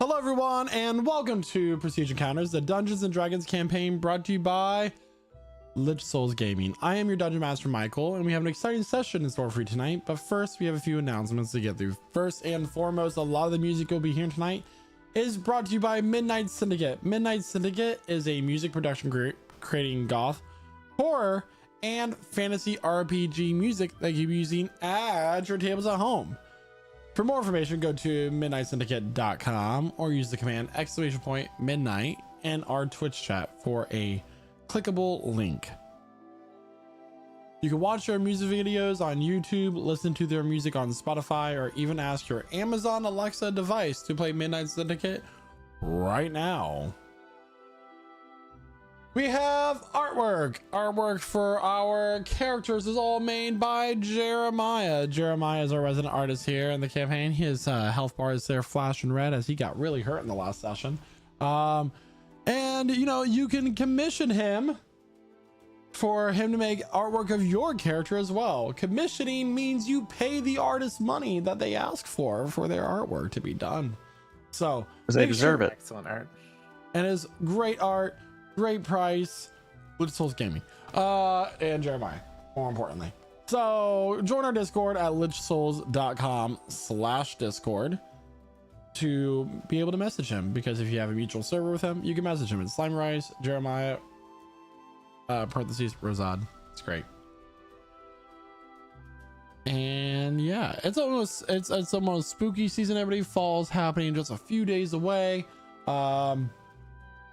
Hello everyone and welcome to Prestige Encounters, the Dungeons and Dragons campaign brought to you by Lich Souls Gaming. I am your Dungeon Master Michael and we have an exciting session in store for you tonight, but first we have a few announcements to get through. First and foremost, a lot of the music you'll be hearing tonight is brought to you by Midnight Syndicate. Midnight Syndicate is a music production group creating goth, horror, and fantasy RPG music that you'll be using at your tables at home. For more information, go to midnightsyndicate.com or use the command !midnight in our Twitch chat for a clickable link. You can watch their music videos on YouTube, listen to their music on Spotify, or even ask your Amazon Alexa device to play Midnight Syndicate right now. We have artwork. Artwork for our characters is all made by Jeremiah. Jeremiah is our resident artist here in the campaign. His health bar is there flashing red as he got really hurt in the last session. And you know, you can commission him for him to make artwork of your character as well. Commissioning means you pay the artist money that they ask for their artwork to be done. So they deserve it. Excellent art. And it's great art. Great price. Lich Souls Gaming and Jeremiah, more importantly. So join our Discord at lichsouls.com/discord to be able to message him, because if you have a mutual server with him, you can message him. It's Slime Rise, Jeremiah, parentheses Rosad. It's great. And yeah, it's almost spooky season. Everybody, fall's happening just a few days away. So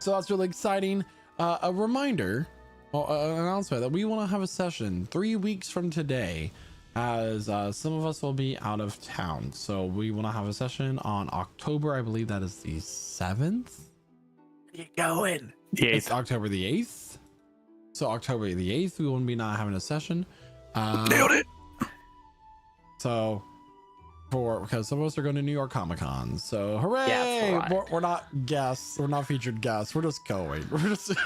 that's really exciting. A reminder, an announcement that we want to have a session 3 weeks from today, as some of us will be out of town. So we want to have a session on October, I believe that is the 7th. Where you going? It's October the 8th. So October the 8th, we will be not having a session. Nailed it. So because some of us are going to New York Comic Con, so hooray! Yeah, we're not guests, we're not featured guests, we're just going,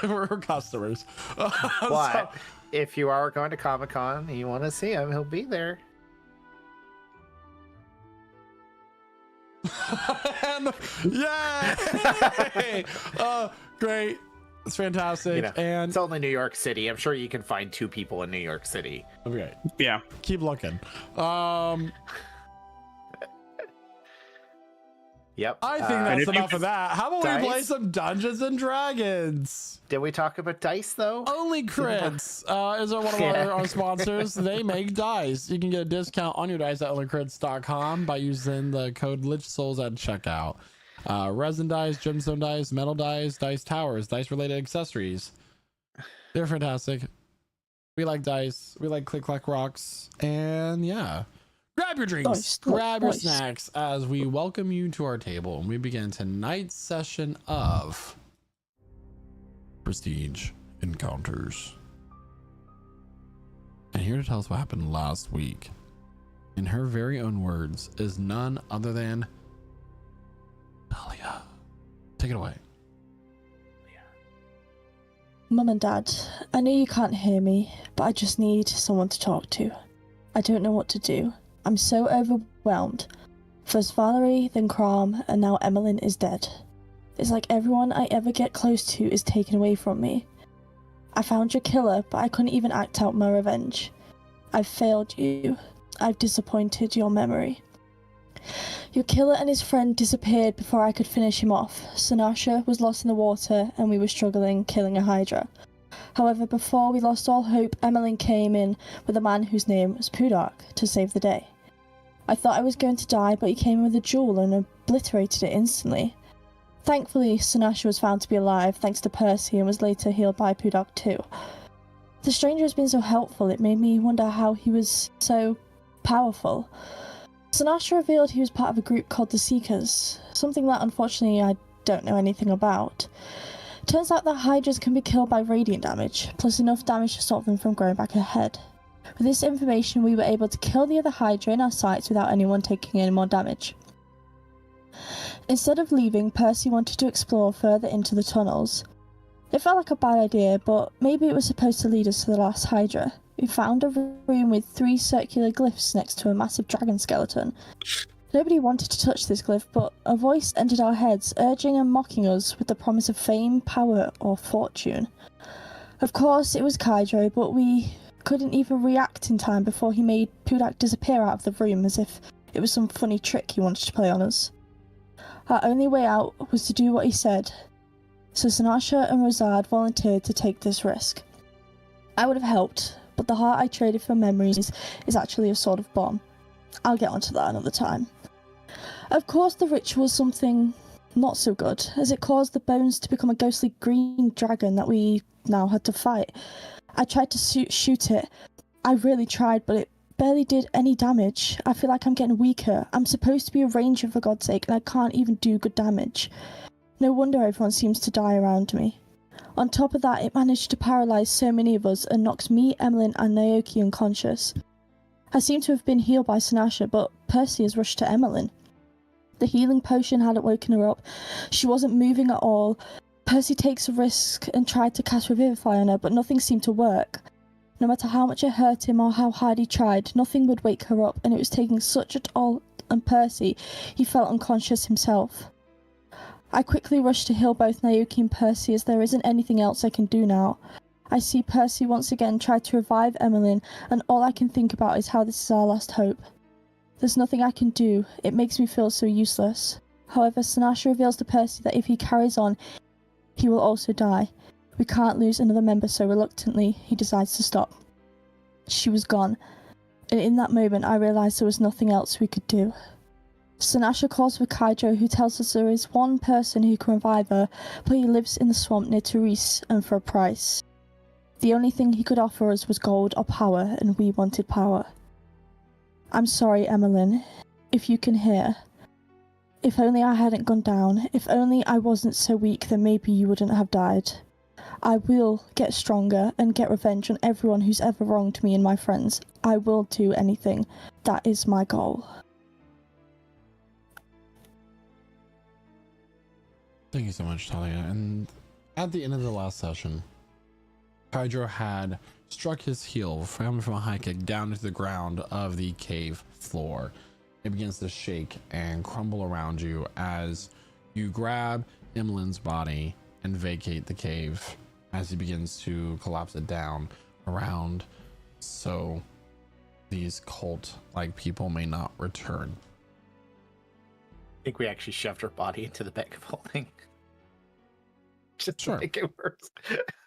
we're customers. But if you are going to Comic Con and you want to see him, he'll be there. And, yay! Great, it's fantastic. You know, and it's only New York City. I'm sure you can find 2 people in New York City. okay, Yeah. keep looking. Yep. I think that's if you- enough of that. How about we play Dice? some Dungeons and Dragons? Did we talk about dice though? Only Crits is one of our sponsors. They make dice. You can get a discount on your dice at onlycrits.com by using the code LichSouls at checkout. Resin dice, gemstone dice, metal dice, dice towers, dice related accessories. They're fantastic. We like dice. We like click clack rocks. And yeah. Grab your drinks, grab your snacks as we welcome you to our table and we begin tonight's session of Prestige Encounters. And here to tell us what happened last week, in her very own words, is none other than Talia. Take it away. Mum and Dad, I know you can't hear me, but I just need someone to talk to. I don't know what to do. I'm so overwhelmed. First Valerie, then Crom, and now Emmeline is dead. It's like everyone I ever get close to is taken away from me. I found your killer, but I couldn't even act out my revenge. I've failed you. I've disappointed your memory. Your killer and his friend disappeared before I could finish him off. Sanasha was lost in the water, and we were struggling killing a Hydra. However, before we lost all hope, Emmeline came in with a man whose name was Pudark to save the day. I thought I was going to die, but he came in with a jewel and obliterated it instantly. Thankfully, Sanasha was found to be alive thanks to Percy and was later healed by Pudark too. The stranger has been so helpful, it made me wonder how he was so powerful. Sanasha revealed he was part of a group called the Seekers, something that unfortunately I don't know anything about. Turns out that Hydras can be killed by radiant damage, plus enough damage to stop them from growing back ahead. With this information, we were able to kill the other Hydra in our sights without anyone taking any more damage. Instead of leaving, Percy wanted to explore further into the tunnels. It felt like a bad idea, but maybe it was supposed to lead us to the last Hydra. We found a room with 3 circular glyphs next to a massive dragon skeleton. Nobody wanted to touch this glyph, but a voice entered our heads, urging and mocking us with the promise of fame, power, or fortune. Of course, it was Kydro, but we couldn't even react in time before he made Pudak disappear out of the room as if it was some funny trick he wanted to play on us. Our only way out was to do what he said, so Sanasha and Rosard volunteered to take this risk. I would have helped, but the heart I traded for memories is actually a sort of bomb. I'll get onto that another time. Of course, the ritual was something not so good, as it caused the bones to become a ghostly green dragon that we now had to fight. I tried to shoot it. I really tried, but it barely did any damage. I feel like I'm getting weaker. I'm supposed to be a ranger, for God's sake, and I can't even do good damage. No wonder everyone seems to die around me. On top of that, it managed to paralyze so many of us and knocked me, Emmeline, and Naoki unconscious. I seem to have been healed by Sanasha, but Percy has rushed to Emmeline. The healing potion hadn't woken her up. She wasn't moving at all. Percy takes a risk and tried to cast Revivify on her, but nothing seemed to work. No matter how much it hurt him or how hard he tried, nothing would wake her up, and it was taking such a toll on Percy, he felt unconscious himself. I quickly rushed to heal both Naoki and Percy, as there isn't anything else I can do now. I see Percy once again try to revive Emmeline, and all I can think about is how this is our last hope. There's nothing I can do. It makes me feel so useless. However, Sanasha reveals to Percy that if he carries on, he will also die. We can't lose another member, so reluctantly, he decides to stop. She was gone, and in that moment I realised there was nothing else we could do. Sanasha calls for Kydro, who tells us there is one person who can revive her, but he lives in the swamp near Therese, and for a price. The only thing he could offer us was gold or power, and we wanted power. I'm sorry, Emmeline, if you can hear. If only I hadn't gone down, if only I wasn't so weak, then maybe you wouldn't have died. I will get stronger and get revenge on everyone who's ever wronged me and my friends. I will do anything. That is my goal. Thank you so much, Talia. And at the end of the last session, Kydro had struck his heel from a high kick down to the ground of the cave floor. It begins to shake and crumble around you as you grab Emmeline's body and vacate the cave as he begins to collapse it down around so these cult-like people may not return. I think we actually shoved her body into the bag of holding. Just Sure. to make it worse.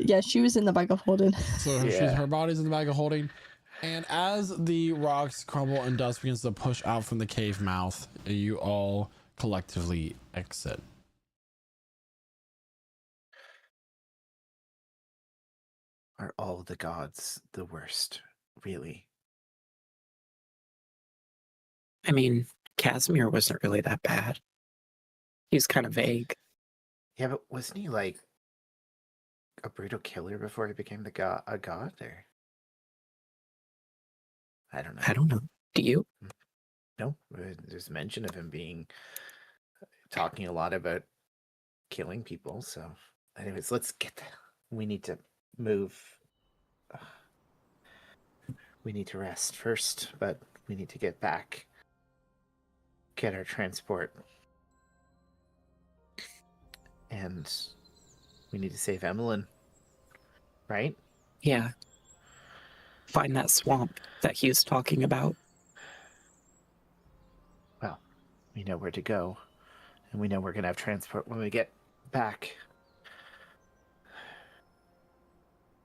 Yeah, she was in the bag of holding. So her body's in the bag of holding, and as the rocks crumble and dust begins to push out from the cave mouth, you all collectively exit. Are all the gods the worst, really? I mean, Casimir wasn't really that bad. He was kind of vague. Yeah, but wasn't he like a brutal killer before he became a god? Or I don't know. I don't know. Do you? No, there's mention of him talking a lot about killing people. So, anyways, we need to move. We need to rest first, but we need to get our transport. And we need to save Emmeline, right? Yeah. Find that swamp that he was talking about. Well, we know where to go, and we know we're going to have transport when we get back.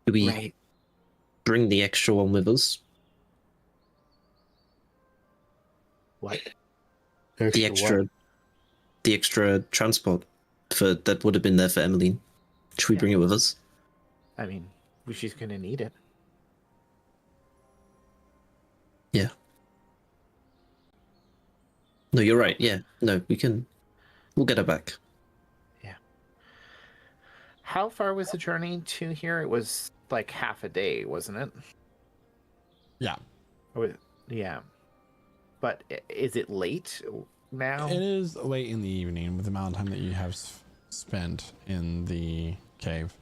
Do we Right. bring the extra one with us? What? The extra transport that would have been there for Emmeline. Should we bring it with us? I mean, she's going to need it. Yeah. No, you're right. Yeah. No, we'll get her back. Yeah. How far was the journey to here? It was like half a day, wasn't it? Yeah. Yeah. But is it late now? It is late in the evening with the amount of time that you have spent in the cave.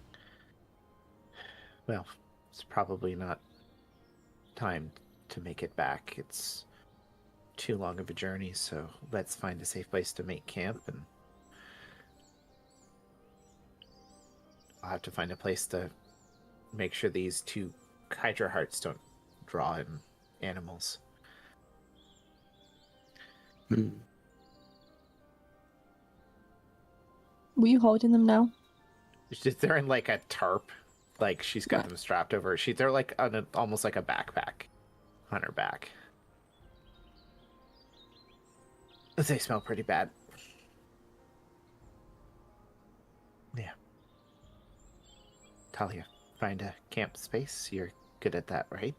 Well, it's probably not time to make it back. It's too long of a journey, so let's find a safe place to make camp, and I'll have to find a place to make sure these two Hydra hearts don't draw in animals. Hmm. Were you holding them now? They're in like a tarp, like she's got Right. them strapped over. They're like on almost like a backpack on her back. They smell pretty bad. Yeah. Talia, find a camp space. You're good at that, right?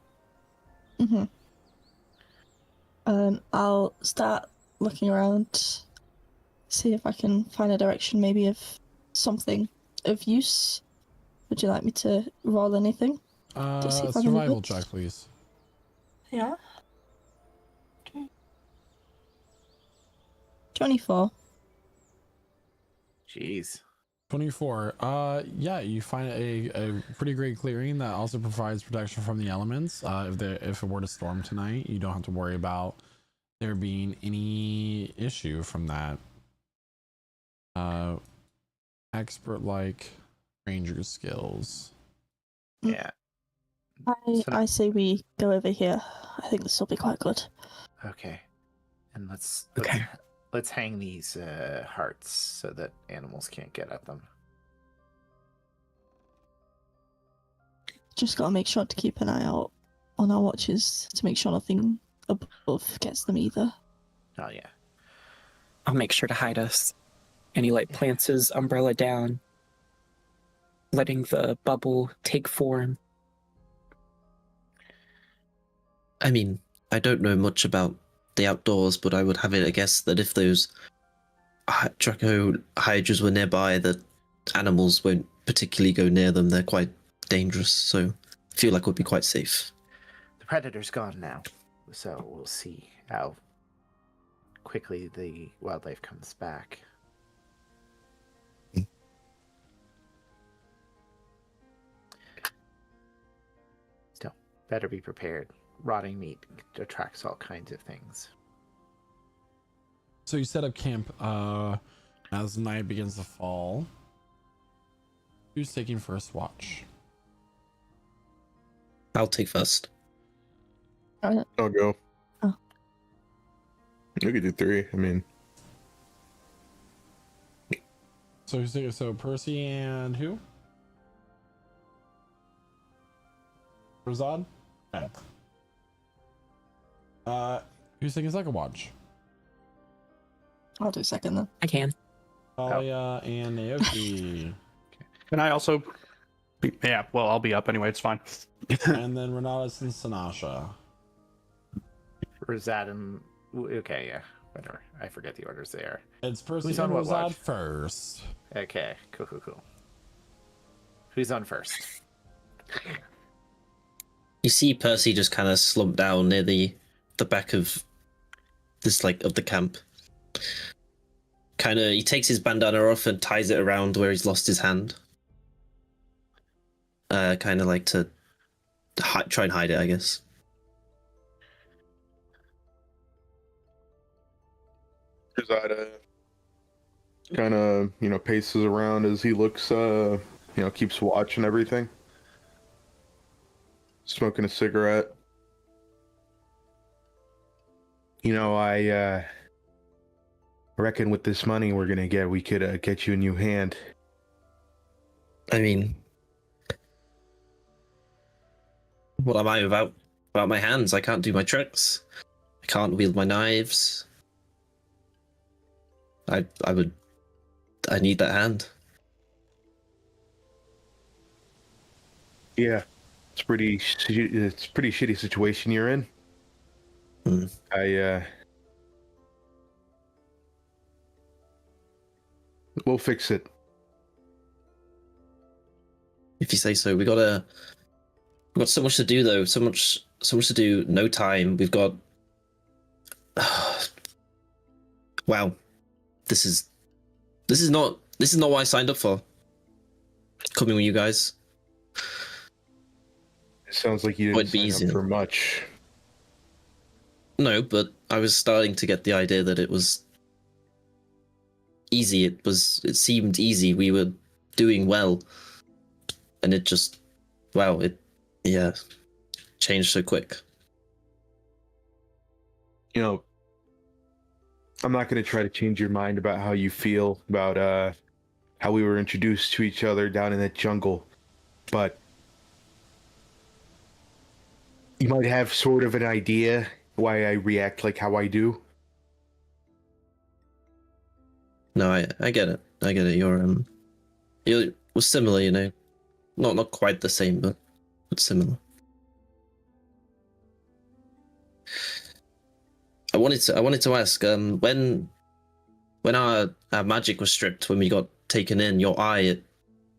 Mm-hmm. I'll start looking around, see if I can find a direction, maybe of something of use. Would you like me to roll anything? To see if I'm any Survival good? check, please. Yeah. Okay. 24. Jeez. 24. Yeah, you find a pretty great clearing that also provides protection from the elements. If it were to storm tonight, you don't have to worry about there being any issue from that. Expert like ranger skills. Yeah. I say we go over here. I think this will be quite good. Okay. And Okay. let's hang these hearts so that animals can't get at them. Just gotta make sure to keep an eye out on our watches to make sure nothing above gets them either. Oh yeah. I'll make sure to hide us. And he like plants his umbrella down, letting the bubble take form. I mean, I don't know much about the outdoors, but I would have it a guess that if those Draco hydras were nearby, that animals won't particularly go near them. They're quite dangerous, so I feel like it would be quite safe. The predator's gone now, so we'll see how quickly the wildlife comes back. Still, better be prepared. Rotting meat attracts all kinds of things. So you set up camp as night begins to fall. Who's taking first watch? I'll take first. Alright. I'll go. Oh. You could do 3. I mean, So Percy and who? Razad? Okay. Who's taking second watch? I'll do second then. I can. Talia and Naoki. Can I also? Yeah, well, I'll be up anyway. It's fine. And then Renatus and Sanasha. Rosad and okay, yeah, whatever. I forget the orders there. It's Percy Who's and on what Razad watch? first. Okay, cool. Who's on first? You see Percy just kind of slump down near the back of this, like, of the camp. Kind of, he takes his bandana off and ties it around where he's lost his hand. Kind of like to try and hide it, I guess. Zada kind of, paces around as he looks, keeps watch and everything. Smoking a cigarette. I reckon with this money we're gonna get, we could get you a new hand. I mean, what am I without my hands? I can't do my tricks. I can't wield my knives. I need that hand. Yeah, it's pretty shitty situation you're in. We'll fix it. If you say so. We've got so much to do though. So much to do. No time. We've got. Wow, this is not what I signed up for. Coming with you guys. It sounds like you Would didn't be sign easier. up for much. No, but I was starting to get the idea that it was easy. It seemed easy. We were doing well. And it just, wow, yeah, changed so quick. You know, I'm not going to try to change your mind about how you feel about how we were introduced to each other down in that jungle, but you might have sort of an idea why I react like how I do. No, I get it. I get it. You're was similar, you know, not quite the same, but similar. I wanted to ask, when our magic was stripped, when we got taken in, your eye it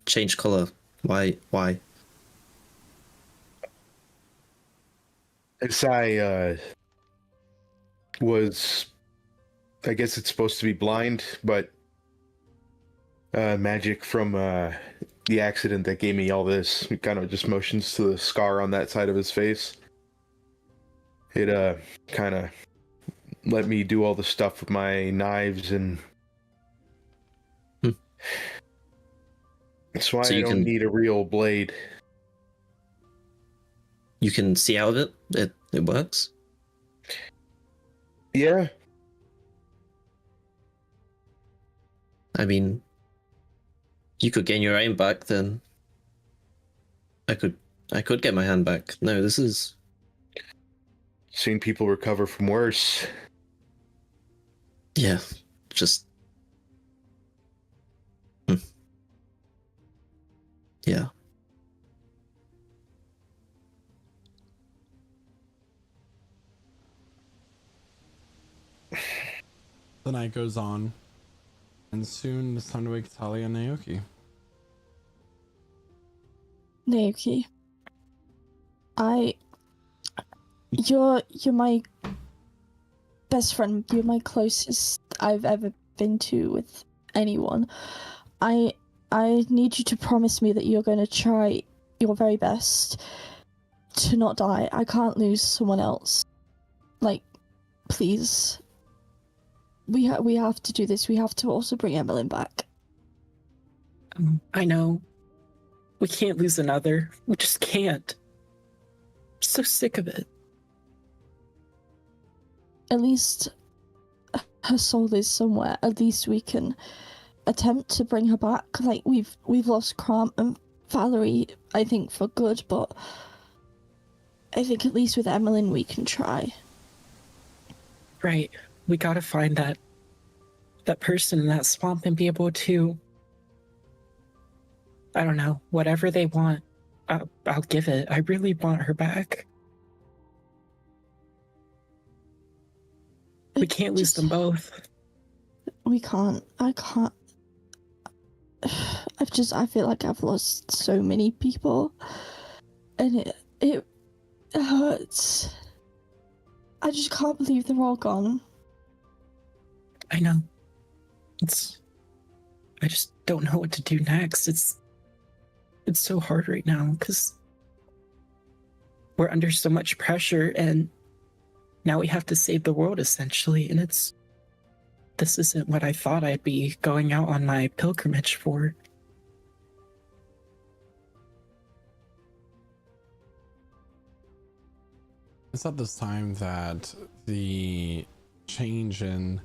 changed color. Why? As I was, I guess it's supposed to be blind, but magic from the accident that gave me all this. He kind of just motions to the scar on that side of his face. It kind of let me do all the stuff with my knives, and that's why So I don't need a real blade. You can see out of it. It works. Yeah. I mean, you could gain your aim back, then I could get my hand back. No, this is Seen people recover from worse. yeah, just yeah. The night goes on, and soon it's time to wake Talia and Naoki. Naoki, you're my best friend. You're my closest I've ever been to with anyone. I need you to promise me that you're going to try your very best to not die. I can't lose someone else. Like, please. We have to do this. We have to also bring Emmeline back. I know. We can't lose another. We just can't. I'm so sick of it. At least her soul is somewhere. At least we can attempt to bring her back. Like, we've lost Cram and Valerie, I think, for good, but I think at least with Emmeline we can try. Right. We gotta find that person in that swamp and be able to, I don't know, whatever they want, I'll give it. I really want her back. We can't lose them both. We can't. I can't. I feel like I've lost so many people, and it hurts. I just can't believe they're all gone. I know. I just don't know what to do next. It's so hard right now because we're under so much pressure, and now we have to save the world essentially, and this isn't what I thought I'd be going out on my pilgrimage for. It's at this time that the change in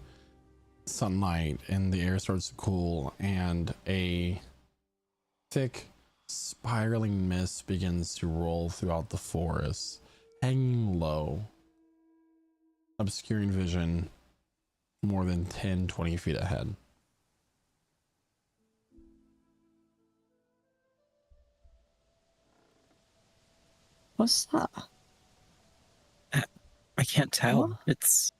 sunlight and the air starts to cool, and a thick spiraling mist begins to roll throughout the forest, hanging low, obscuring vision more than 10-20 feet ahead. What's that? I can't tell. What? It's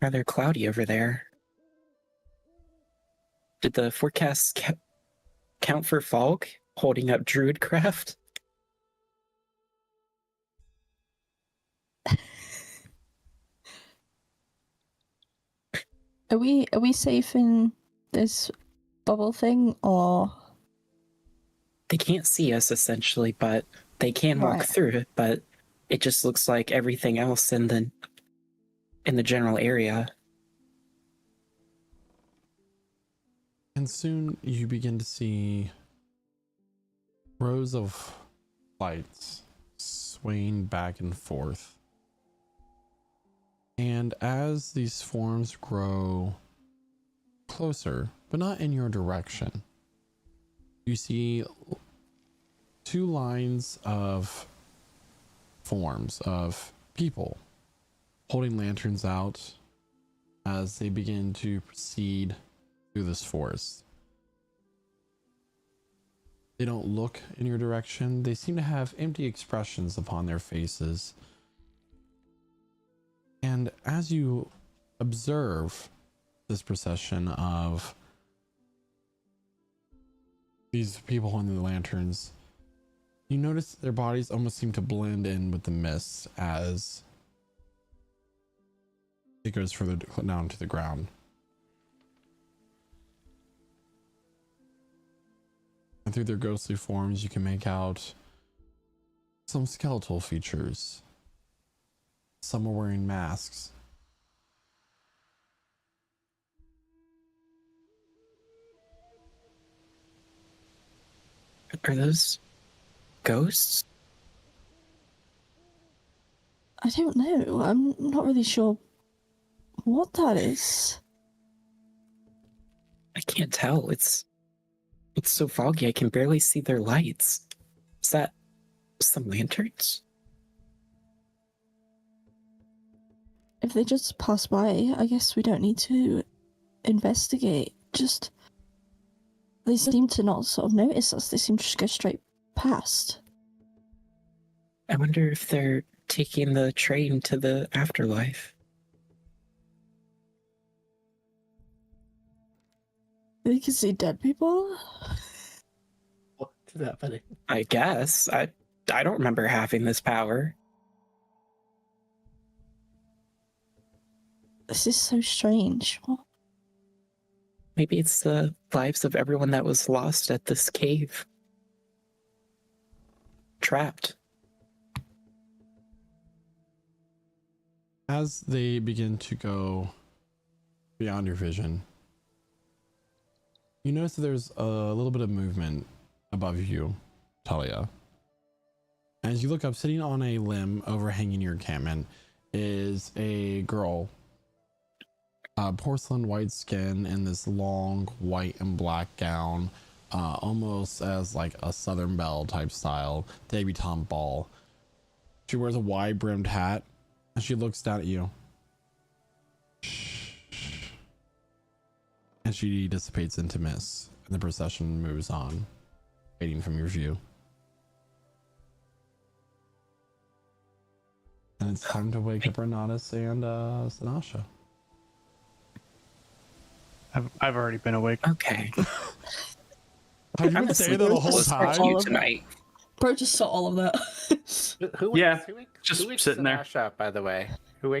rather cloudy over there. Did the forecast count for fog? Holding up Druidcraft? Are we safe in this bubble thing, or? They can't see us essentially, but they can walk Right. through it, but it just looks like everything else, and then in the general area. And soon you begin to see rows of lights swaying back and forth. And as these forms grow closer, but not in your direction, you see two lines of forms of people holding lanterns out as they begin to proceed through this forest. They don't look in your direction. They seem to have empty expressions upon their faces. And as you observe this procession of these people holding the lanterns, you notice their bodies almost seem to blend in with the mist as it goes further down to the ground. And through their ghostly forms, you can make out some skeletal features. Some are wearing masks. Are those ghosts? I don't know. I'm not really sure what that is. I can't tell. It's so foggy. I can barely see their lights. Is that some lanterns? If they just pass by, I guess we don't need to investigate. Just, they seem to not sort of notice us. They seem to just go straight past. I wonder if they're taking the train to the afterlife. They can see dead people. What's happening? I guess. I don't remember having this power. This is so strange. What? Maybe it's the lives of everyone that was lost at this cave. Trapped. As they begin to go beyond your vision, you notice that there's a little bit of movement above you, Talia. As you look up, sitting on a limb overhanging your encampment is a girl. Porcelain white skin and this long white and black gown, almost as like a Southern Belle type style, debutante ball. She wears a wide brimmed hat and she looks down at you. And she dissipates into mist, and the procession moves on, fading from your view. And it's time to wake up Renatus and Sanasha. I've already been awake. Okay. Have you been staying there the whole Start time? you tonight. Bro just saw all of that. Who Yeah, wakes, who wakes, just who wakes sitting there. Sanasha up, by the way? Who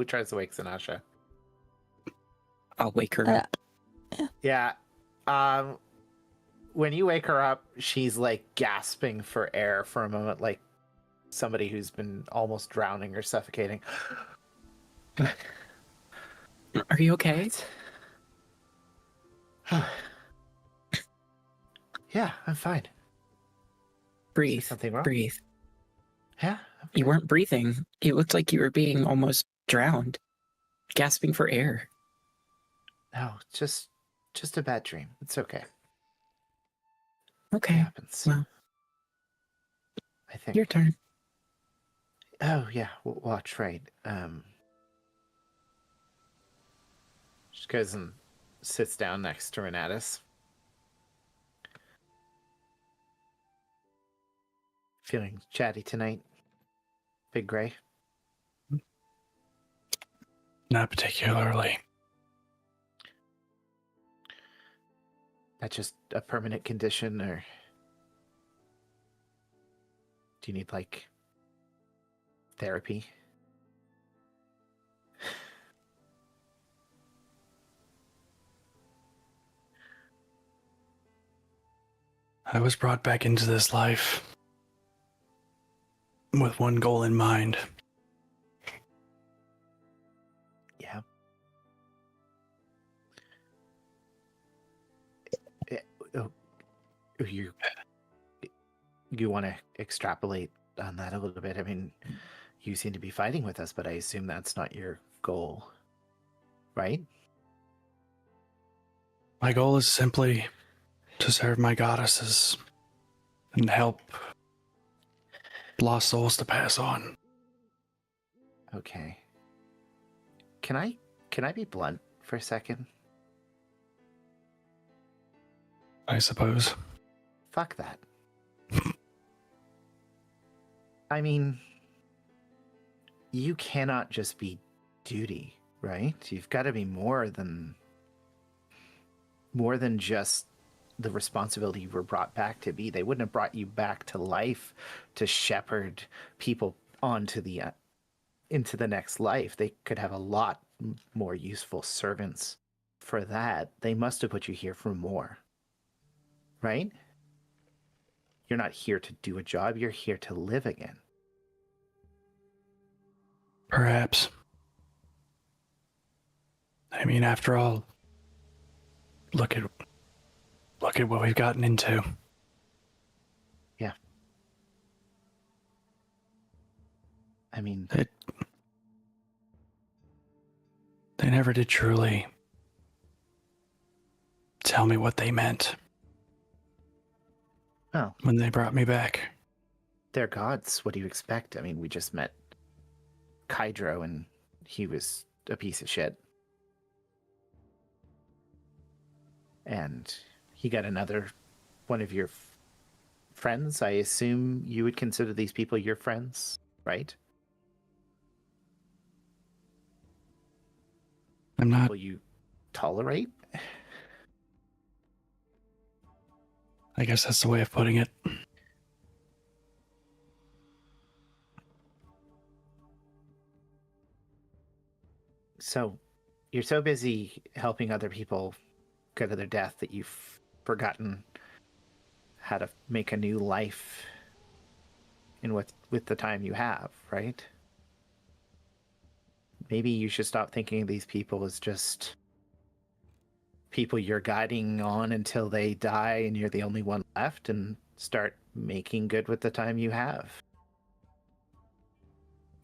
tries to wake Sanasha? I'll wake her up. Yeah. When you wake her up, she's like gasping for air for a moment, like somebody who's been almost drowning or suffocating. Are you okay? Yeah, I'm fine. Breathe. Something wrong? Breathe. Yeah. You weren't breathing. It looked like you were being almost drowned, gasping for air. No, just a bad dream. It's okay. Okay. It happens. Well, I think. your turn. Oh yeah, watch right. She goes and sits down next to Renatus. Feeling chatty tonight, Big Gray? Not particularly. That just a permanent condition, or do you need like therapy? I was brought back into this life with one goal in mind. you want to extrapolate on that a little bit. I mean, you seem to be fighting with us, but I assume that's not your goal, right? My goal is simply to serve my goddesses and help lost souls to pass on. Okay. Can I be blunt for a second? I suppose. Fuck that. I mean, you cannot just be duty, right? You've got to be more than just the responsibility you were brought back to be. They wouldn't have brought you back to life to shepherd people onto the into the next life. They could have a lot more useful servants for that. They must have put you here for more, right? You're not here to do a job. You're here to live again. Perhaps. I mean, after all, look at what we've gotten into. Yeah. I mean, They never did truly tell me what they meant oh, when they brought me back. they're gods. What do you expect? I mean, we just met Kydro and he was a piece of shit. And he got another one of your friends. I assume you would consider these people your friends, right? I'm not. Will you tolerate? I guess that's the way of putting it. So, you're so busy helping other people go to their death that you've forgotten how to make a new life in with the time you have, right? Maybe you should stop thinking of these people as just people you're guiding on until they die and you're the only one left, and start making good with the time you have.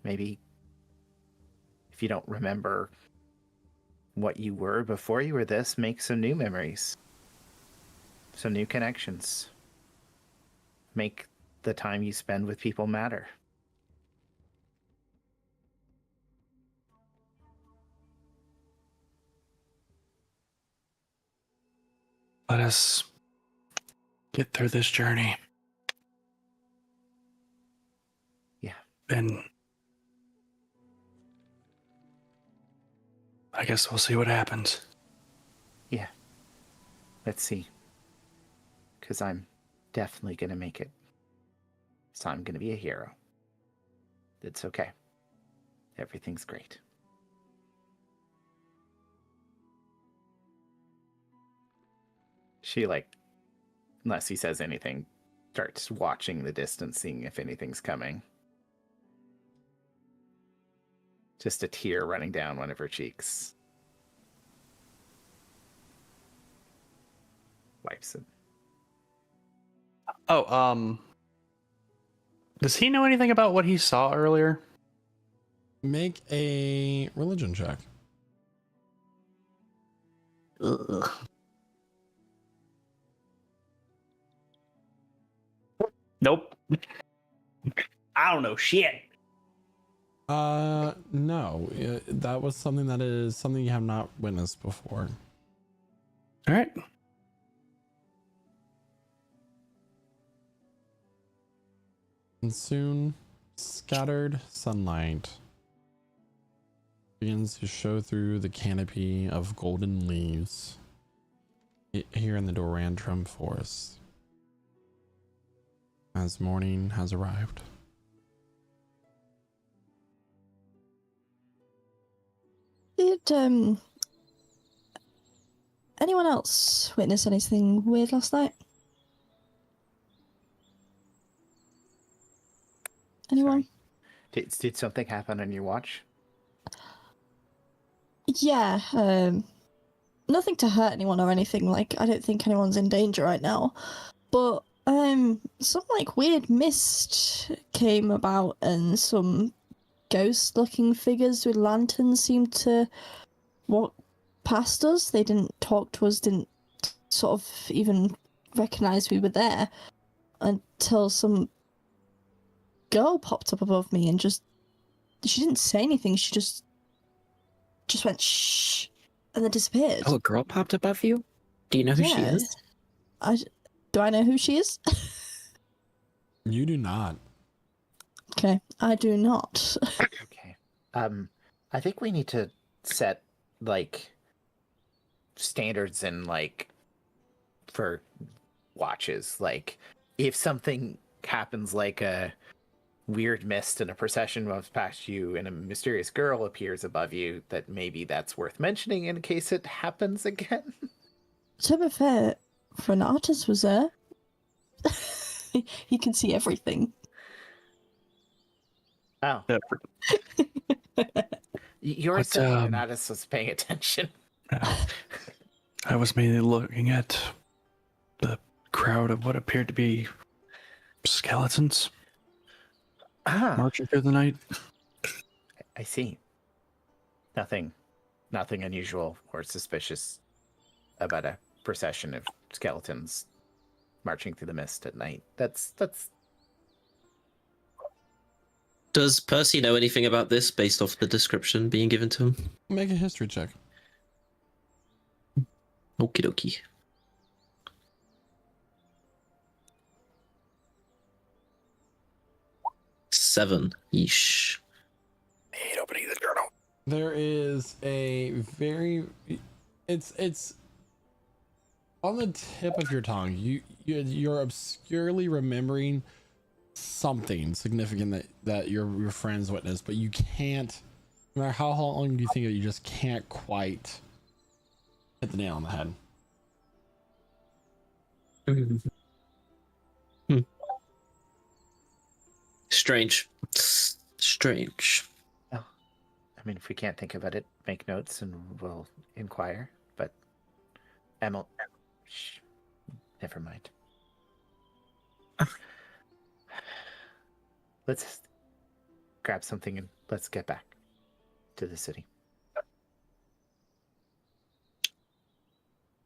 Maybe if you don't remember what you were before you were this, make some new memories, some new connections. Make the time you spend with people matter. Let us get through this journey. Yeah. And I guess we'll see what happens. Yeah. Let's see. Because I'm definitely going to make it. So I'm going to be a hero. It's okay. Everything's great. She, unless he says anything, starts watching the distance, seeing if anything's coming. Just a tear running down one of her cheeks. Wipes it. Oh, does he know anything about what he saw earlier? Make a religion check. Ugh. Nope. I don't know shit. No. That was something you have not witnessed before. All right. And soon, scattered sunlight begins to show through the canopy of golden leaves here in the Dorantrum Forest as morning has arrived. Did anyone else witness anything weird last night? Anyone? Sorry. Did something happen on your watch? Yeah, nothing to hurt anyone or anything. Like, I don't think anyone's in danger right now. but some like weird mist came about, and some ghost-looking figures with lanterns seemed to walk past us. They didn't talk to us, didn't sort of even recognize we were there until some girl popped up above me and she didn't say anything. She just went shh and then disappeared. Oh, a girl popped above you? Do you know who she Yeah. is? Do I know who she is? You do not. Okay, I do not. Okay. I think we need to set like standards and like for watches. Like if something happens, like a weird mist and a procession moves past you and a mysterious girl appears above you, that maybe that's worth mentioning in case it happens again. To be fair, Renatus was there. He can see everything. Oh, you're What, saying Renatus was paying attention. I was mainly looking at the crowd of what appeared to be skeletons marching through the night. I see. Nothing unusual or suspicious about a procession of skeletons marching through the mist at night. That's Does Percy know anything about this based off the description being given to him? Make a history check. Okie dokie. Seven. Yeesh. Hate opening the journal. There is a very, it's on the tip of your tongue. You're obscurely remembering something significant that your friends witnessed, but you can't, no matter how long you think of it, you just can't quite hit the nail on the head. Strange. I mean, if we can't think about it, make notes and we'll inquire. But Emil, shh, never mind. Let's grab something and let's get back to the city.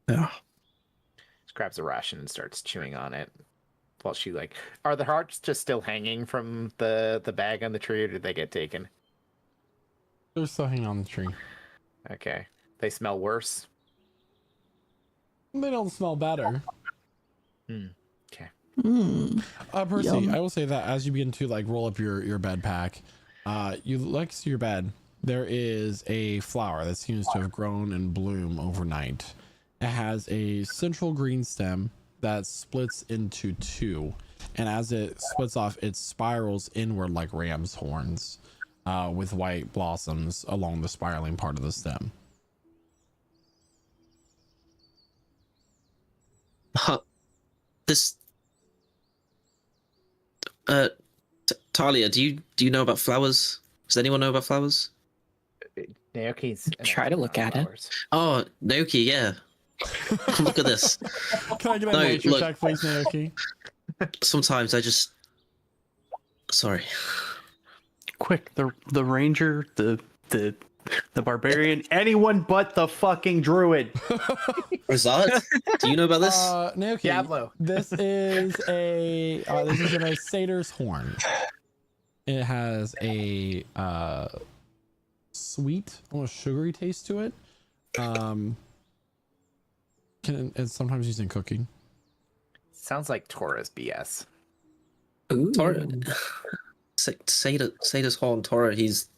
Yeah. Just grabs a ration and starts chewing on it. While she are the hearts just still hanging from the bag on the tree, or did they get taken? They're still hanging on the tree. Okay. They smell worse. They don't smell better. Okay. Percy, Yum. I will say that as you begin to roll up your bed pack, you look next to your bed. There is a flower that seems to have grown and bloom overnight. It has a central green stem that splits into two, and as it splits off, it spirals inward like ram's horns, with white blossoms along the spiraling part of the stem. This Talia, do you know about flowers? Does anyone know about flowers? Naoki's Try to look at it. Oh, Naoki, yeah. Look at this. Can I get a No, nature look. check, please, Naoki? Sometimes I just sorry. Quick, the ranger, the barbarian, anyone but the fucking druid. Razad, do you know about this? Naoki, Diablo. this is in a satyr's horn. It has a sweet, almost sugary taste to it. It's sometimes used in cooking. Sounds like Torah's BS. Ooh. Tora, Sata's horn, Tora, he's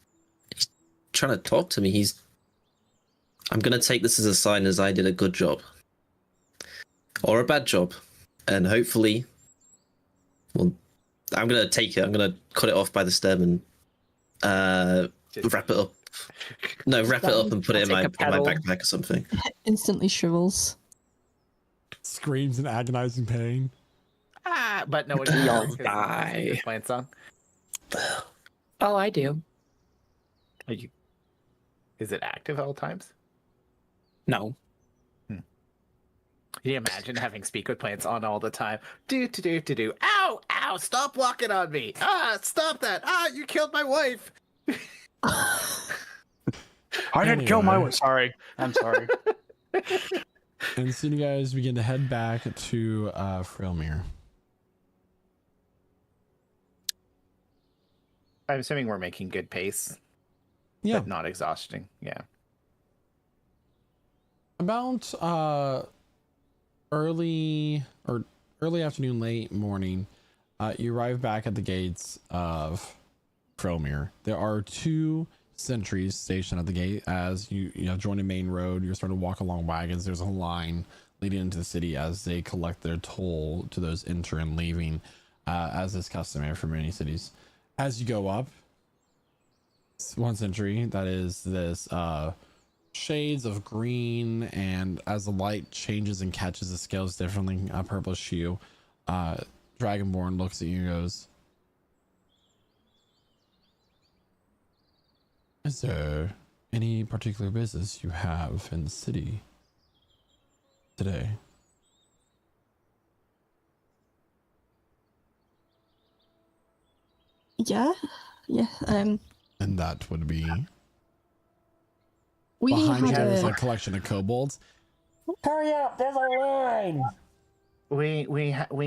trying to talk to me. I'm gonna take this as a sign as I did a good job. Or a bad job. And hopefully, well, I'm gonna take it. I'm gonna cut it off by the stem and wrap it up. No, wrap it up and put it in my backpack or something. Instantly shrivels. Screams in agonizing pain. But no one We all can die. plant song. Oh, I do. Is it active at all times? No. Can you imagine having speak with plants on all the time? Do. Ow! Ow! Stop walking on me! Ah! Stop that! Ah! You killed my wife! I didn't kill my Anyway. wife. Sorry. I'm sorry. And soon you guys begin to head back to Frillmere. I'm assuming we're making good pace, Yeah. but not exhausting. Yeah. About early afternoon, late morning, you arrive back at the gates of Frillmere. There are 2 sentries stationed at the gate. As you join a main road, you're starting to walk along wagons. There's a line leading into the city as they collect their toll to those enter and leaving, as is customary for many cities. As you go up, one sentry that is this shades of green, and as the light changes and catches the scales differently, a purplish hue, Dragonborn looks at you and goes, "Is there any particular business you have in the city today?" Yeah. And that would be We behind you. had There's a a collection of kobolds. Hurry up! There's a line. We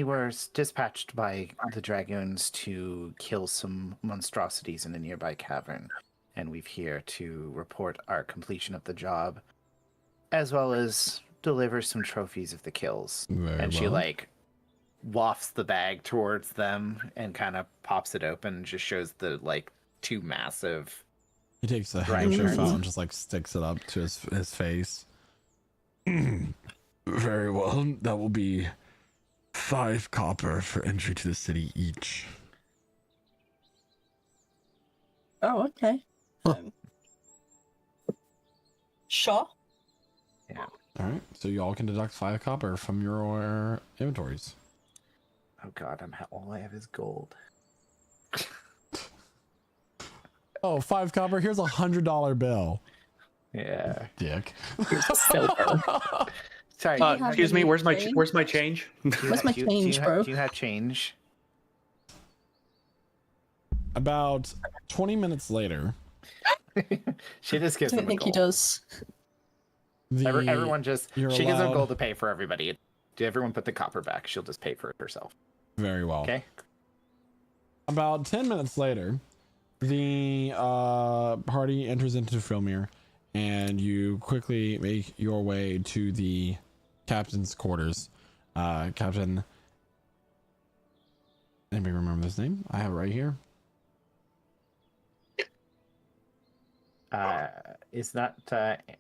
were dispatched by the dragoons to kill some monstrosities in a nearby cavern, and we've here to report our completion of the job, as well as deliver some trophies of the kills. Very and she well. like wafts the bag towards them and kind of pops it open and just shows the like 2 massive. He takes a Right. handkerchief out and just like sticks it up to his face. Very well. That will be 5 copper for entry to the city each. Oh, okay. Huh. Sure. Yeah. All right. So you all can deduct 5 copper from your inventories. Oh god, all I have is gold. Oh, 5 copper. Here's $100 bill. Yeah. Dick. Silver. Sorry. have Excuse me. any Where's my change? where's my change? Where's my change, bro? Do you have change? About 20 minutes later, She just I gives don't them think he gold. does. Everyone just you're she gives them allowed- gold to pay for everybody. Everyone put the copper back. She'll just pay for it herself. Very well. Okay. About 10 minutes later, the party enters into Frillmere, and you quickly make your way to the captain's quarters. Captain, anybody remember his name? I have it right here. Is that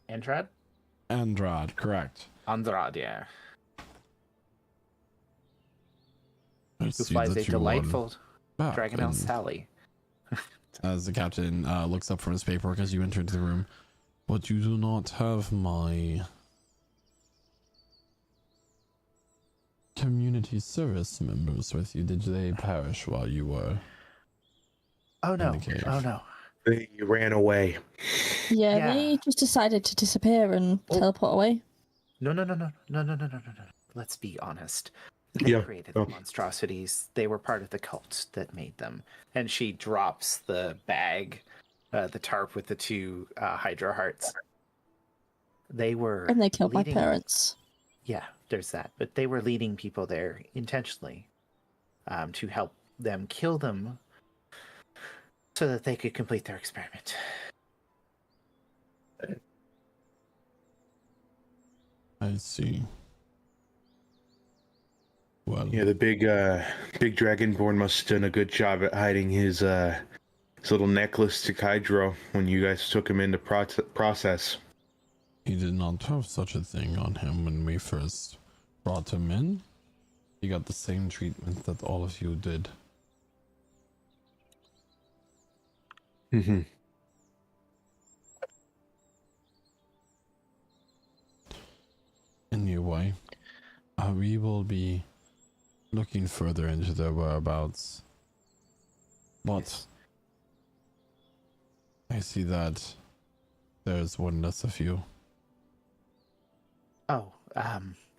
Andrade? Andrade, correct. Andrade, yeah. I Who see flies that a you delightful are back, Dragonelle and Sally. as the captain looks up from his paperwork as you enter into the room, but you do not have my community service members with you. Did they perish while you were? Oh no! the cave. Oh no! They ran away. Yeah, Yeah. they just decided to disappear and Oh. teleport away. No! Let's be honest. They Yeah. created the monstrosities. They were part of the cult that made them. And she drops the bag, the tarp with the 2 Hydra hearts. They were And they killed leading- my parents. Yeah, there's that. But they were leading people there intentionally to help them kill them so that they could complete their experiment. I see. Well, Yeah, the big dragonborn must have done a good job at hiding his little necklace to Hydro when you guys took him into process. he did not have such a thing on him when we first brought him in. He got the same treatment that all of you did. Mm-hmm. Anyway, we will be looking further into their whereabouts. But I see that there's one less of you. Oh,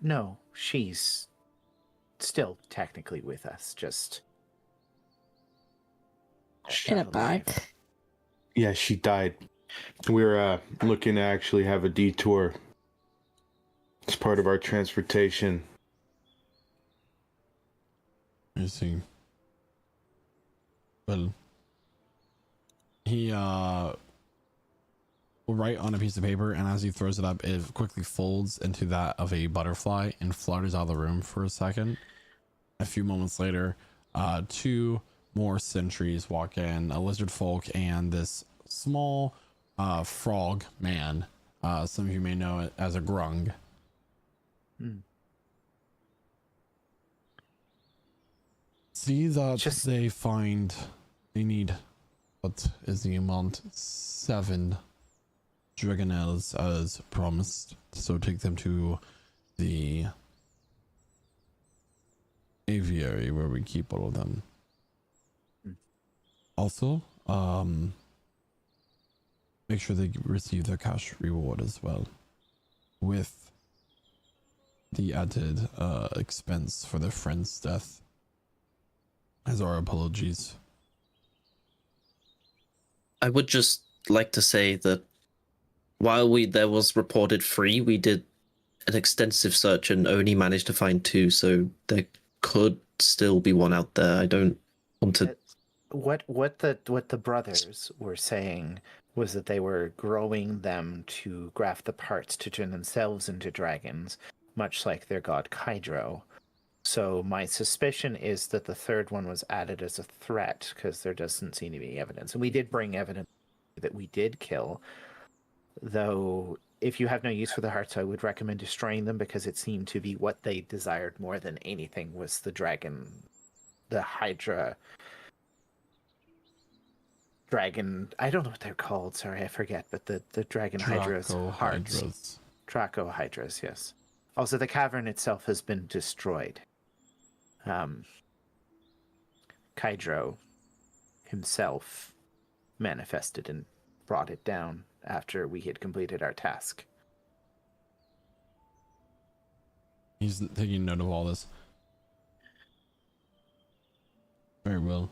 No, she's still technically with us, just In a not bag. alive. Yeah, she died. We're looking to actually have a detour as part of our transportation. I see. Well, he will write on a piece of paper, and as he throws it up, it quickly folds into that of a butterfly and flutters out of the room for a second. A few moments later, two more sentries walk in, a lizard folk and this small frog man. Some of you may know it as a grung. Hmm. See that Just- they need, what is the amount? 7 dragonelles as promised. So take them to the aviary where we keep all of them. Hmm. Also, make sure they receive their cash reward as well, with the added expense for their friend's death, as our apologies. I would just like to say that while there was reported 3, we did an extensive search and only managed to find 2, so there could still be one out there. I don't want to. What the brothers were saying was that they were growing them to graft the parts to turn themselves into dragons, much like their god Kydro. So my suspicion is that the third one was added as a threat because there doesn't seem to be evidence. And we did bring evidence that we did kill, though if you have no use for the hearts, I would recommend destroying them because it seemed to be what they desired more than anything was the dragon, the Hydra. Dragon, I don't know what they're called, sorry, I forget, but the dragon Hydra's hearts. Hydras. Draco Hydras, yes. Also, the cavern itself has been destroyed. Kydro himself manifested and brought it down after we had completed our task. He's taking note of all this. Very well.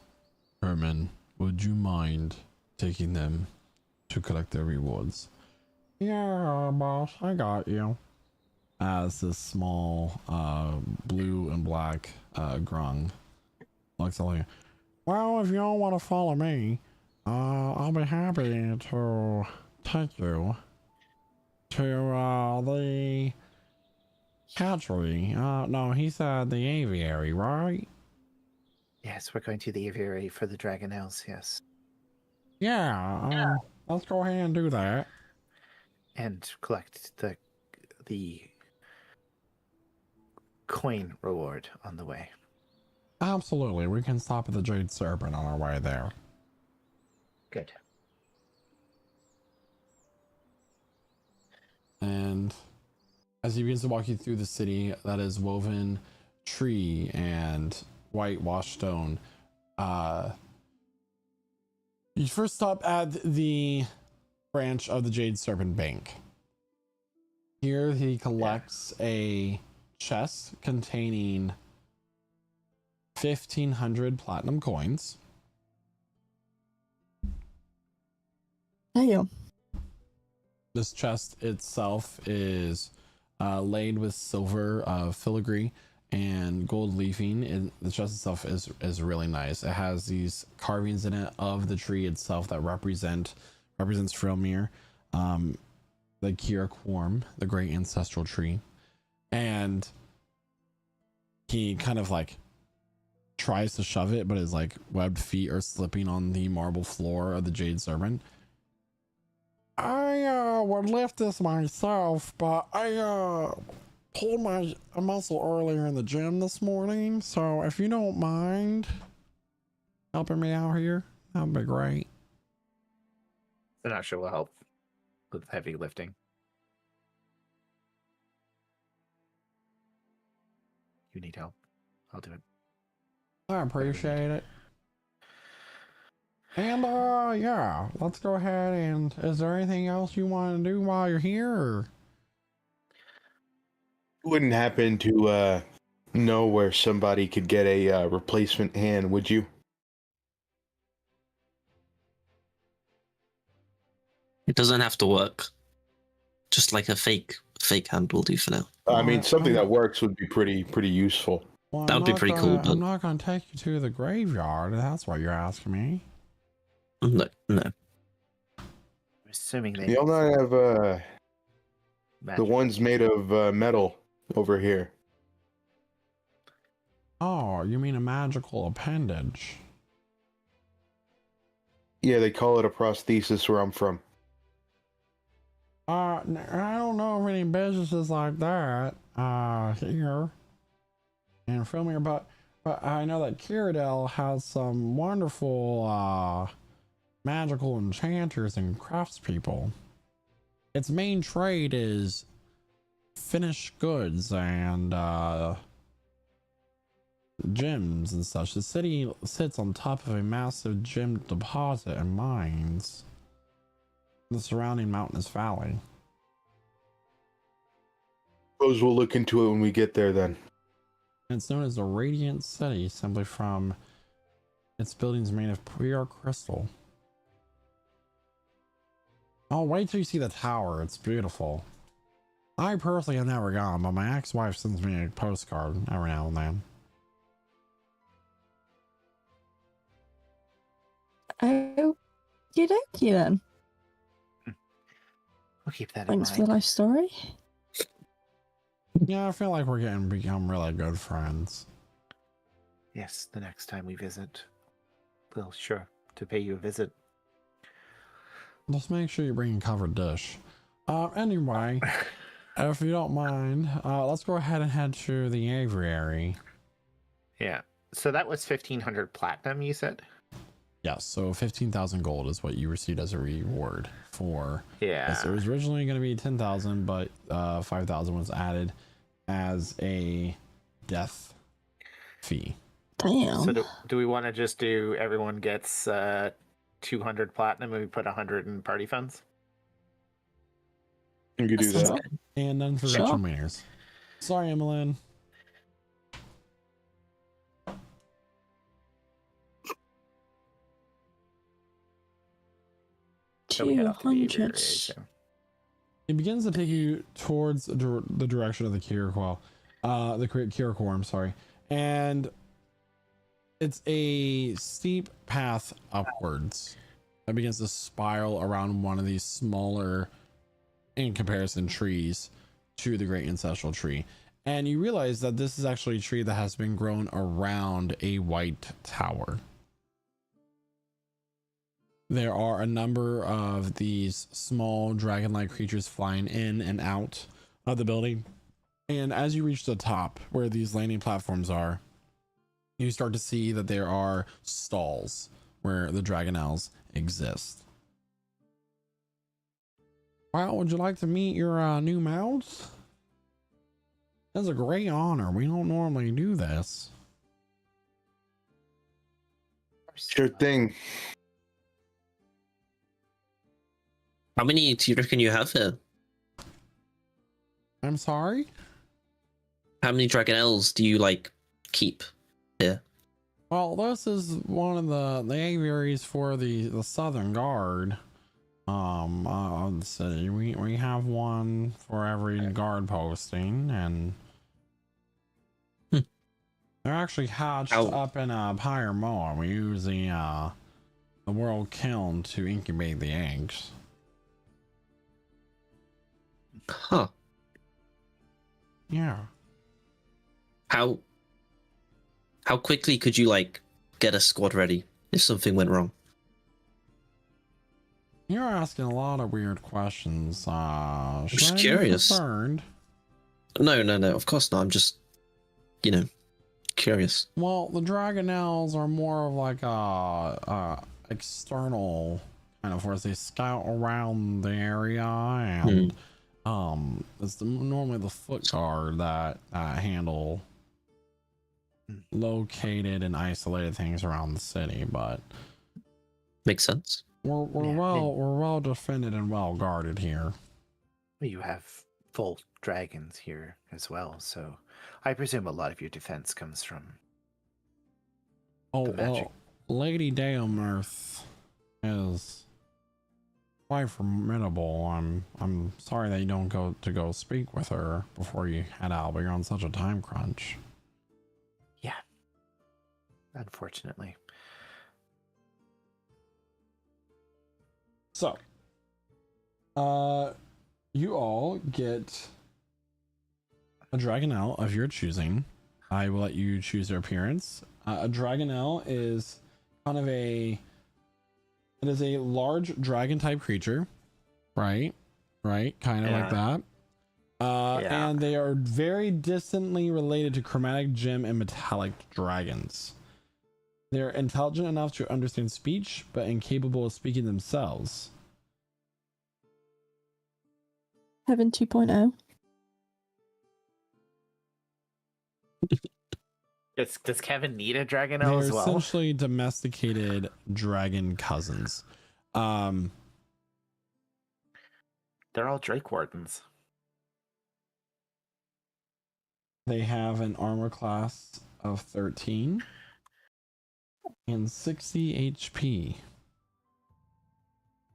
Herman, would you mind taking them to collect their rewards? Yeah, boss, I got you. As this small blue and black grung looks at you. Well, if y'all want to follow me, I'll be happy to take you to the hatchery. No, he said the aviary, right? Yes, we're going to the aviary for the dragonelles, yes. Yeah, let's go ahead and do that. And collect the coin reward on the way. Absolutely, we can stop at the Jade Serpent on our way there. Good. And as he begins to walk you through the city that is woven tree and whitewashed stone, you first stop at the branch of the Jade Serpent Bank. Here he collects a chest containing 1,500 platinum coins. Damn. This chest itself is laid with silver filigree and gold leafing, and the chest itself is really nice. It has these carvings in it of the tree itself that represents Frelmir, the Kiraquorm, the great ancestral tree. And he kind of like tries to shove it, but his like webbed feet are slipping on the marble floor of the Jade Serpent. I would lift this myself, but I pulled my muscle earlier in the gym this morning, so if you don't mind helping me out here, that'd be great. I'm not sure will help with heavy lifting. You need help. I'll do it. I appreciate it. And yeah, let's go ahead and is there anything else you want to do while you're here? Or? Wouldn't happen to know where somebody could get a replacement hand, would you? It doesn't have to work. Just like a fake hand will do for now. I mean, something that works would be pretty useful. Well, That would be pretty cool, but I'm not gonna take you to the graveyard. If that's what you're asking me. no. I'm assuming they You'll not have the magic. ones made of metal over here. Oh, you mean a magical appendage? Yeah, they call it a prosthesis where I'm from. I don't know of any businesses like that here in Filmir, but I know that Kiradel has some wonderful magical enchanters and craftspeople. Its main trade is finished goods and gems and such. The city sits on top of a massive gem deposit and mines in the surrounding mountainous valley. Suppose we'll look into it when we get there then. It's known as the Radiant City simply from its buildings made of pure crystal. Oh, wait till you see the tower. It's beautiful. I personally have never gone, but my ex-wife sends me a postcard every now and then. Okie dokie then. We'll keep that in Thanks for the mind. life story. Yeah, I feel like we're getting become really good friends. Yes, the next time we visit, we'll sure to pay you a visit. Just make sure you bring a covered dish. Anyway, if you don't mind, let's go ahead and head to the aviary. Yeah. So that was 1,500 platinum, you said? Yes, so 15,000 gold is what you received as a reward for. Yeah. Yes, it was originally going to be 10,000, but 5,000 was added as a death fee. Damn. So do we want to just do everyone gets 200 platinum and we put 100 in party funds? You could do That sounds that. good. And none for Sure. ritual meters. Sorry, Emmeline. So we head off to the aviary, 200. so. It begins to take you towards the direction of the Kirakwal, the Kirakor, I'm sorry. And it's a steep path upwards that begins to spiral around one of these smaller, in comparison, trees to the great ancestral tree. And you realize that this is actually a tree that has been grown around a white tower. There are a number of these small dragon-like creatures flying in and out of the building. And as you reach the top where these landing platforms are, you start to see that there are stalls where the dragonelles exist. Well, would you like to meet your new mounts? That's a great honor. We don't normally do this. Sure thing. How many do you reckon you have here? I'm sorry? How many dragonelles do you keep here? Well, this is one of the aviaries for the Southern Guard. Of the city. We have one for every guard posting, and they're actually hatched up in Pyre Moa. We use the world kiln to incubate the eggs. Huh. Yeah. How quickly could you get a squad ready if something went wrong? You're asking a lot of weird questions. Should I just be curious. concerned? No, of course not. I'm just, curious. Well, the Dragonelles are more of like a external kind of force. They scout around the area, and it's normally the foot guard that handle located and isolated things around the city. But Makes sense. we're well defended and well guarded here. You have full dragons here as well, so I presume a lot of your defense comes from Oh, the magic. well, Lady Daemirth is quite formidable. I'm sorry that you don't go speak with her before you head out, but you're on such a time crunch. Yeah. Unfortunately. So, you all get a dragonelle of your choosing. I will let you choose their appearance. A dragonelle is kind of it is a large dragon type creature, right? Kind of like that. Yeah. And they are very distantly related to chromatic gem and metallic dragons. They're intelligent enough to understand speech, but incapable of speaking themselves. Heaven 2.0. Does Kevin need a dragonelle They're as well? essentially domesticated dragon cousins. They're all Drake Wardens. They have an armor class of 13 and 60 HP.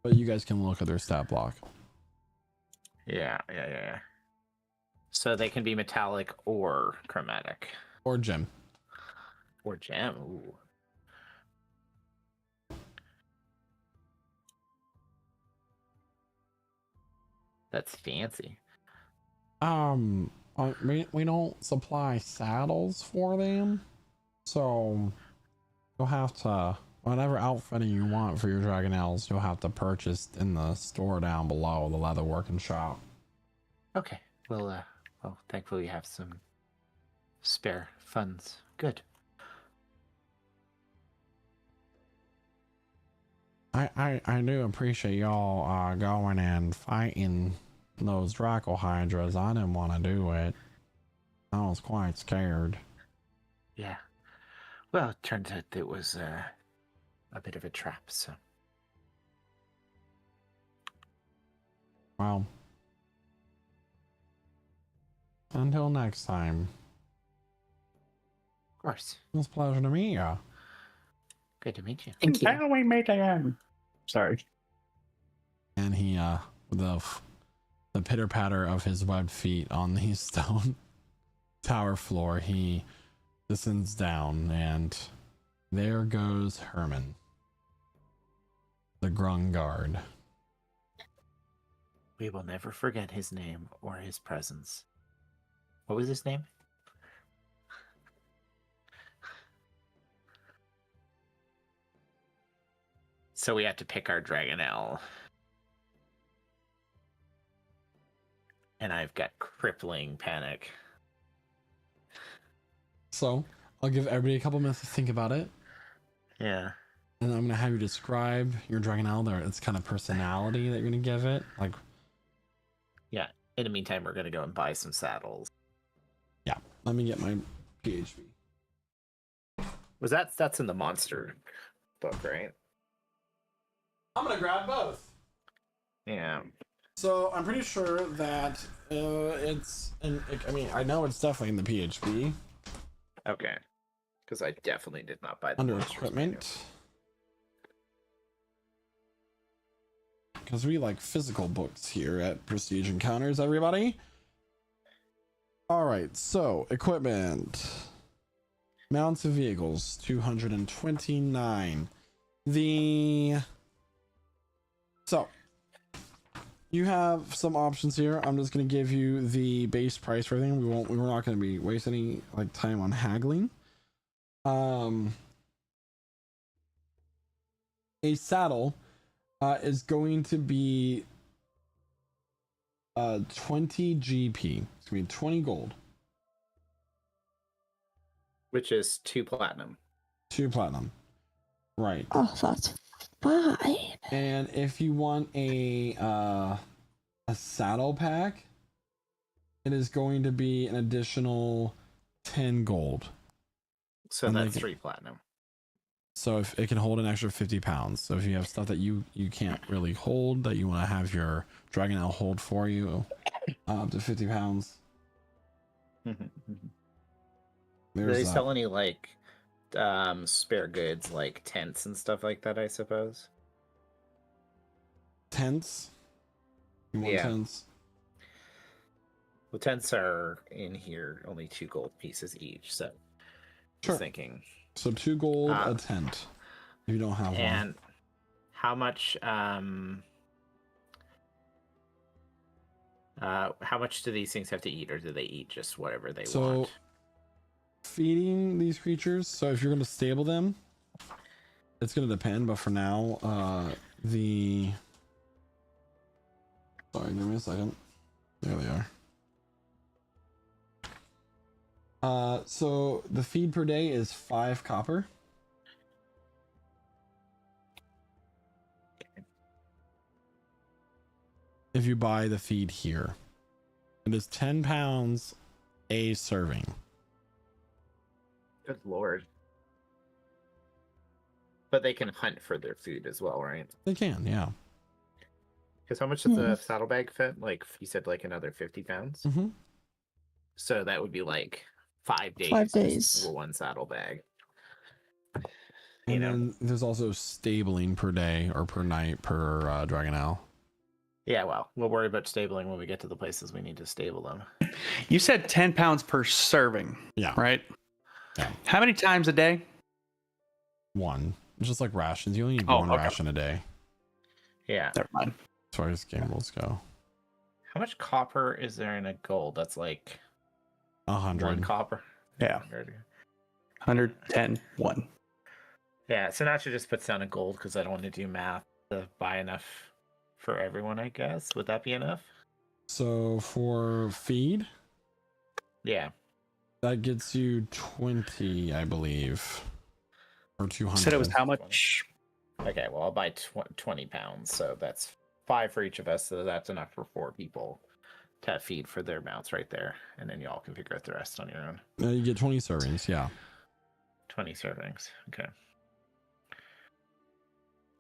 But you guys can look at their stat block. Yeah. So they can be metallic or chromatic. Or gem. Or gem. Ooh. That's fancy. We don't supply saddles for them. So you'll have to, whatever outfitting you want for your dragonelles, you'll have to purchase in the store down below, the leatherworking shop. Okay. Well, thankfully we have some spare funds. Good. I do appreciate y'all going and fighting those Draco Hydras. I didn't want to do it. I was quite scared. Yeah. Well, it turned out it was a bit of a trap, so. Well, until next time. Of course. It was a pleasure to meet ya. Good to meet you. Thank you. How we meet again? Sorry. And he the pitter patter of his webbed feet on the stone tower floor, he descends down, and there goes Herman, the Grung Guard. We will never forget his name or his presence. What was his name? So we have to pick our dragonelle. And I've got crippling panic. So I'll give everybody a couple minutes to think about it, Yeah. and I'm gonna have you describe your dragonelle, its kind of personality that you're gonna give it. Like, Yeah. In the meantime, we're going to go and buy some saddles. yeah, let me get my PHP. That's in the monster book, right? I'm gonna grab both. Yeah. So I'm pretty sure that it's, and I mean, I know it's definitely in the PHP Okay. Because I definitely did not buy the under monsters equipment, because we like physical books here at Prestige Encounters, everybody. All right, so equipment, mounts of vehicles, 229. So you have some options here. I'm just going to give you the base price for everything. We're not going to be wasting any like time on haggling. A saddle is going to be 20 GP. It's going to be 20 gold. Which is 2 platinum. 2 platinum. Right. Oh, that's fine. And if you want a saddle pack, it is going to be an additional 10 gold. So And that's they 3 platinum. So if it can hold an extra 50 pounds. So if you have stuff that you can't really hold, that you want to have your dragonelle hold for you, up to 50 pounds. Do There's they that. sell any like spare goods like tents and stuff like that, I suppose? Tents? You want Yeah. tents? The tents are in here, only 2 gold pieces each, so Sure. just thinking. So 2 gold a tent. If you don't have one. And how much do these things have to eat, or do they eat just whatever they want? Feeding these creatures, so if you're going to stable them, it's going to depend, but for now, sorry, give me a second. There they are. So the feed per day is 5 copper. If you buy the feed here, it is 10 pounds a serving. Good lord. But they can hunt for their food as well, right? They can, yeah. Because how much does the saddlebag fit? Like, you said like another 50 pounds? Mm-hmm. So that would be like 5 days. 5 days. For one saddlebag. And then there's also stabling per day or per night per dragon owl. Yeah, well, we'll worry about stabling when we get to the places we need to stable them. You said 10 pounds per serving. Yeah. Right? Yeah. How many times a day? 1. It's just like rations. You only need one ration a day. Yeah. Never mind. As far as game rules go. How much copper is there in a gold? That's like 100. 1 copper. Yeah. 110, 1. Yeah, so now she just puts down a gold because I don't want to do math to buy enough for everyone, I guess. Would that be enough? So for feed, Yeah. that gets you 20, I believe. Or 200. Said it was how much? Okay, well, I'll buy 20 pounds. So that's 5 for each of us. So that's enough for 4 people to feed for their mounts right there. And then y'all can figure out the rest on your own. You get 20 servings, yeah. 20 servings. Okay.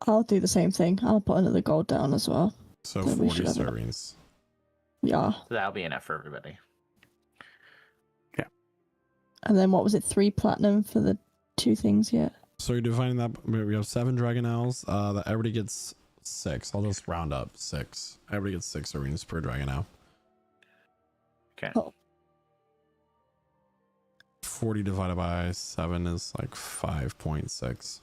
I'll do the same thing. I'll put another gold down as well. So Then we 40 should have it. servings. Yeah. So that'll be enough for everybody. And then what was it? 3 platinum for the 2 things yet? So you're dividing that. We have 7 dragon owls. That everybody gets 6. I'll just round up 6. Everybody gets 6 servings per dragon owl. Okay. Oh. 40 divided by 7 is like 5.6.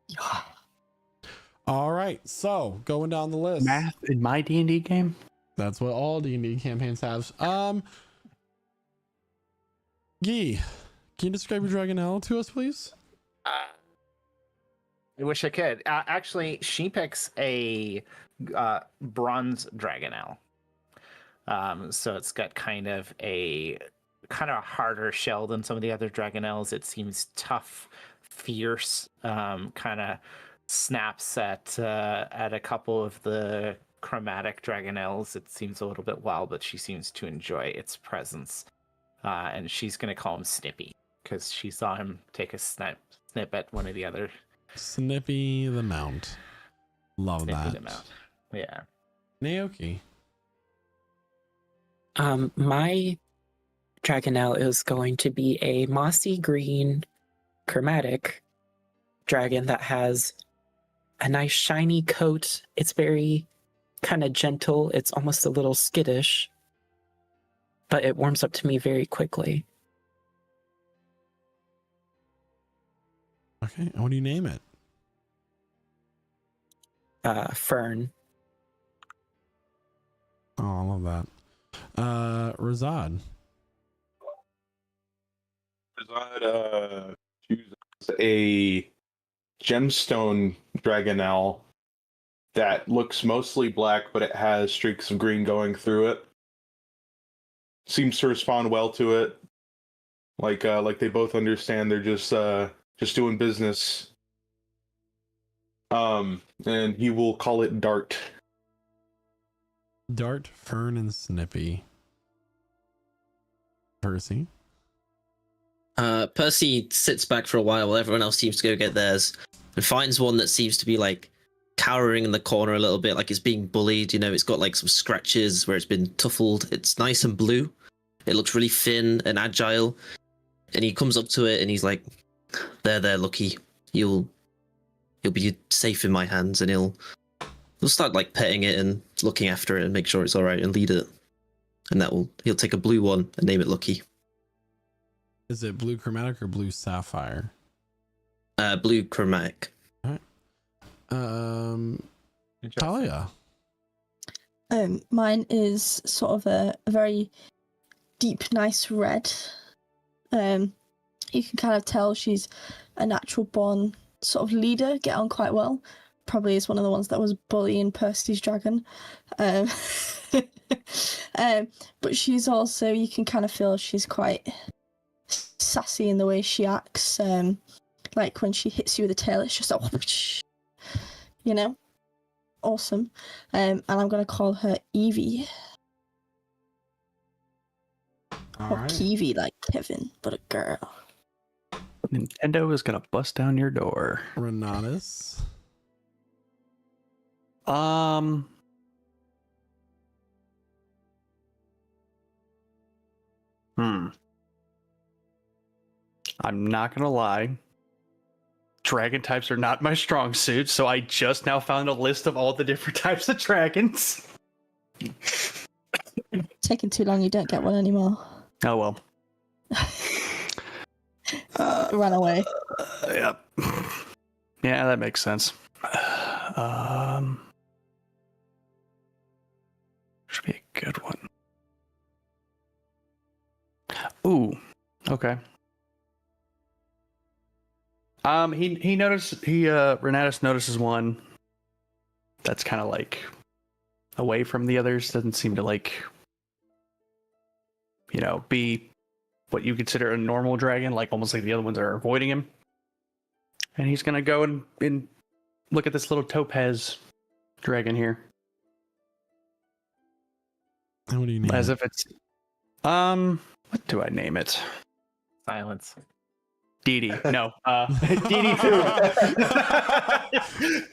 Yeah. All right, so going down the list. Math in my D&D game? That's what all D&D campaigns have. Guy, can you describe your dragon owl to us, please? I wish I could. Actually, she picks a bronze dragon owl. So it's got kind of a harder shell than some of the other dragon owls. It seems tough, fierce, kind of snaps at a couple of the chromatic dragon owls. It seems a little bit wild, but she seems to enjoy its presence. And she's going to call him Snippy because she saw him take a snip at one of the other. Snippy the Mount. Love Snippy that. the Mount. Yeah. Naoki. My Dragonelle is going to be a mossy green chromatic dragon that has a nice shiny coat. It's very kind of gentle. It's almost a little skittish, but it warms up to me very quickly. Okay, and what do you name it? Fern. Oh, I love that. Razad. Razad chooses a gemstone dragonelle that looks mostly black, but it has streaks of green going through it. Seems to respond well to it. Like they both understand they're just doing business. And he will call it Dart. Dart, Fern, and Snippy. Percy. Percy sits back for a while everyone else seems to go get theirs and finds one that seems to be like cowering in the corner a little bit, like it's being bullied. You know, it's got like some scratches where it's been tuffled. It's nice and blue. It looks really thin and agile. And he comes up to it and he's like, there, Lucky. You'll be safe in my hands. And he'll start like petting it and looking after it and make sure it's all right and lead it. And he'll take a blue one and name it Lucky. Is it blue chromatic or blue sapphire? Blue chromatic. All right. Talia. Mine is sort of a very deep, nice red. You can kind of tell she's a natural born sort of leader, get on quite well. Probably is one of the ones that was bullying Percy's dragon. But she's also, you can kind of feel she's quite sassy in the way she acts. Like when she hits you with a tail, it's just like, you know, awesome. And I'm going to call her Evie. All or right. Kiwi, like Kevin, but a girl. Nintendo is gonna bust down your door. Renatus. I'm not gonna lie. Dragon types are not my strong suit, so I just now found a list of all the different types of dragons. Taking too long, you don't get one anymore. Oh well. Run away. Yep. Yeah, that makes sense. Should be a good one. Ooh. Okay. Renatus notices one that's kind of like away from the others. Doesn't seem to like, be what you consider a normal dragon, like almost like the other ones are avoiding him. And he's gonna go and look at this little topaz dragon here. And what do you name As it? if it's what do I name it? Silence. Dee Dee. No. Dee Dee Food.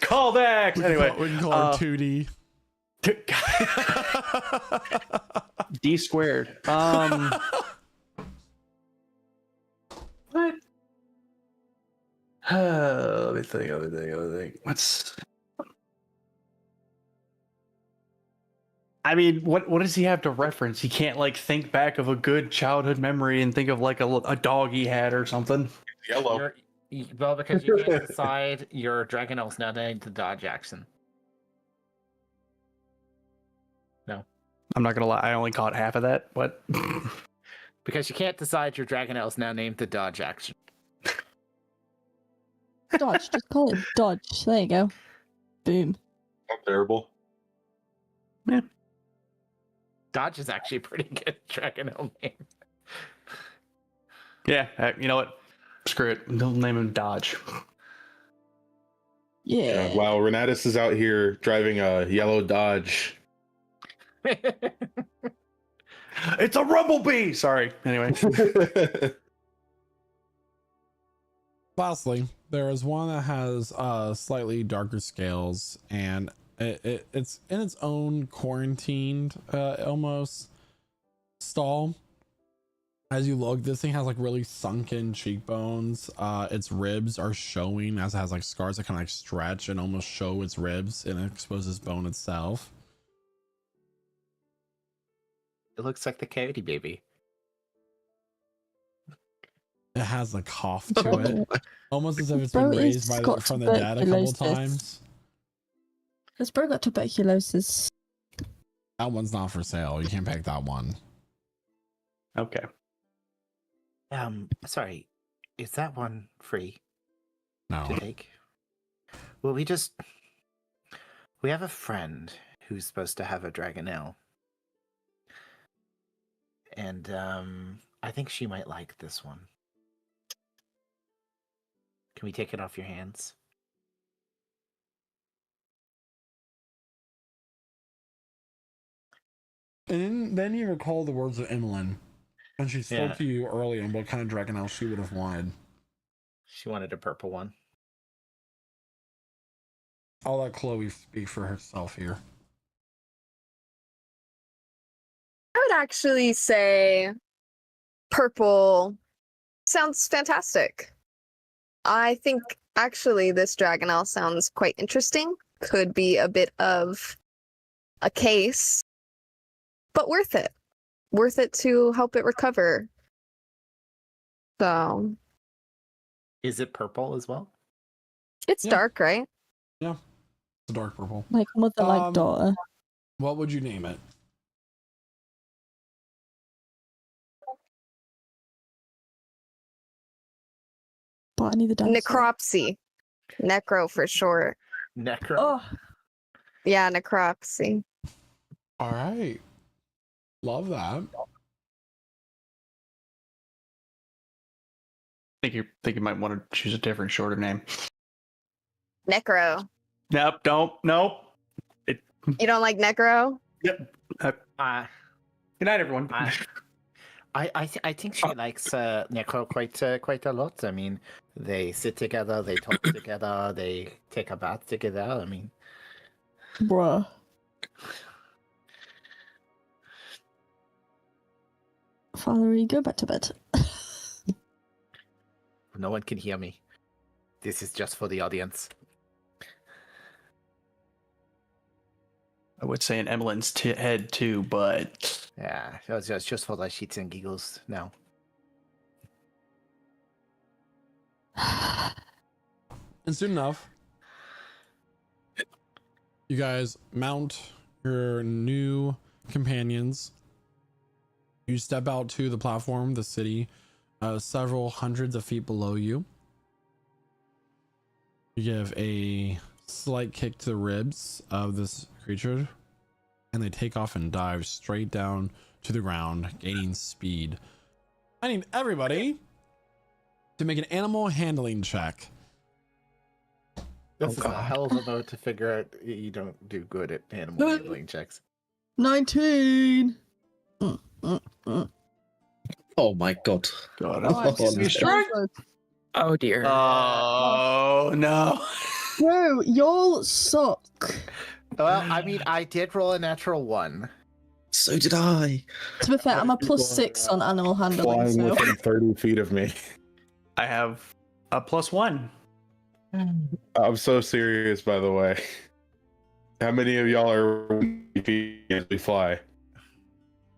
Callback. Anyway. We can call her 2D. D squared. What? Let me think. I mean, what does he have to reference? He can't like think back of a good childhood memory and think of like a dog he had or something. Yellow. Well, because you can't decide your Dragon Elf's now named the dodge action. No. I'm not gonna lie, I only caught half of that. What? Because you can't decide your Dragon Elf's now named the dodge action. Dodge. Just call it Dodge. There you go. Boom. Not terrible. Yeah. Dodge is actually a pretty good Dragon Elf name. Yeah, you know what? Screw it. Don't name him Dodge. Yeah. Wow, Renatus is out here driving a yellow Dodge. It's a Rumblebee! Sorry. Anyway. Lastly, there is one that has slightly darker scales, and it's in its own quarantined almost stall. As you look, this thing has like really sunken cheekbones. Its ribs are showing, as it has like scars that kind of like stretch and almost show its ribs, and it exposes bone itself. It looks like the Coyote Baby. It has a cough to it, almost as if it's Bro, been raised it's by got from the dead a couple tuberculosis. times. Has bro got tuberculosis? That one's not for sale. You can't pick that one. Okay. Sorry. Is that one free No. to take? Well, we have a friend who's supposed to have a Dragonelle. And I think she might like this one. Can we take it off your hands? And then you recall the words of Emmeline, and she spoke Yeah. to you earlier on what kind of Dragonelle she would have wanted. She wanted a purple one. I'll let Chloe speak for herself here. I would actually say purple sounds fantastic. I think actually this Dragonelle sounds quite interesting. Could be a bit of a case, but worth it. Worth it to help it recover. So Is it purple as well? it's Yeah. dark, right? Yeah, it's a dark purple. Like mother, like daughter. What would you name it? But I need the dinosaur. Necropsy. Necro for short. Necro. Oh, Yeah, necropsy. All right, love that. Think you might want to choose a different, shorter name. Necro. Nope, nope. You don't like Necro? Yep. Good night, everyone. I think she likes Necro quite a lot. I mean, they sit together, they talk together, they take a bath together. I mean, bruh. Valerie, go back to bed. no one can hear me. This is just for the audience. I would say an Emmeline's head too, but Yeah, it's just for the shits and giggles now. And soon enough, you guys mount your new companions. You step out to the platform, the city, several hundreds of feet below you. You give a slight kick to the ribs of this creature, and they take off and dive straight down to the ground, gaining speed. I need everybody to make an animal handling check. This is a hell of a note to figure out you don't do good at animal handling checks. 19. Oh my god. Oh dear. oh no. Bro, y'all suck. Well, I mean, I did roll a natural 1. So did I. To be fair, I'm a +6 on animal handling, Flying so. within 30 feet of me. I have a +1. I'm so serious, by the way. How many of y'all are as we fly?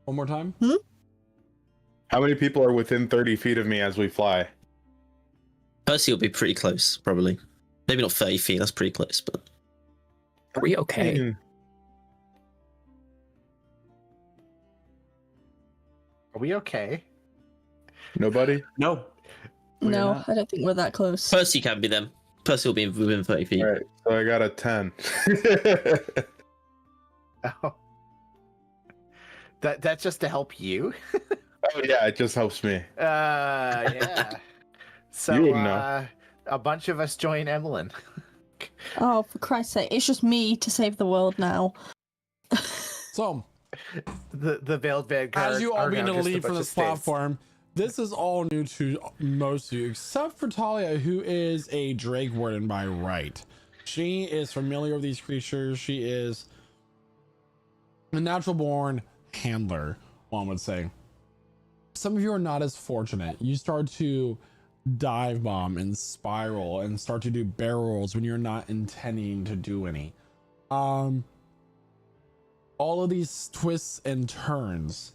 One more time. How many people are within 30 feet of me as we fly? Percy will be pretty close, probably. Maybe not 30 feet, that's pretty close, but. Are we okay? Are we okay? Nobody? No. We're No, not. I don't think we're that close. Percy can be them. Percy will be within 30 feet. All right, so I got a 10. Oh. That's just to help you? Oh yeah, it just helps me. Yeah. So, You wouldn't know. a bunch of us join Emmeline. Oh, for Christ's sake, it's just me to save the world now. So, The Veiled Vanguard. as you all are begin now to just a leave from bunch this of states. platform, this is all new to most of you, except for Talia, who is a Drake Warden by right. She is familiar with these creatures. She is a natural born handler, one would say. Some of you are not as fortunate. You start to dive bomb and spiral and start to do barrels when you're not intending to do any. All of these twists and turns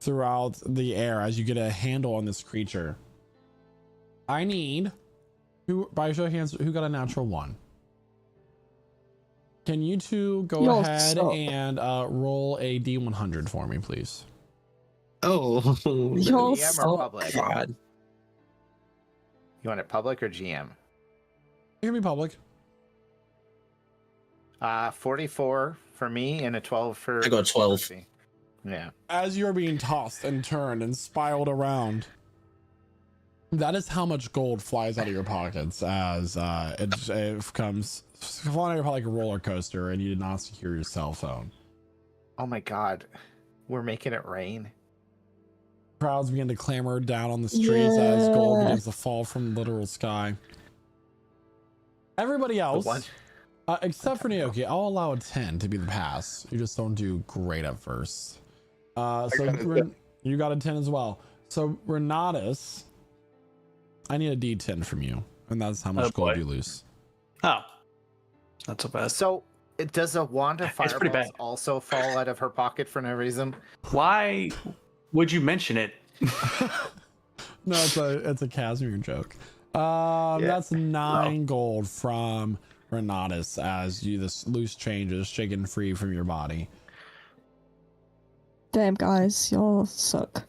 throughout the air as you get a handle on this creature. I need, who, by show of hands, who got a natural 1? Can you two go You'll ahead suck. and roll a D100 for me, please? Oh. You'll GM or suck. public? God. You want it public or GM? It can be public. 44 for me and a 12 for. I got a 12. Percy. Yeah. As you're being tossed and turned and spiraled around, that is how much gold flies out of your pockets as it comes flying out of your pocket like a roller coaster, and you did not secure your cell phone. Oh my god. We're making it rain. Crowds begin to clamor down on the streets as gold Yeah. begins to fall from the literal sky. Everybody else, one- Except for Naoki, I'll allow a 10 to be the pass. You just don't do great at first. So you got a 10 as well. So Renatus, I need a D10 from you, and that's how much gold you lose. Oh, not so bad. So, does a wand of It's pretty fireballs bad. also fall out of her pocket for no reason? Why would you mention it? No, it's a Casimir joke. That's 9 gold from Renatus as this loose change is shaken free from your body. Damn, guys, y'all suck.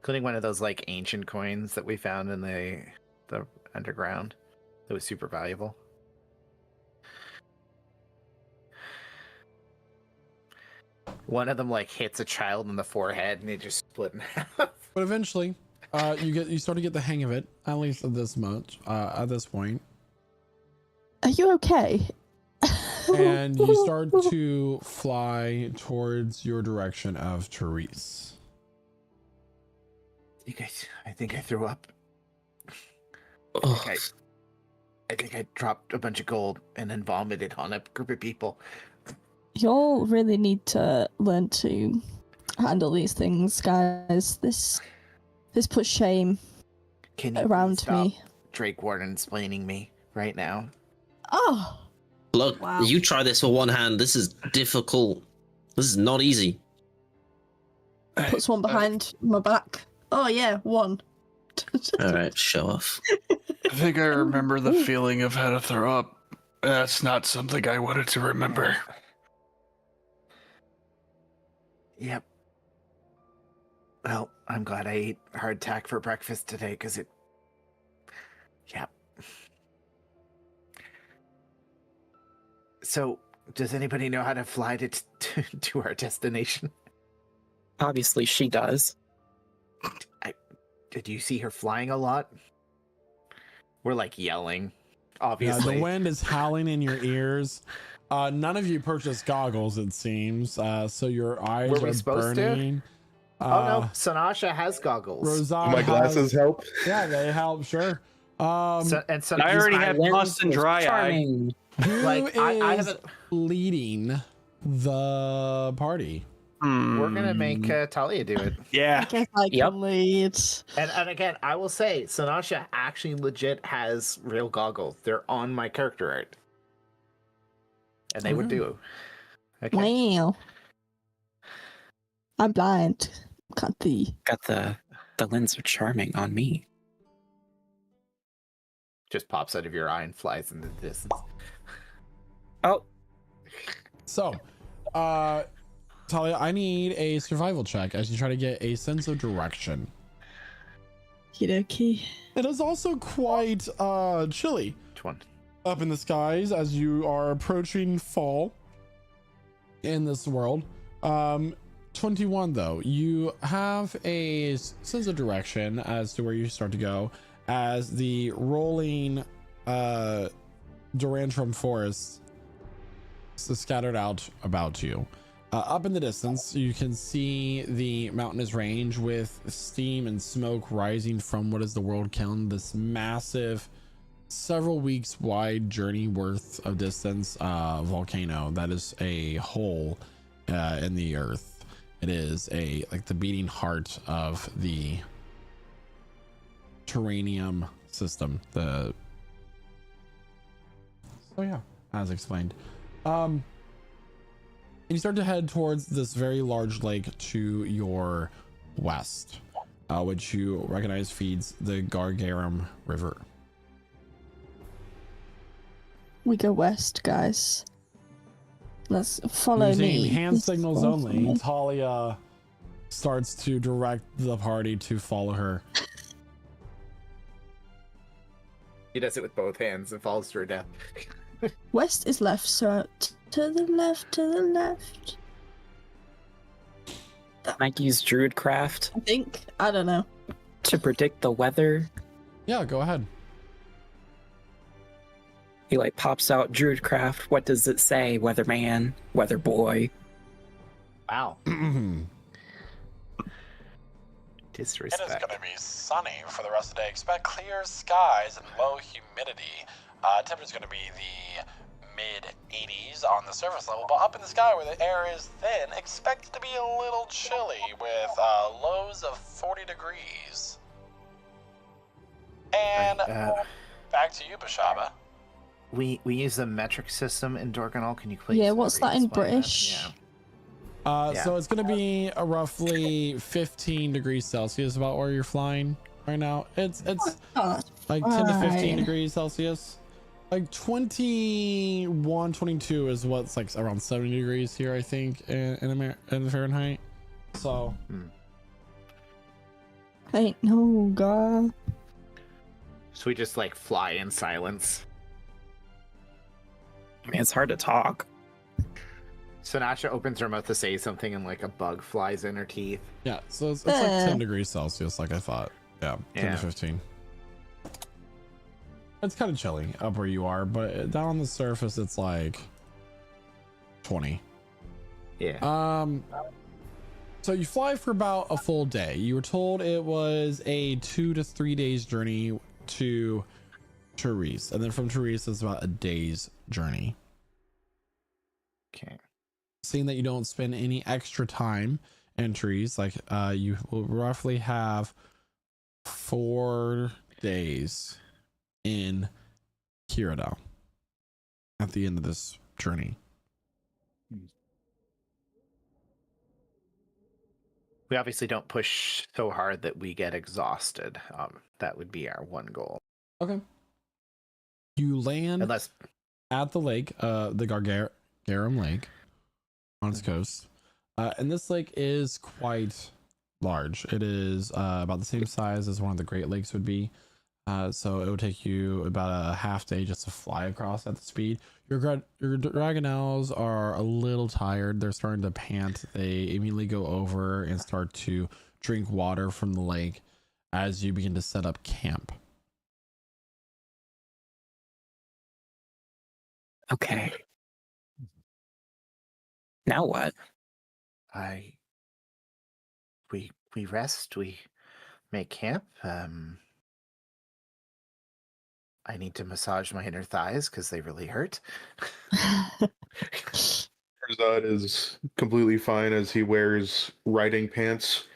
Including one of those like ancient coins that we found in the underground. That was super valuable. One of them like hits a child in the forehead and it just split in half. But eventually, you start to get the hang of it, at least at this point. Are you okay? And you start to fly towards your direction of Therese. I think I threw up. Oh, I think I dropped a bunch of gold and then vomited on a group of people. Y'all really need to learn to handle these things, guys. This puts shame Can you around stop me. Drake Warden explaining me right now? Oh, look, wow. you try this for one hand. This is difficult. This is not easy. Puts one behind my back. Oh yeah, one. All right, show off. I think I remember the feeling of how to throw up. That's not something I wanted to remember. Yep. Well, I'm glad I ate hardtack for breakfast today because it. Yep. So, does anybody know how to fly to our destination? Obviously, she does. Did you see her flying a lot? We're like yelling, Yeah, obviously. the wind is howling in your ears. None of you purchased goggles, it seems. So your eyes Were we are supposed to? burning. Oh no, Sanasha has goggles. Rosanna My glasses has, help. Yeah, they help, sure. And so I already have lens constant was dry eye. charming. Who like, is I haven't. leading the party? We're gonna make Talia do it. Yeah. I guess I Yep. can lead. And again, I will say, Sanasha actually legit has real goggles. They're on my character art, and they would do. Okay. Wow. I'm blind. Can't see. Got the lens of charming on me. Just pops out of your eye and flies into the distance. Oh, So, Talia, I need a survival check as you try to get a sense of direction. Okie It is also quite chilly Which one? up in the skies as you are approaching fall in this world. 21 though, you have a sense of direction as to where you start to go as the rolling Durantrum forest is scattered out about you. Up in the distance, you can see the mountainous range with steam and smoke rising from what is the world kiln, this massive, several weeks wide journey worth of distance volcano that is a hole in the earth. It is like the beating heart of the Terranium system. So yeah, as explained. And you start to head towards this very large lake to your west, which you recognize feeds the Gargarum River. We go west, guys. Let's follow Using me. hand Just signals follow only, me. Talia starts to direct the party to follow her. He does it with both hands and falls to her death. West is left, so to the left, to the left. might use Druidcraft I think. I don't know. to predict the weather. Yeah, go ahead. He like pops out Druidcraft. What does it say? Weatherman, weather boy. Wow. It Disrespect. is going to be sunny for the rest of the day. Expect clear skies and low humidity. Temperature is going to be the mid 80s on the surface level, but up in the sky where the air is thin, expected to be a little chilly with lows of 40 degrees. And back to you, Bashaba. We use the metric system in Dorganol. Can you please? Yeah, what's that in explain British? Yeah. So it's going to be a roughly 15 degrees Celsius about where you're flying right now. It's like 10 to 15 degrees Celsius. Like 21, 22 is what's like around 70 degrees here, I think, in Fahrenheit. So. Ain't no god. So we just like fly in silence. I mean, it's hard to talk. Sinatra opens her mouth to say something and like a bug flies in her teeth. Yeah, so it's like 10 degrees Celsius, like I thought. Yeah, 10 to 15. It's kind of chilly up where you are, but down on the surface, it's like 20. Yeah. So you fly for about a full day. You were told it was a 2 to 3 days journey to Therese, and then from Therese it's about a day's journey. Okay. Seeing that you don't spend any extra time in Therese, like you will roughly have 4 days in Kirida at the end of this journey. We obviously don't push so hard that we get exhausted. That would be our one goal. Okay. You land at the lake, the Garum Lake on its coast. And this lake is quite large. It is about the same size as one of the Great Lakes would be. So it would take you about a half day just to fly across at the speed. Your Dragonels are a little tired. They're starting to pant. They immediately go over and start to drink water from the lake as you begin to set up camp. Okay. Now what? We rest, we make camp. I need to massage my inner thighs because they really hurt. Herzad is completely fine as he wears riding pants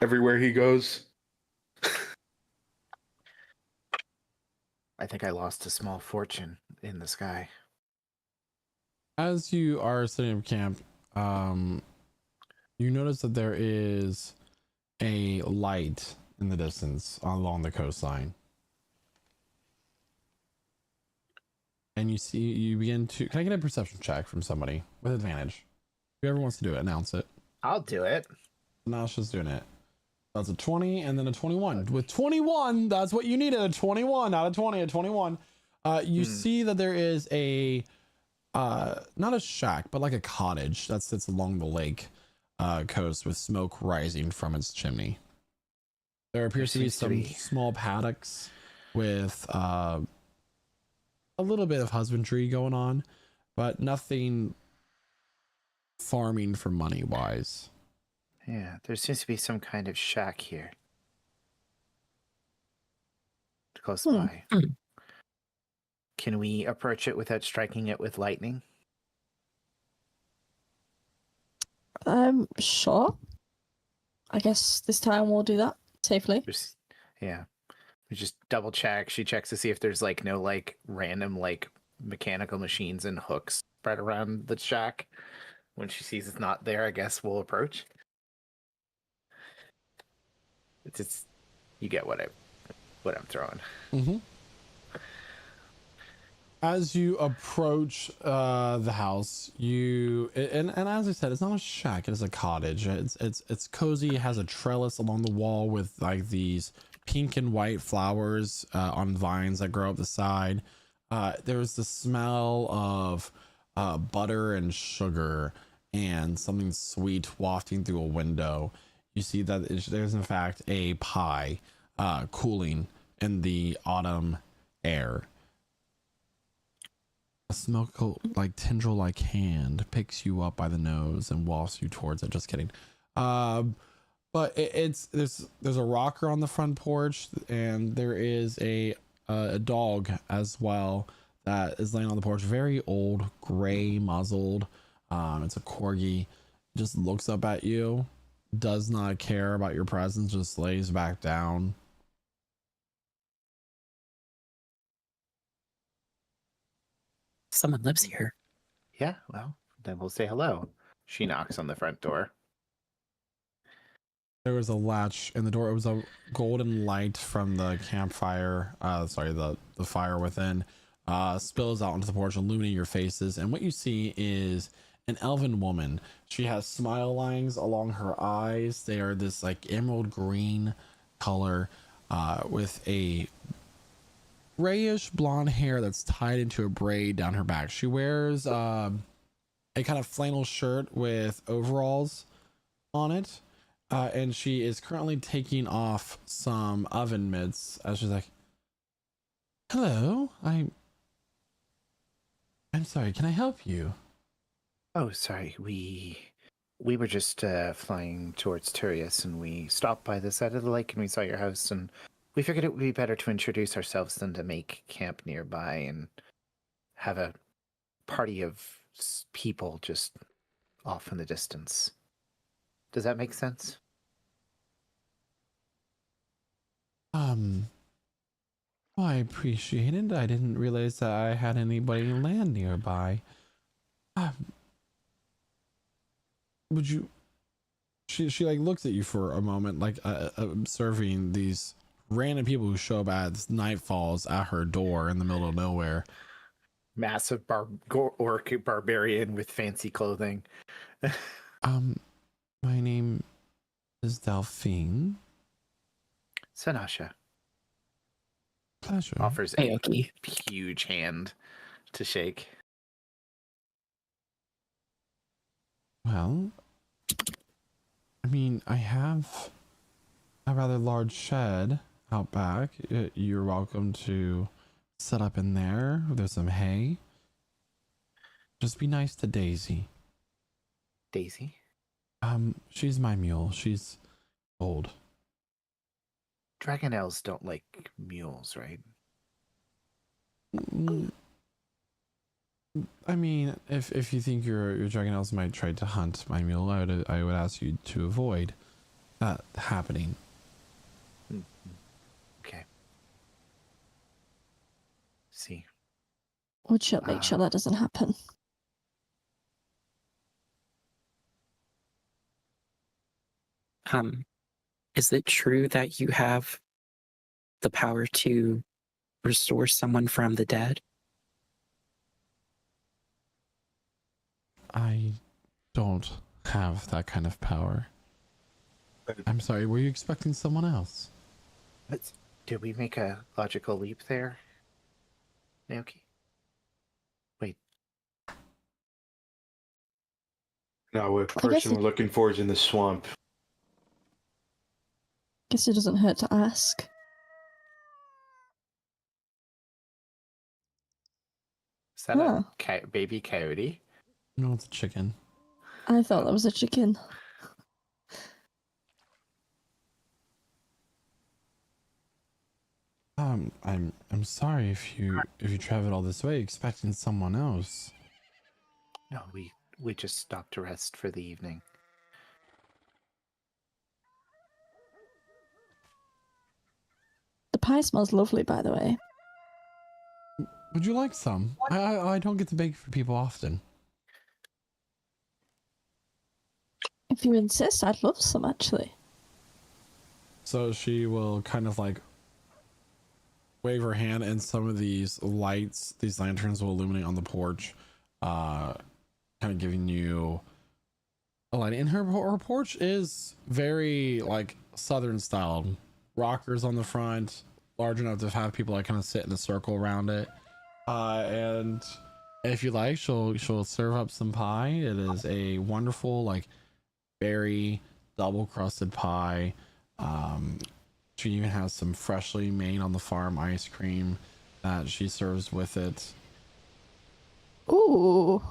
everywhere he goes. I think I lost a small fortune in the sky. As you are setting up camp, you notice that there is a light in the distance along the coastline. And you begin to, can I get a perception check from somebody with advantage? Whoever wants to do it, announce it. I'll do it. Nasha's doing it. That's a 20 and then a 21. With 21, that's what you needed. A 21 out of 20, a 21. You see that there is a, not a shack, but like a cottage that sits along the lake coast with smoke rising from its chimney. There appears to be some small paddocks with a little bit of husbandry going on, but nothing farming for money wise. Yeah, there seems to be some kind of shack here. Close by. Can we approach it without striking it with lightning? Sure. I guess this time we'll do that safely. Yeah. We just double check. She checks to see if there's like no like random like mechanical machines and hooks spread around the shack. When she sees it's not there, I guess we'll approach. It's you get what I'm throwing. Mm-hmm. As you approach the house, and as I said, it's not a shack; it is a cottage. It's cozy. It has a trellis along the wall with like these pink and white flowers on vines that grow up the side. There's the smell of butter and sugar and something sweet wafting through a window. You see that there's in fact a pie cooling in the autumn air. A smoke like tendril like hand picks you up by the nose and wafts you towards it. Just kidding. But there's a rocker on the front porch, and there is a dog as well that is laying on the porch. Very old, gray, muzzled. It's a corgi. Just looks up at you, does not care about your presence, just lays back down. Someone lives here. Yeah, well, then we'll say hello. She knocks on the front door. There was a latch in the door. It was a golden light from the campfire. The fire within spills out onto the porch, illuminating your faces. And what you see is an elven woman. She has smile lines along her eyes. They are this like emerald green color with a grayish blonde hair that's tied into a braid down her back. She wears a kind of flannel shirt with overalls on it. And she is currently taking off some oven mitts as she's like, hello, I'm sorry, can I help you? Oh, sorry. We were just flying towards Turius, and we stopped by the side of the lake, and we saw your house, and we figured it would be better to introduce ourselves than to make camp nearby and have a party of people just off in the distance. Does that make sense? Well, I appreciate it. I didn't realize that I had anybody land nearby. Would you? She like looks at you for a moment, like observing these random people who show up as night falls at her door in the middle of nowhere. Massive orc barbarian with fancy clothing. My name is Delphine. Sanasha Pleasure. offers Hey, a okay. huge hand to shake. Well, I mean, I have a rather large shed out back. You're welcome to set up in there. There's some hay. Just be nice to Daisy. Daisy? She's my mule. She's old. Dragonelles don't like mules, right? I mean, if you think your dragonelles might try to hunt my mule, I would ask you to avoid that happening. Okay. See. Would you make sure that doesn't happen? Is it true that you have the power to restore someone from the dead? I don't have that kind of power. I'm sorry, were you expecting someone else? Did we make a logical leap there, Naoki? Wait. No, the person we're looking for is in the swamp. Guess it doesn't hurt to ask. Is that a baby coyote? No, it's a chicken. I thought that was a chicken. I'm sorry if you traveled all this way expecting someone else. No, we just stopped to rest for the evening. The pie smells lovely, by the way. Would you like some? I don't get to bake for people often. If you insist, I'd love some, actually. So she will kind of like wave her hand, and some of these lights, these lanterns will illuminate on the porch, kind of giving you a light. And her porch is very like southern styled. Rockers on the front, large enough to have people like kind of sit in a circle around it. And if you like, she'll serve up some pie. It is a wonderful like berry double crusted pie. She even has some freshly made on the farm ice cream that she serves with it. Ooh.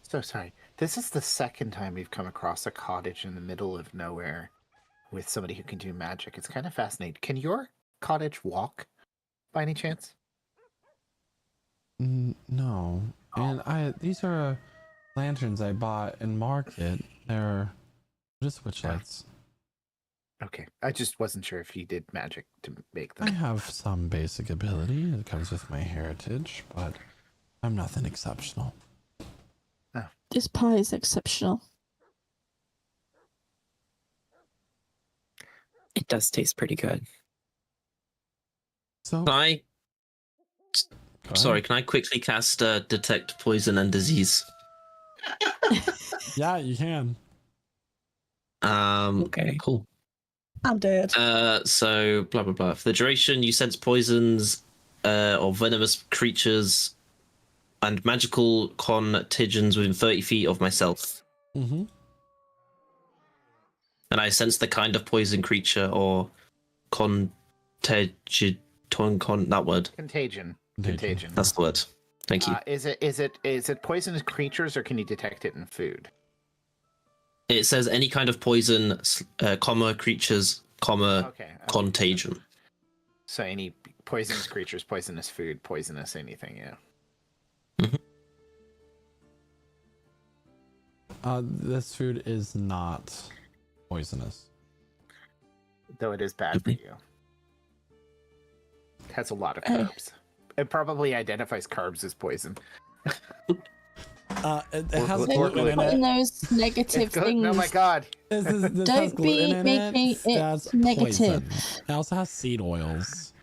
So sorry. This is the second time we've come across a cottage in the middle of nowhere with somebody who can do magic. It's kind of fascinating. Can your cottage walk by any chance? No. And these are lanterns I bought in market. They're just witch lights. Okay, I just wasn't sure if you did magic to make I them. have some basic ability. It comes with my heritage, but I'm nothing exceptional. This pie is exceptional. It does taste pretty good. So, Can I? go ahead. Sorry, can I quickly cast detect poison and disease? Yeah, you can. Okay. Cool. I'm dead. So blah blah blah. For the duration, you sense poisons or venomous creatures and magical contagions within 30 feet of myself. Mm-hmm. And I sense the kind of poison creature or that word. Contagion. Contagion. That's the word. Thank you. Is it poisonous creatures, or can you detect it in food? It says any kind of poison, comma creatures, comma Okay. contagion. So any poisonous creatures, poisonous food, poisonous anything, yeah. This food is not poisonous. Though it is bad for you. It has a lot of carbs. It probably identifies carbs as poison. It has Or- gluten in Putting it. those negative Oh things. my god. This has Don't be gluten in making it. it That's negative. poison. It also has seed oils.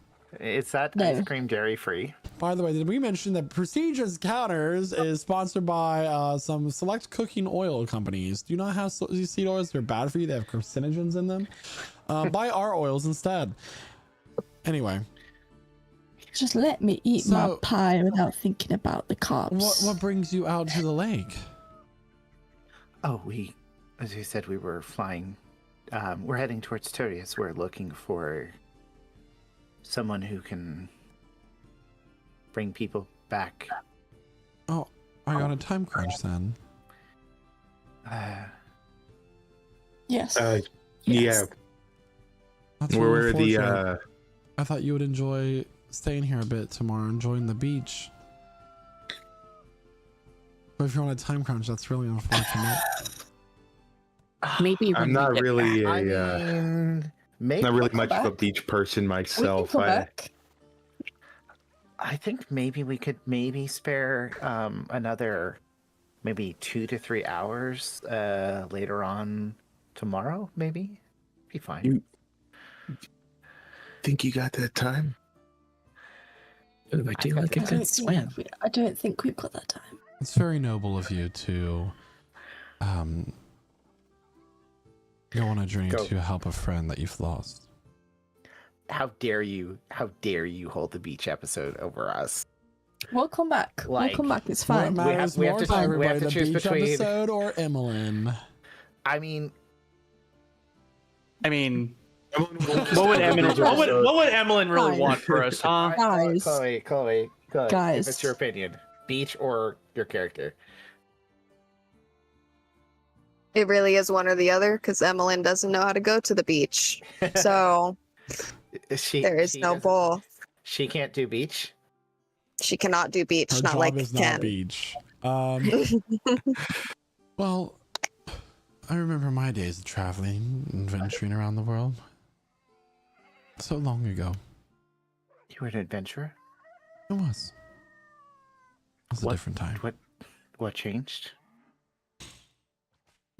Is that No. ice cream dairy free? By the way, did we mention that Prestigious Counters is sponsored by some select cooking oil companies? Do you not have these seed oils? They're bad for you. They have carcinogens in them. Buy our oils instead. Anyway, Just let me eat my So- pie without thinking about the carbs. what brings you out to the lake? Oh, as you said, we were flying. We're heading towards Turius. We're looking for someone who can bring people back. Oh, are you on a time crunch then? Yes. Yeah. Yes. That's really We're the unfortunate. I thought you would enjoy staying here a bit tomorrow, enjoying the beach. But if you're on a time crunch, that's really unfortunate. Maybe when I'm we not get really back- I a mean, maybe not we'll really come much of a back. beach person we can myself. come back. I think maybe we could spare another maybe 2 to 3 hours later on tomorrow. Maybe be fine. You think you got that time? Ooh, I do I like a think- good swim. I don't think we've got that time. It's very noble of you to go on a journey Go. to help a friend that you've lost. How dare you? How dare you hold the beach episode over us? We'll come back. Like, we'll come back. It's What fine. matters we have more to- to we have everybody, to the choose beach between- episode or Emmeline? I mean, I mean, what would Emmeline really Fine. want for us, huh? Guys. Chloe, Guys. give us your opinion. Beach or your character? It really is one or the other because Emmeline doesn't know how to go to the beach. So She, there is she no doesn't- both. She can't do beach. She cannot do beach, Her not job like is not Ken. beach. Well, I remember my days of traveling and venturing around the world. So long ago. You were an adventurer. It was. It was a different time. What changed?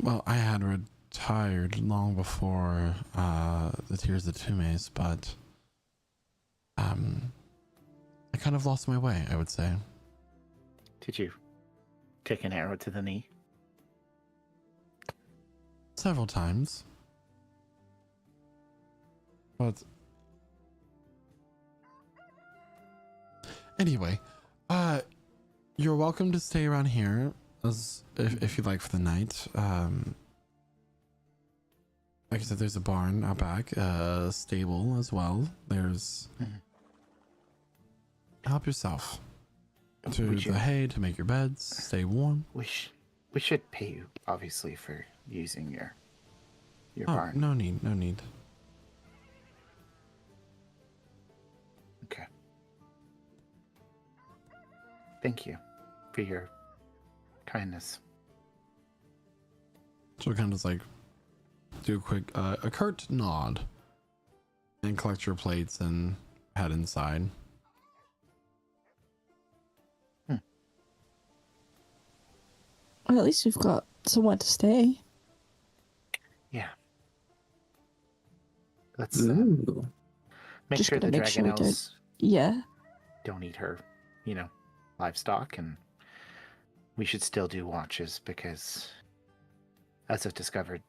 Well, I had retired long before the Tears of Tumes, but I kind of lost my way, I would say. Did you take an arrow to the knee? Several times. But anyway, you're welcome to stay around here as if you'd like for the night. Like I said, there's a barn out back, a stable as well. There's help yourself to Would you- the hay to make your beds, stay warm. We should pay you, obviously, for using your Oh, barn. no need, no need. Okay. Thank you for your kindness. So kind of just like do a quick, a curt nod and collect your plates and head inside. Well, at least we've got somewhere to stay. Yeah. Let's Ooh. make Just sure gotta the make sure we Dragonelles Yeah. don't eat her, livestock, and we should still do watches because, as I've discovered,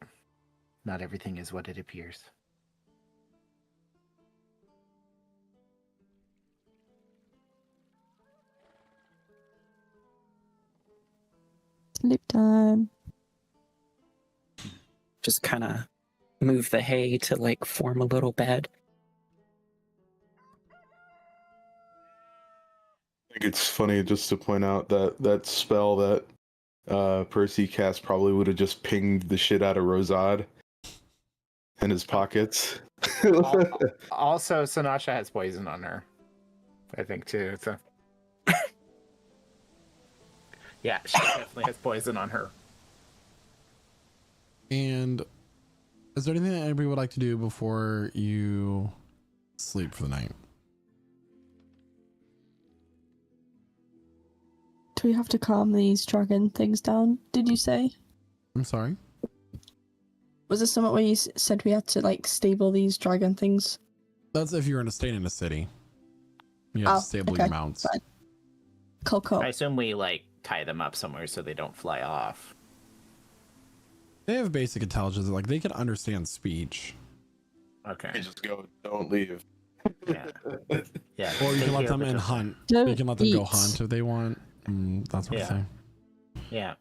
not everything is what it appears. Sleep time. Just kind of move the hay to like form a little bed. I think it's funny just to point out that that spell that Percy cast probably would have just pinged the shit out of Rosad in his pockets. Also, Sinatra has poison on her, I think, too. So, yeah, she definitely has poison on her. And is there anything that anybody would like to do before you sleep for the night? Do we have to calm these dragon things down, did you say? I'm sorry. Was there something where you said we had to like stable these dragon things? That's if you're in a state in a city. You have to stable your mounts. Fine. Cool. I assume we tie them up somewhere so they don't fly off. They have basic intelligence, like they can understand speech. Okay. You just go, don't leave. Yeah. Yeah. Or you they can let hear them the in just- hunt. Don't You can let them go eat. hunt if they want. That sort of Yeah. thing. Yeah.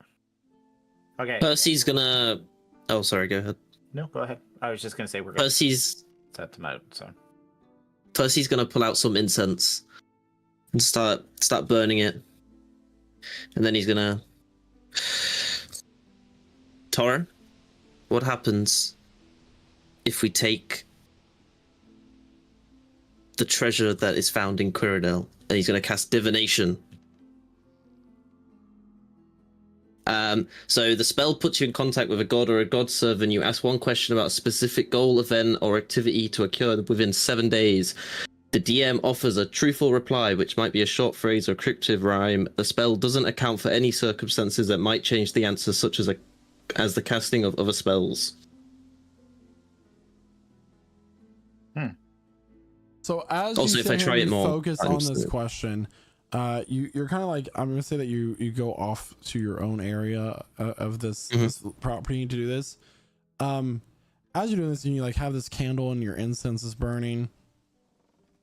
Okay. Percy's gonna. Oh, sorry. Go ahead. No, go ahead. I was just gonna say we're gonna Percy's set them out. So. Percy's gonna pull out some incense and start burning it, and then he's gonna. Tora, what happens if we take the treasure that is found in Quiridel, and he's gonna cast divination? So the spell puts you in contact with a god or a god servant. You ask one question about a specific goal, event, or activity to occur within 7 days. The DM offers a truthful reply, which might be a short phrase or cryptic rhyme. The spell doesn't account for any circumstances that might change the answer, such as the casting of other spells. So as Also, you if sit I here try and it you more focus on times, this then- question, you're kind of like, I'm gonna say that you go off to your own area of this, this property to do this. As you're doing this, and you have this candle and your incense is burning.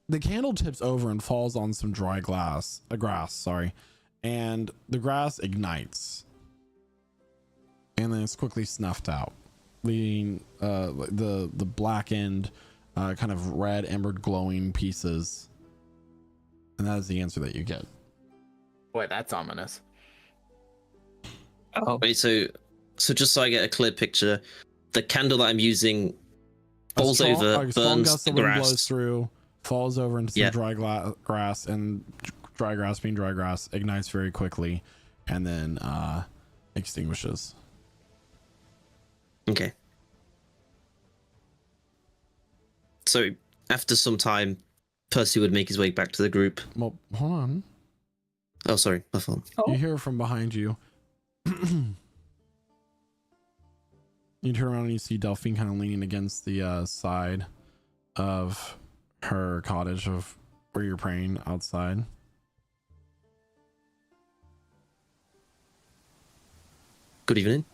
The candle tips over and falls on some dry grass, and the grass ignites, and then it's quickly snuffed out, leaving the blackened, kind of red embered glowing pieces. And that is the answer that you get. Boy, that's ominous. Oh, Wait, so just so I get a clear picture, the candle that I'm using falls over, a strong burns gust the of wind blows grass. through, falls over into some Yeah. dry grass, and dry grass being dry grass ignites very quickly, and then extinguishes. Okay. So after some time, Percy would make his way back to the group. Well, hold on. Oh, sorry, my phone. You hear from behind you. You turn around and you see Delphine kind of leaning against the side of her cottage of where you're praying outside. Good evening.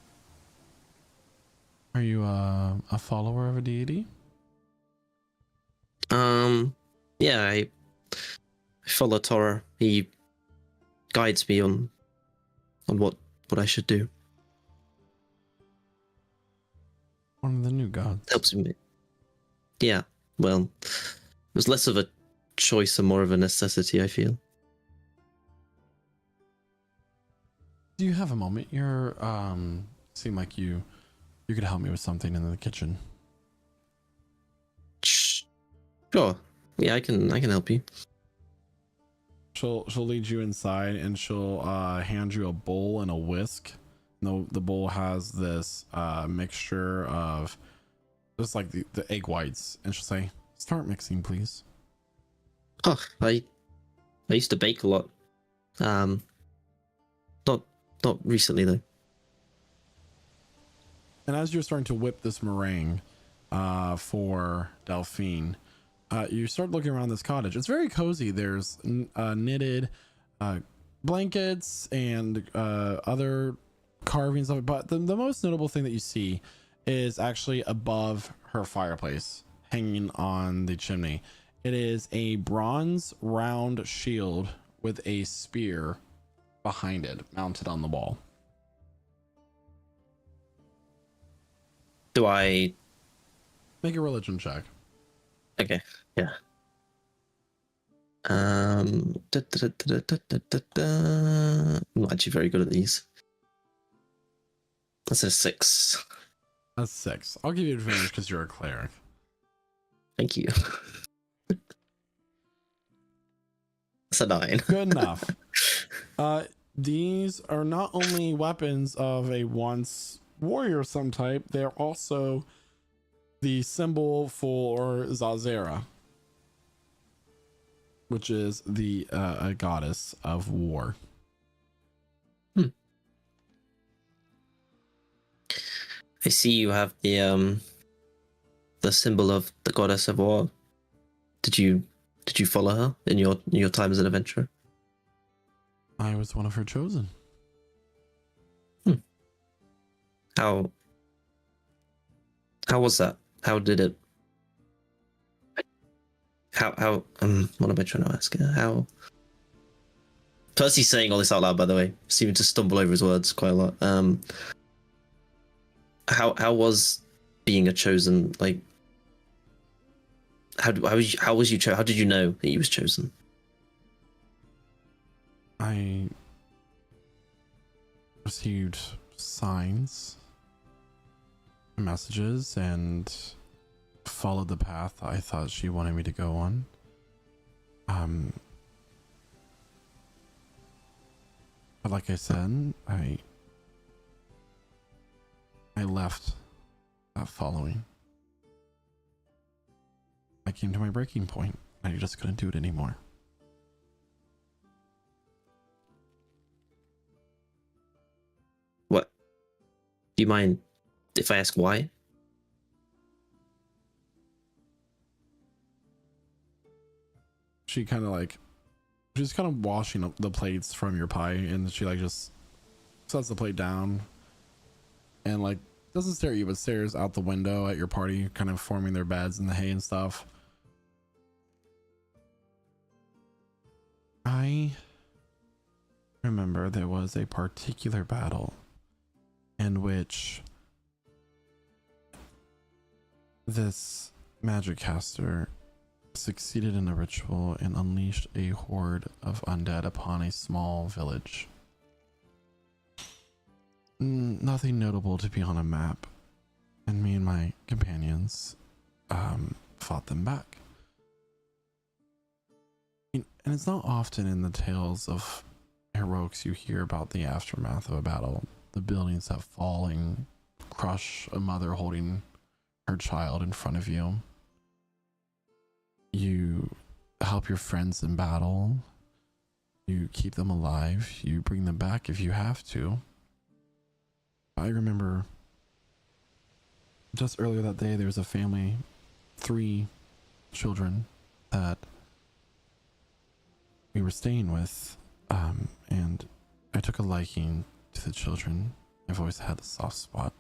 Are you a follower of a deity? Yeah, I follow Tora. He guides me on what I should do. One of the new gods. Helps me. Yeah, well, it was less of a choice and more of a necessity, I feel. Do you have a moment? You're seem like you could help me with something in the kitchen. Sure. Yeah, I can help you. she'll lead you inside, and she'll hand you a bowl and a whisk. The bowl has this mixture of just like the egg whites, and she'll say, "Start mixing, please." Oh, I used to bake a lot. Not recently though. And as you're starting to whip this meringue for Delphine, you start looking around this cottage. It's very cozy. There's knitted blankets and other carvings of it. But the most notable thing that you see is actually above her fireplace, hanging on the chimney. It is a bronze round shield with a spear behind it, mounted on the wall. Do I Make a religion check. Okay, yeah. I'm not actually very good at these. That's a 6. That's 6. I'll give you advantage because you're a cleric. Thank you. That's a 9. Good enough. These are not only weapons of a once warrior of some type, they're also the symbol for Zazera, which is the a goddess of war. I see you have the symbol of the goddess of war. Did you follow her in your time as an adventurer? I was one of her chosen. How was that? How did it? How what am I trying to ask? How? Percy's saying all this out loud, by the way, seeming to stumble over his words quite a lot. How was being a chosen, like? How was you How did you know that you was chosen? I received signs, messages, and followed the path I thought she wanted me to go on. But like I said, I left that following. I came to my breaking point. I just couldn't do it anymore. What? Do you mind if I ask why? She kind of like, she's kind of washing up the plates from your pie, and she like just sets the plate down and like doesn't stare at you, but stares out the window at your party kind of forming their beds in the hay and stuff. I remember there was a particular battle in which this magic caster succeeded in a ritual and unleashed a horde of undead upon a small village. Nothing notable to be on a map, and me and my companions fought them back. And it's not often in the tales of heroics you hear about the aftermath of a battle, the buildings that fall and crush a mother holding her child in front of you. You help your friends in battle. You keep them alive. You bring them back if you have to. I remember just earlier that day, there was a family, 3 children that we were staying with, and I took a liking to the children. I've always had a soft spot.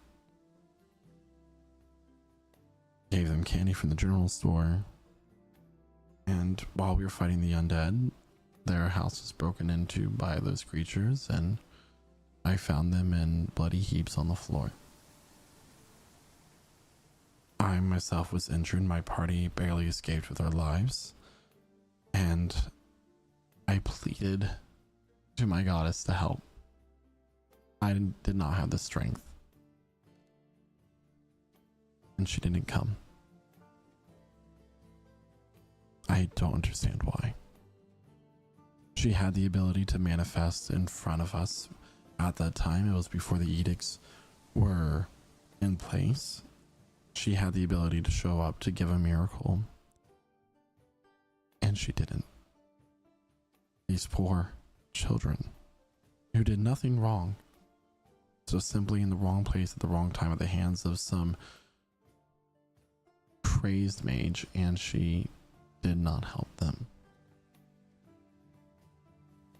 Gave them candy from the general store. And while we were fighting the undead, their house was broken into by those creatures, and I found them in bloody heaps on the floor. I myself was injured. My party barely escaped with our lives. And I pleaded to my goddess to help. I did not have the strength. And she didn't come. I don't understand why. She had the ability to manifest in front of us at that time. It was before the edicts were in place. She had the ability to show up to give a miracle, and she didn't. These poor children who did nothing wrong, so simply in the wrong place at the wrong time at the hands of some crazed mage, and she did not help them.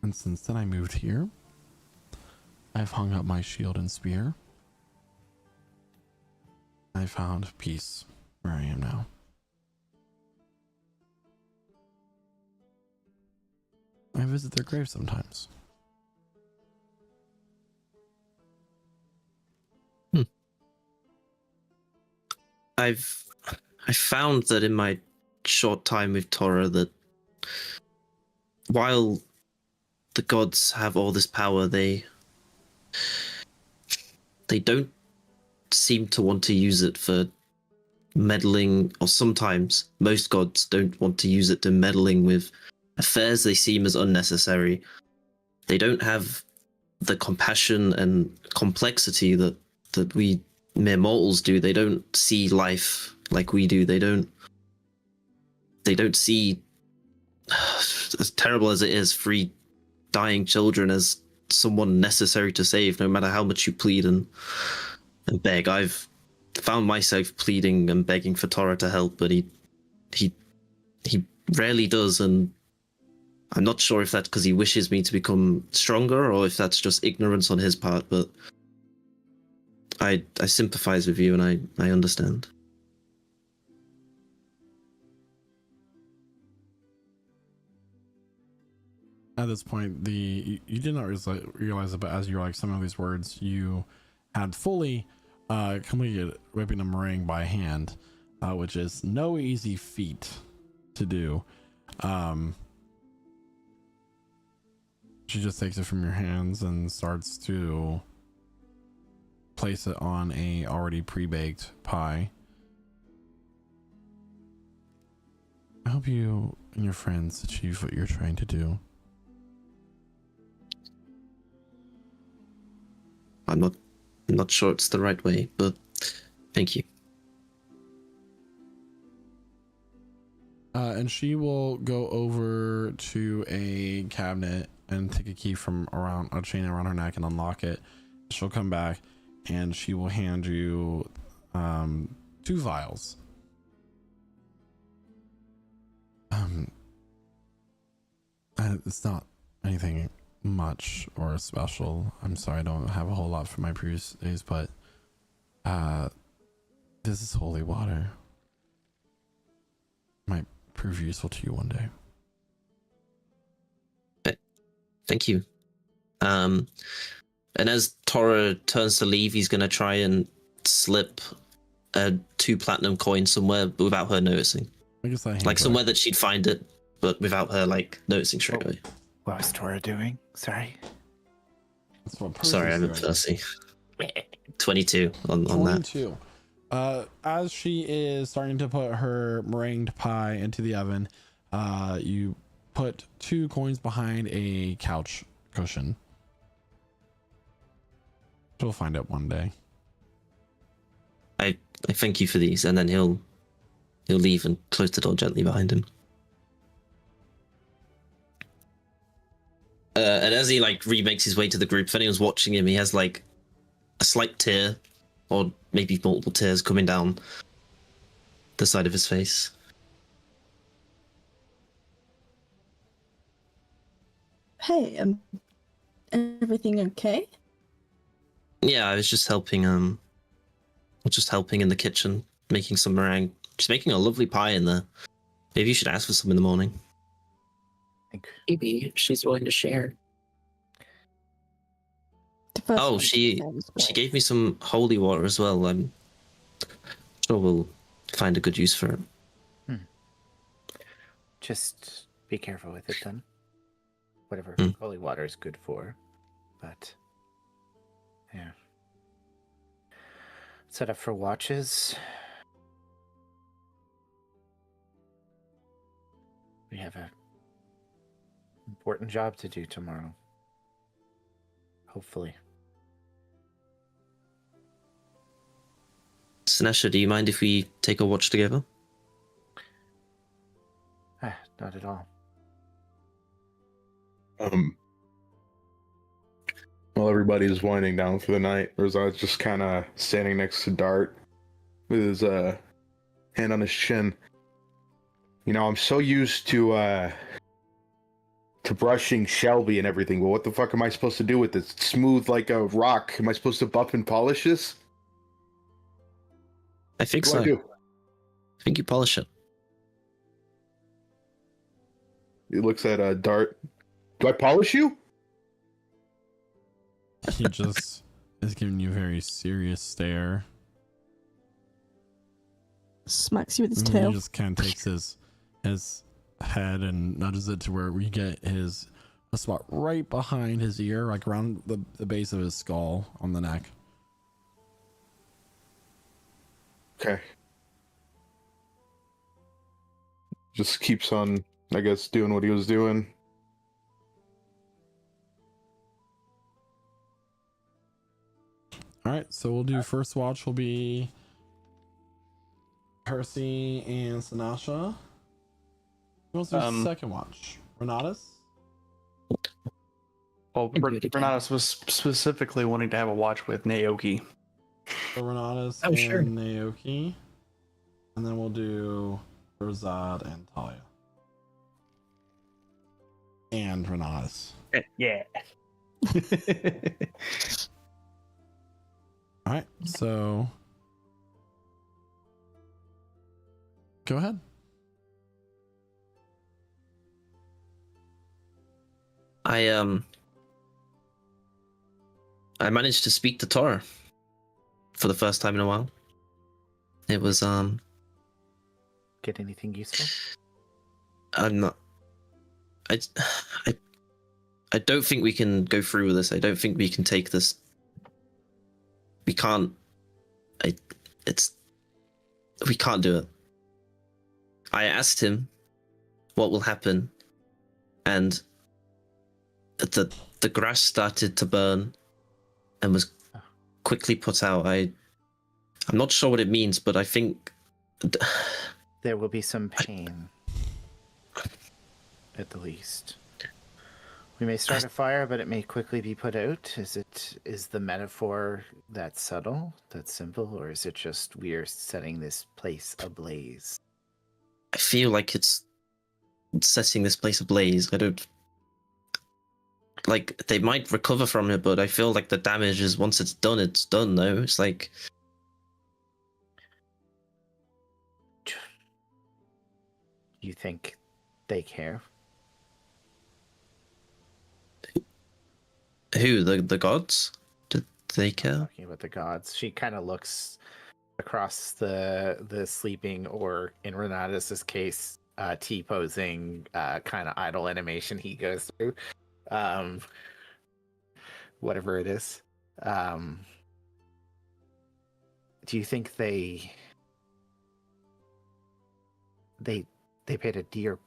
And since then I moved here. I've hung up my shield and spear. I found peace where I am now. I visit their grave sometimes. I found that in my short time with Torah that while the gods have all this power, they don't seem to want to use it for meddling, or sometimes most gods don't want to use it to meddling with affairs they seem as unnecessary. They don't have the compassion and complexity that we mere mortals do. They don't see life like we do. They don't see, as terrible as it is, 3 dying children as someone necessary to save, no matter how much you plead and beg. I've found myself pleading and begging for Torah to help, but he rarely does, and I'm not sure if that's because he wishes me to become stronger or if that's just ignorance on his part, but I sympathize with you and I understand. At this point, you did not realize it, but as you were like some of these words, you had fully completed whipping a meringue by hand, which is no easy feat to do. She just takes it from your hands and starts to place it on a already pre-baked pie. I hope you and your friends achieve what you're trying to do. I'm not sure it's the right way, but thank you. And she will go over to a cabinet and take a key from around a chain around her neck and unlock it. She'll come back and she will hand you 2 vials. And it's not anything much or special. I'm sorry I don't have a whole lot from my previous days, but this is holy water. Might prove useful to you one day. Thank you. And as Torah turns to leave, he's going to try and slip 2 platinum coins somewhere without her noticing. I guess like somewhere that she'd find it, but without her like noticing straight away. What was Tora doing? Sorry. That's what Percy's Sorry, I'm doing. Percy. 22 on 22. As she is starting to put her meringued pie into the oven, you put 2 coins behind a couch cushion. She'll find it one day. I thank you for these, and then he'll leave and close the door gently behind him. And as he like remakes his way to the group, if anyone's watching him, he has like a slight tear, or maybe multiple tears coming down the side of his face. Hey, everything okay? Yeah, I was just helping. Just helping in the kitchen, making some meringue. She's making a lovely pie in there. Maybe you should ask for some in the morning. Maybe she's willing to share. Oh, she gave me some holy water as well. I'm sure we'll find a good use for it. Just be careful with it then. Whatever holy water is good for. But yeah. Set up for watches. We have a important job to do tomorrow. Hopefully. Sinesha, do you mind if we take a watch together? Not at all. While everybody's winding down for the night, Razad's just kind of standing next to Dart with his hand on his chin. You know, I'm so used to brushing Shelby and everything, but what the fuck am I supposed to do with this? It's smooth like a rock. Am I supposed to buff and polish this? I think What so. do I do? I think you polish it. He looks at Dart. Do I polish you? He just is giving you a very serious stare. Smacks you with his And tail. he just kind of takes his head and nudges it to where we get a spot right behind his ear, like around the base of his skull on the neck. Okay. Just keeps on, I guess, doing what he was doing. All right, so we'll do first watch will be Percy and Sinasha. Who wants to do second watch? Renatus? Well, And do it again. Renatus was specifically wanting to have a watch with Naoki. So Renatus Oh, and sure. Naoki. And then we'll do Rosad and Talia. And Renatus. Yeah. All right, so go ahead. I managed to speak to Tora for the first time in a while. It was Get anything useful? I'm not I don't think we can go through with this. I don't think we can take this. We can't we can't do it. I asked him what will happen, and the grass started to burn and was quickly put out. I'm not sure what it means, but I think There will be some pain. At the least. We may start a fire, but it may quickly be put out. Is the metaphor that subtle, that simple, or is it just we are setting this place ablaze? I feel like it's setting this place ablaze. I don't like they might recover from it, but I feel like the damage is once it's done though. It's like You think they care? who the gods? Do they care? Talking about the gods. She kind of looks across the sleeping, or in Renatus's case, T-posing kind of idle animation he goes through. Whatever it is. Do you think they paid a dear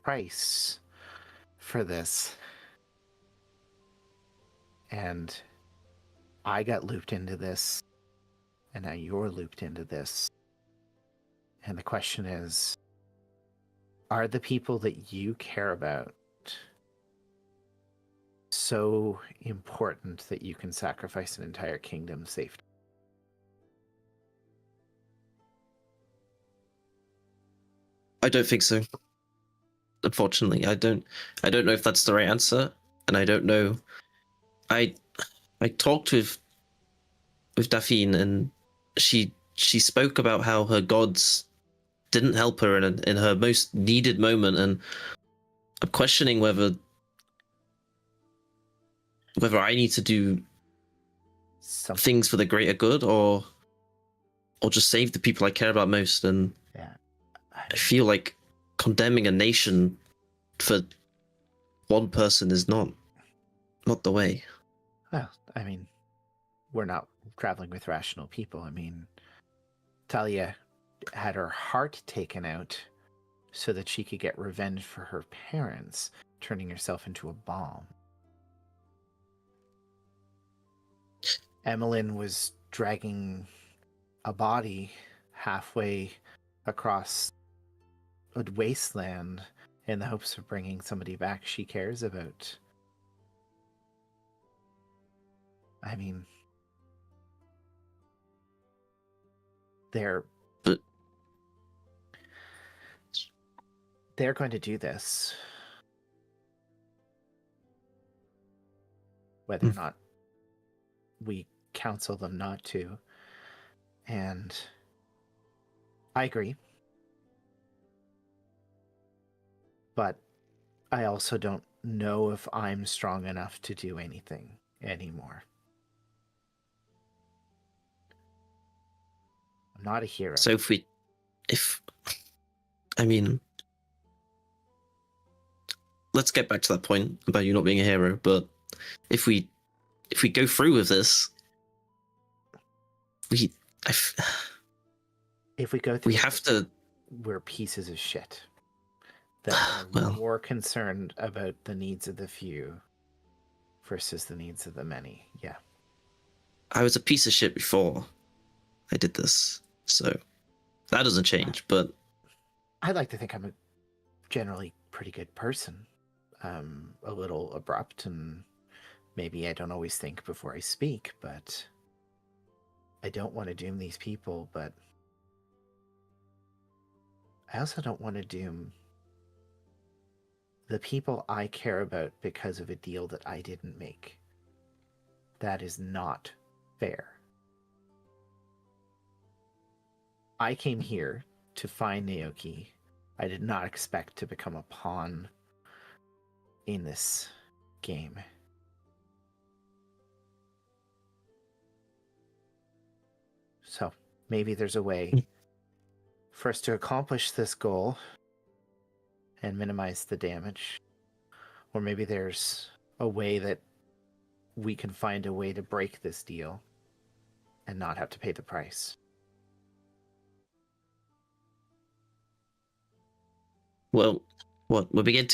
price for this? And I got looped into this, and now you're looped into this. And the question is, are the people that you care about so important that you can sacrifice an entire kingdom's safety? I don't think so. Unfortunately, I don't know if that's the right answer, and I don't know. I talked with Daphne, and she spoke about how her gods didn't help her in her most needed moment, and I'm questioning whether I need to do things for the greater good or just save the people I care about most. And Yeah. I feel like condemning a nation for one person is not the way. Well, I mean, we're not traveling with rational people. I mean, Talia had her heart taken out so that she could get revenge for her parents. turning yourself into a bomb. Emmeline was dragging a body halfway across a wasteland in the hopes of bringing somebody back she cares about. I mean, they're going to do this, whether or not we counsel them not to. And I agree. But I also don't know if I'm strong enough to do anything anymore. I'm not a hero. So I mean, let's get back to that point about you not being a hero, but if we go through with this, if we go through, we have to. We're pieces of shit that are more concerned about the needs of the few versus the needs of the many. Yeah. I was a piece of shit before I did this, so that doesn't change. But I like to think I'm a generally pretty good person. A little abrupt, and maybe I don't always think before I speak, but I don't want to doom these people, but I also don't want to doom the people I care about because of a deal that I didn't make. That is not fair. I came here to find Naoki. I did not expect to become a pawn in this game. So maybe there's a way for us to accomplish this goal and minimize the damage. Or maybe there's a way that we can find a way to break this deal and not have to pay the price. well, we begin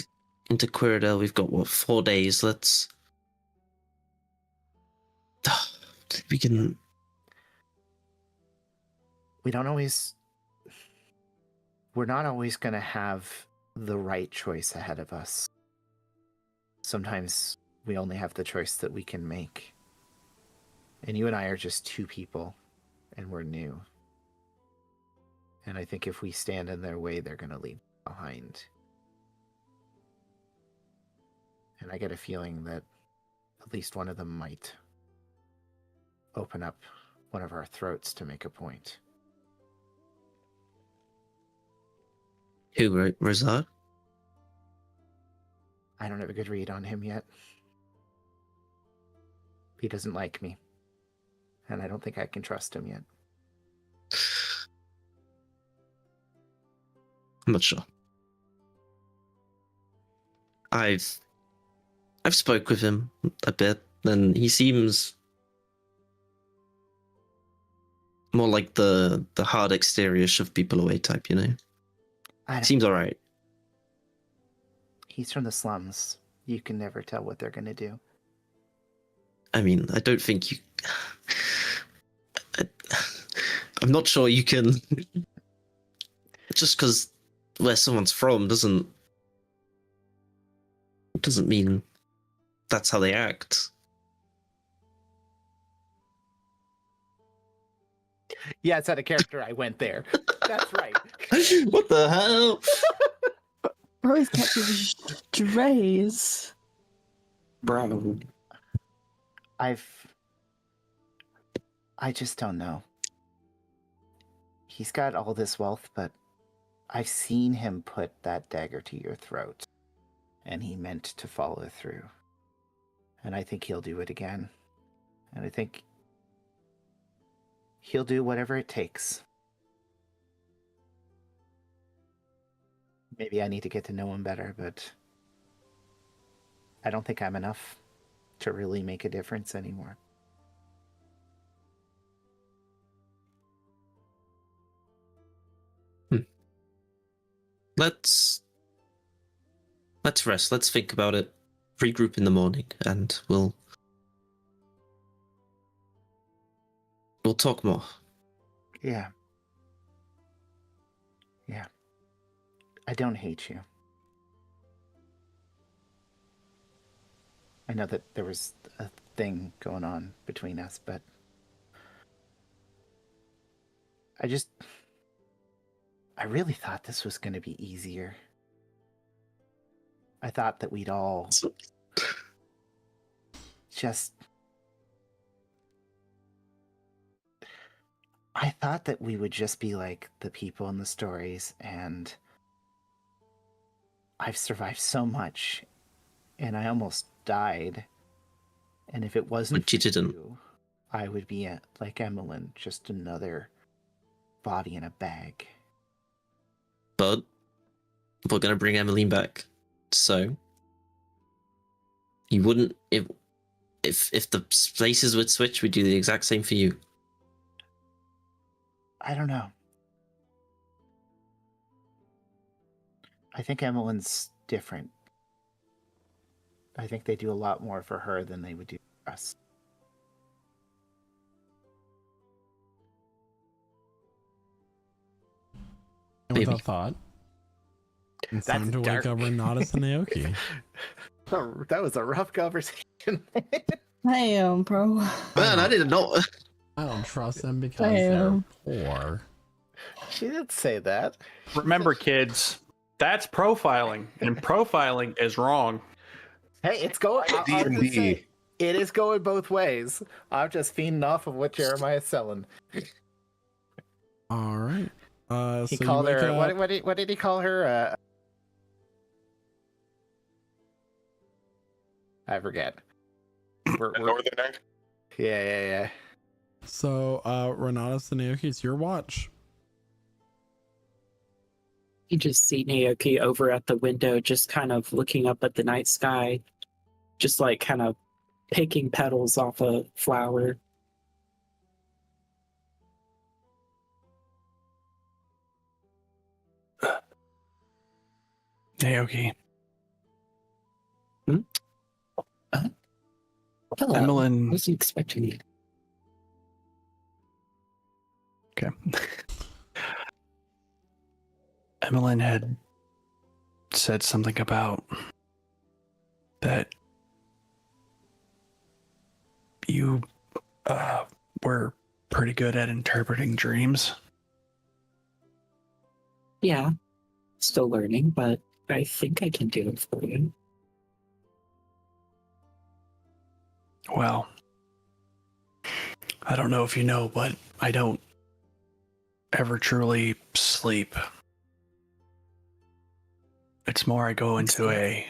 into Quiridel. We've got 4 days. Let's. We can. We're not always going to have the right choice ahead of us. Sometimes we only have the choice that we can make. And you and I are just two people, and we're new. And I think if we stand in their way, they're going to leave behind. And I get a feeling that at least one of them might open up one of our throats to make a point. Who, Razar? I don't have a good read on him yet. He doesn't like me. And I don't think I can trust him yet. I'm not sure. I've spoke with him a bit, and he seems more like the hard exterior shove people away type, you know? Seems alright. He's from the slums. You can never tell what they're going to do. I mean, I don't think you... I'm not sure you can... Just because where someone's from doesn't mean that's how they act. Yeah, it's out of character. I went there. That's right. What the hell? Bro's catching strays. Bro. I just don't know. He's got all this wealth, but I've seen him put that dagger to your throat, and he meant to follow through. And I think he'll do it again. And I think he'll do whatever it takes. Maybe I need to get to know him better, but I don't think I'm enough to really make a difference anymore. Let's let's rest. Let's think about it. Regroup in the morning, and we'll talk more. Yeah. Yeah. I don't hate you. I know that there was a thing going on between us, but I really thought this was going to be easier. I thought that we'd all just... I thought that we would just be like the people in the stories, and I've survived so much, and I almost died. And if it wasn't But you for didn't. you, I would be like Emmeline, just another body in a bag. But we're gonna bring Emmeline back, so you wouldn't if the places would switch, we'd do the exact same for you. I don't know. I think Emmeline's different. I think they do a lot more for her than they would do for us. And with Maybe. that thought, it's That's time to wake dark. up Renatus and Naoki. That was a rough conversation. Damn, bro. Man, I did not. I don't trust them because they're poor. She didn't say that. Remember, kids, that's profiling, and profiling is wrong. Hey, it's going. I'll just D&D. say, it is going both ways. I'm just feeding off of what Jeremiah's selling. All right. He So called you wake her. up- What did he call her? I forget. We're, A northerner. yeah. So, Renatus and Naoki, it's your watch. You just see Naoki over at the window, just kind of looking up at the night sky, just like kind of picking petals off a flower. Naoki, Hello. I Emmeline. wasn't expecting you. Okay. Emmeline had said something about that you were pretty good at interpreting dreams. Yeah, still learning, but I think I can do it for you. Well, I don't know if you know, but I don't ever truly sleep. It's more I go into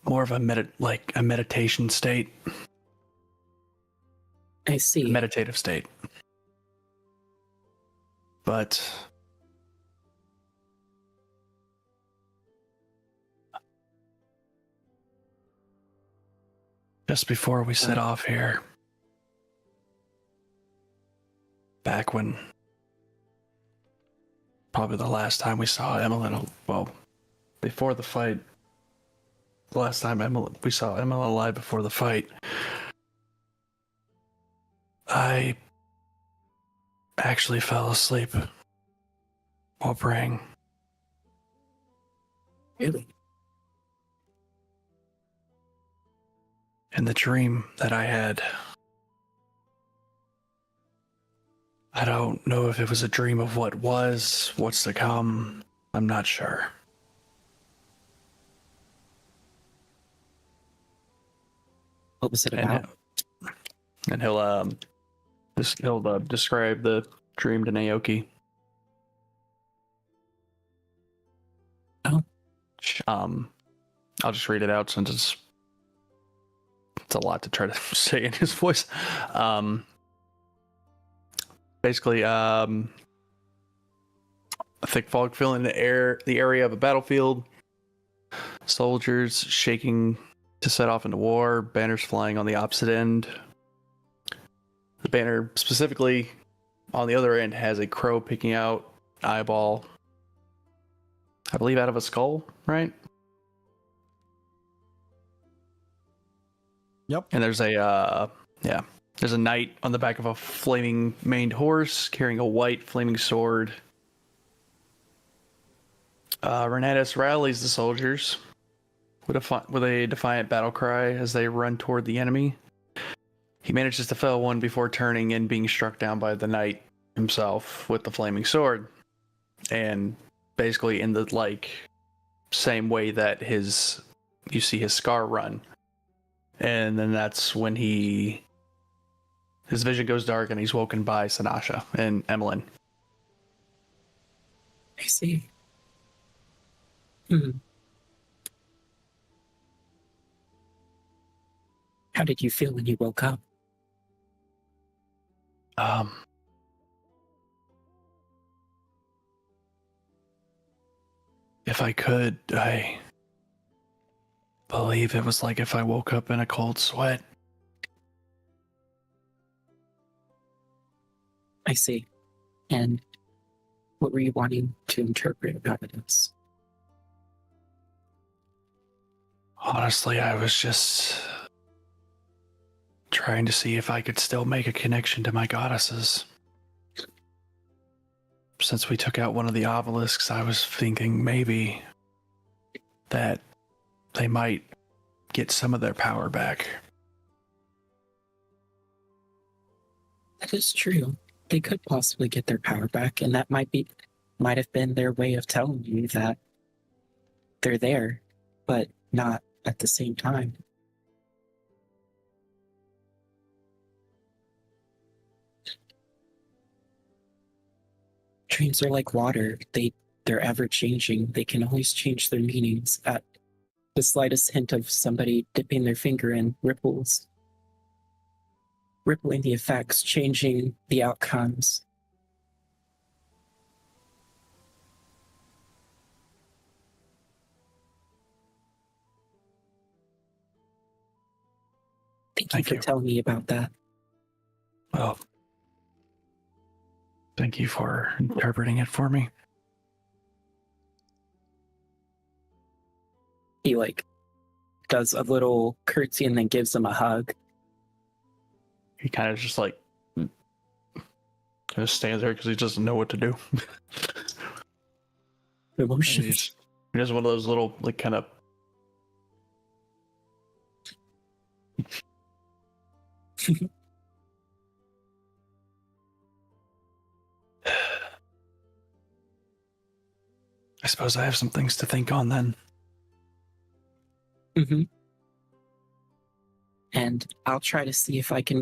more of a meditation state, I see. meditative state. But just before we set off here, back when probably the last time we saw Emmeline, well, before the fight, the last time we saw Emmeline alive before the fight, I actually fell asleep while praying. Really? And the dream that I had, I don't know if it was a dream of what was, what's to come. I'm not sure. What was it about? And he'll describe the dream to Naoki. Oh. I'll just read it out since it's a lot to try to say in his voice. Basically, a thick fog filling the area of a battlefield. Soldiers shaking to set off into war. Banners flying on the opposite end. The banner specifically on the other end has a crow picking out eyeball. I believe, out of a skull, right? Yep. And there's there's a knight on the back of a flaming maned horse carrying a white flaming sword. Renatus rallies the soldiers with a defiant battle cry as they run toward the enemy. He manages to fell one before turning and being struck down by the knight himself with the flaming sword. And basically in the same way that you see his scar run. And then that's when his vision goes dark and he's woken by Sanasha and Emmeline. I see. How did you feel when you woke up? If I could, I believe it was like if I woke up in a cold sweat. I see. And what were you wanting to interpret about this? Honestly, I was just trying to see if I could still make a connection to my goddesses. Since we took out one of the obelisks, I was thinking maybe that they might get some of their power back. That is true. They could possibly get their power back, and that might have been their way of telling you that they're there, but not at the same time. Dreams are like water. They're ever changing. They can always change their meanings at the slightest hint of somebody dipping their finger in ripples. Rippling the effects, changing the outcomes. Thank you for telling me about that. Well, thank you for interpreting it for me. He does a little curtsy and then gives them a hug. He kind of just stands there because he doesn't know what to do. Emotions. He does one of those little kind of. I suppose I have some things to think on then. Mm-hmm. And I'll try to see if I can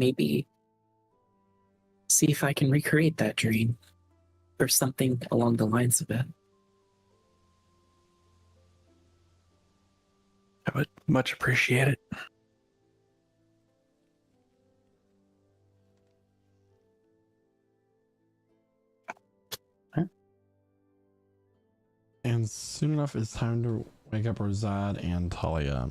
recreate that dream or something along the lines of it. I would much appreciate it. And soon enough, it's time to wake up Rosad and Talia.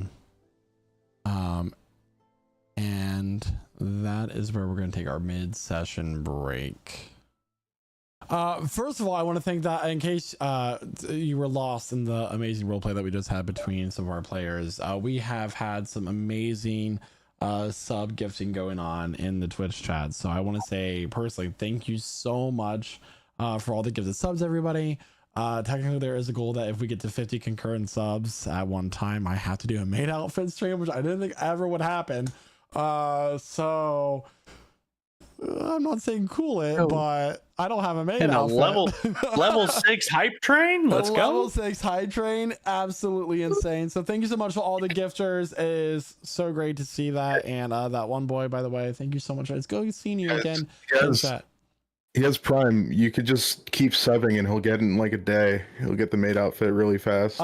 And that is where we're going to take our mid-session break. First of all, I want to thank that in case you were lost in the amazing roleplay that we just had between some of our players. We have had some amazing sub gifting going on in the Twitch chat. So I want to say personally, thank you so much for all the gifted subs, everybody. Technically there is a goal that if we get to 50 concurrent subs at one time, I have to do a maid outfit stream, which I didn't think ever would happen. So I'm not saying cool it, but I don't have a maid outfit. level 6 hype train. Let's go. Level 6 hype train, absolutely insane. So thank you so much for all the gifters. It is so great to see that. And that one boy, by the way, thank you so much. It's good seeing you again. He has Prime. You could just keep subbing and he'll get in like a day. He'll get the maid outfit really fast.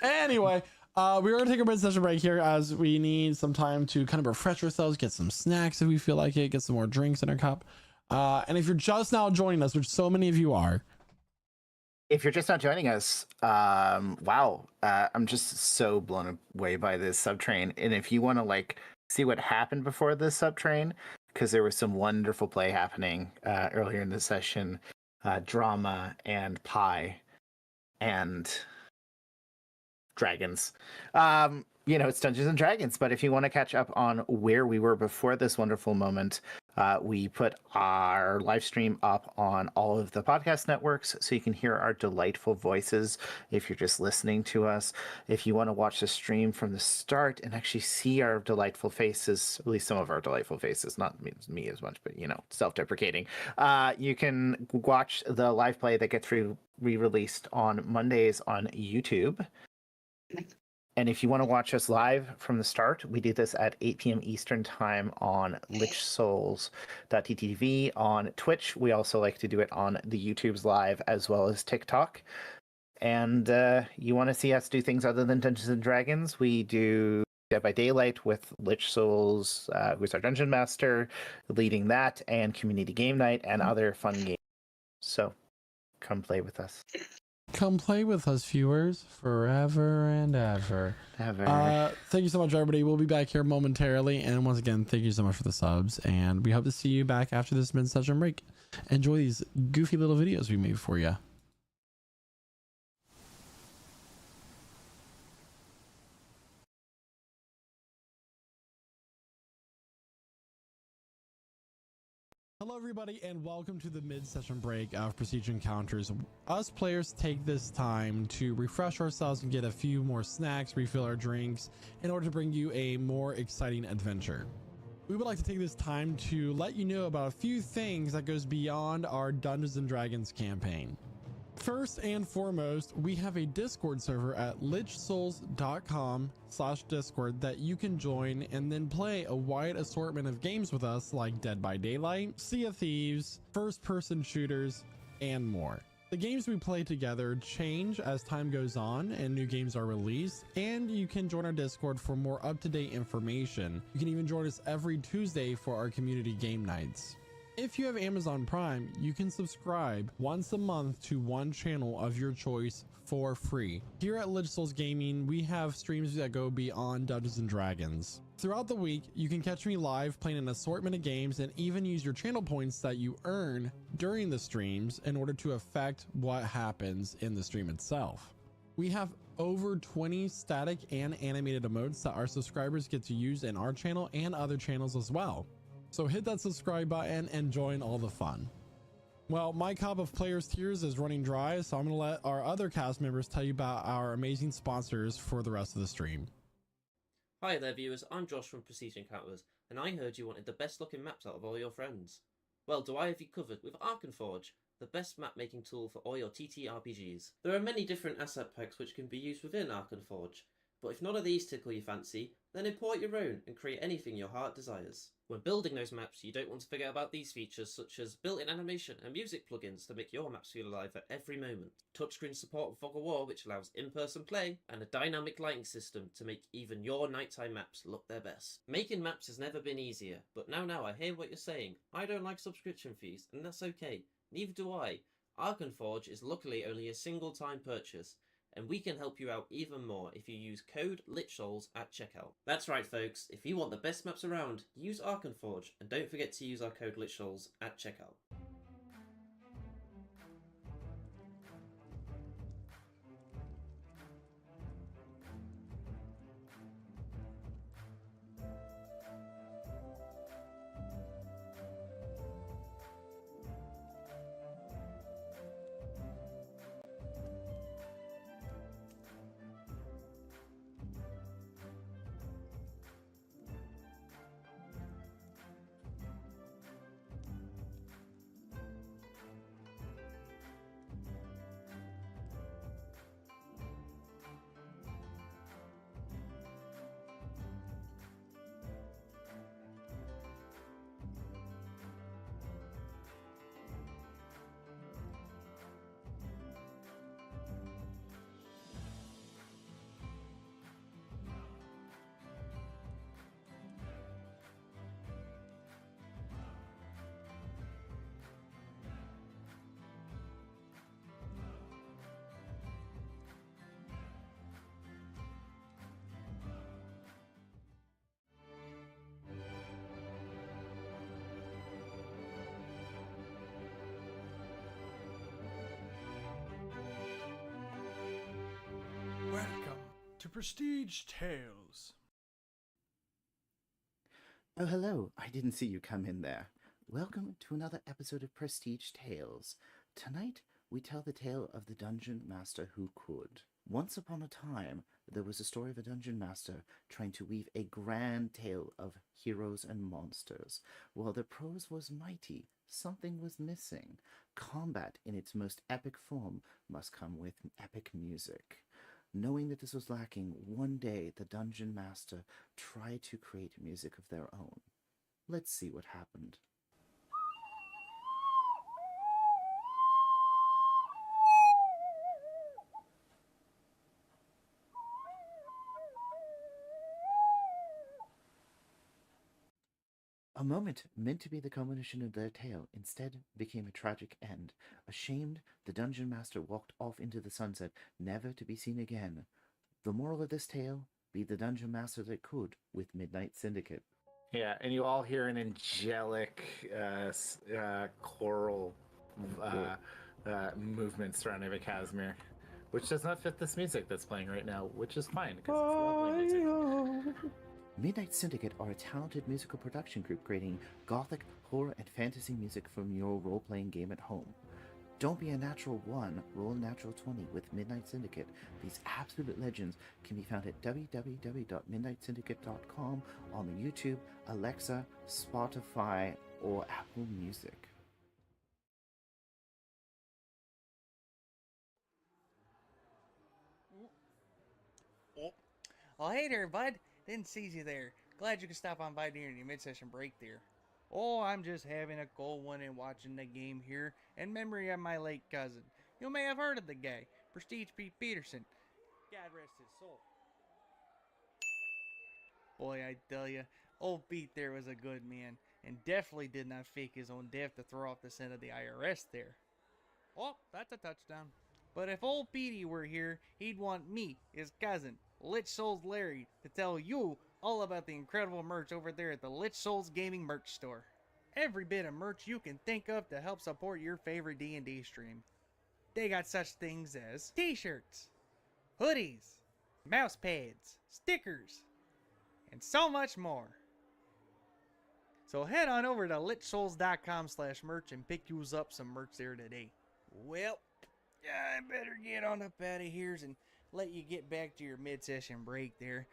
Anyway, we're gonna take a mid-session break here as we need some time to kind of refresh ourselves, get some snacks if we feel like it, get some more drinks in our cup. And if you're just now joining us, which so many of you are, if you're just not joining us, wow, I'm just so blown away by this subtrain. And if you want to see what happened before this subtrain, because there was some wonderful play happening earlier in the session, drama and pie. and dragons. It's Dungeons and Dragons, but if you want to catch up on where we were before this wonderful moment, we put our live stream up on all of the podcast networks so you can hear our delightful voices if you're just listening to us. If you want to watch the stream from the start and actually see our delightful faces, at least some of our delightful faces, not me as much, but self-deprecating, you can watch the live play that gets re-released on Mondays on YouTube. And if you want to watch us live from the start, we do this at 8 p.m. Eastern time on lichsouls.ttv on Twitch. We also like to do it on the YouTube's live as well as TikTok. And you want to see us do things other than Dungeons and Dragons? We do Dead by Daylight with Lich Souls, who's our dungeon master, leading that, and community game night and other fun games. So come play with us. Come play with us, viewers, forever and ever. Thank you so much, everybody. We'll be back here momentarily. And once again, thank you so much for the subs. And we hope to see you back after this mid-session break. Enjoy these goofy little videos we made for you. Hello everybody and welcome to the mid-session break of Prestige Encounters. Us players take this time to refresh ourselves and get a few more snacks, refill our drinks in order to bring you a more exciting adventure. We would like to take this time to let you know about a few things that goes beyond our Dungeons and Dragons campaign. First and foremost, we have a Discord server at lichsouls.com/Discord that you can join and then play a wide assortment of games with us like Dead by Daylight, Sea of Thieves, first-person shooters, and more. The games we play together change as time goes on and new games are released, and you can join our Discord for more up-to-date information. You can even join us every Tuesday for our community game nights. If you have Amazon Prime, you can subscribe once a month to one channel of your choice for free. Here at Lich Souls Gaming, we have streams that go beyond Dungeons and Dragons. Throughout the week, you can catch me live playing an assortment of games and even use your channel points that you earn during the streams in order to affect what happens in the stream itself. We have over 20 static and animated emotes that our subscribers get to use in our channel and other channels as well. So hit that subscribe button and join all the fun. Well, my cup of players tears is running dry, so I'm going to let our other cast members tell you about our amazing sponsors for the rest of the stream. Hi there viewers, I'm Josh from Prestige Encounters, and I heard you wanted the best looking maps out of all your friends. Well, do I have you covered with Arkenforge, the best map making tool for all your TTRPGs. There are many different asset packs which can be used within Arkenforge, but if none of these tickle your fancy, then import your own and create anything your heart desires. When building those maps, you don't want to forget about these features such as built-in animation and music plugins to make your maps feel alive at every moment, touchscreen support with Fog of War which allows in-person play, and a dynamic lighting system to make even your nighttime maps look their best. Making maps has never been easier, but now I hear what you're saying. I don't like subscription fees, and that's okay. Neither do I. Arkenforge is luckily only a single time purchase, and we can help you out even more if you use code LICHSOULS at checkout. That's right folks, if you want the best maps around, use Arkenforge, and don't forget to use our code LICHSOULS at checkout. Prestige Tales. Oh, hello. I didn't see you come in there. Welcome to another episode of Prestige Tales. Tonight, we tell the tale of the dungeon master who could. Once upon a time, there was a story of a dungeon master trying to weave a grand tale of heroes and monsters. While the prose was mighty, something was missing. Combat in its most epic form must come with epic music. Knowing that this was lacking, one day the dungeon master tried to create music of their own. Let's see what happened. A moment meant to be the culmination of their tale instead became a tragic end. Ashamed, the dungeon master walked off into the sunset, never to be seen again. The moral of this tale: be the dungeon master that could with Midnight Syndicate. Yeah, and you all hear an angelic choral movement surrounding the Casimir, which does not fit this music that's playing right now, which is fine because it's lovely music. Midnight Syndicate are a talented musical production group creating gothic, horror, and fantasy music from your role-playing game at home. Don't be a natural 1, roll a natural 20 with Midnight Syndicate. These absolute legends can be found at www.midnightsyndicate.com on the YouTube, Alexa, Spotify, or Apple Music. Oh, hey there, bud. Didn't see you there. Glad you could stop on by during your mid-session break there. Oh, I'm just having a cold one and watching the game here in memory of my late cousin. You may have heard of the guy, Prestige Pete Peterson. God rest his soul. Boy, I tell ya, old Pete there was a good man, and definitely did not fake his own death to throw off the scent of the IRS there. Oh, that's a touchdown. But if old Petey were here, he'd want me, his cousin, Lich Souls Larry, to tell you all about the incredible merch over there at the Lich Souls Gaming merch store. Every bit of merch you can think of to help support your favorite D&D stream. They got such things as t-shirts, hoodies, mouse pads, stickers, and so much more. So head on over to lichsouls.com/merch and pick you up some merch there today. Well, I better get on up out of here and let you get back to your mid-session break there.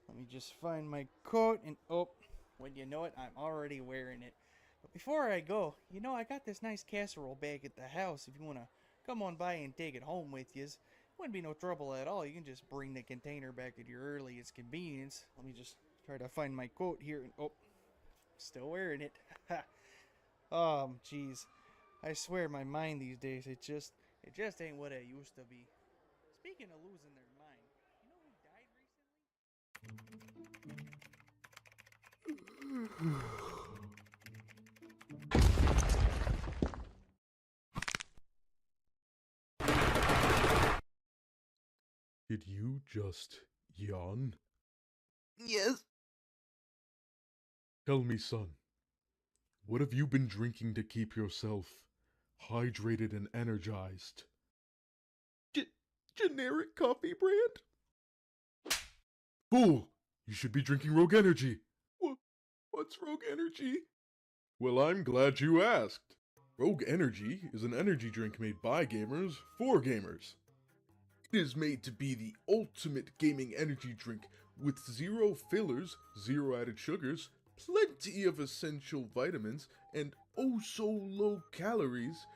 Let me just find my coat and oh, when you know it, I'm already wearing it. But before I go, you know I got this nice casserole back at the house if you want to come on by and take it home with you. Wouldn't be no trouble at all. You can just bring the container back at your earliest convenience. Let me just try to find my coat here and oh, still wearing it. Oh, jeez. I swear my mind these days, it just ain't what it used to be. Speaking of losing their mind, you know who died recently? Did you just yawn? Yes. Tell me, son, what have you been drinking to keep yourself hydrated and energized? Generic coffee brand? Fool! You should be drinking Rogue Energy. What's Rogue Energy? Well, I'm glad you asked. Rogue Energy is an energy drink made by gamers for gamers. It is made to be the ultimate gaming energy drink with 0 fillers, 0 added sugars, plenty of essential vitamins, and oh so low calories.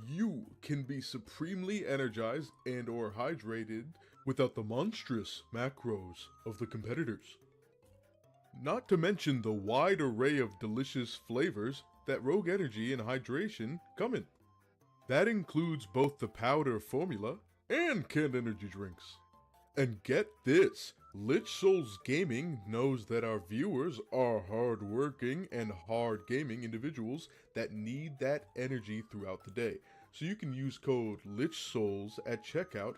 You can be supremely energized and or hydrated without the monstrous macros of the competitors. Not to mention the wide array of delicious flavors that Rogue Energy and Hydration come in. That includes both the powder formula and canned energy drinks. And get this, Lich Souls Gaming knows that our viewers are hard-working and hard-gaming individuals that need that energy throughout the day. So you can use code LichSouls at checkout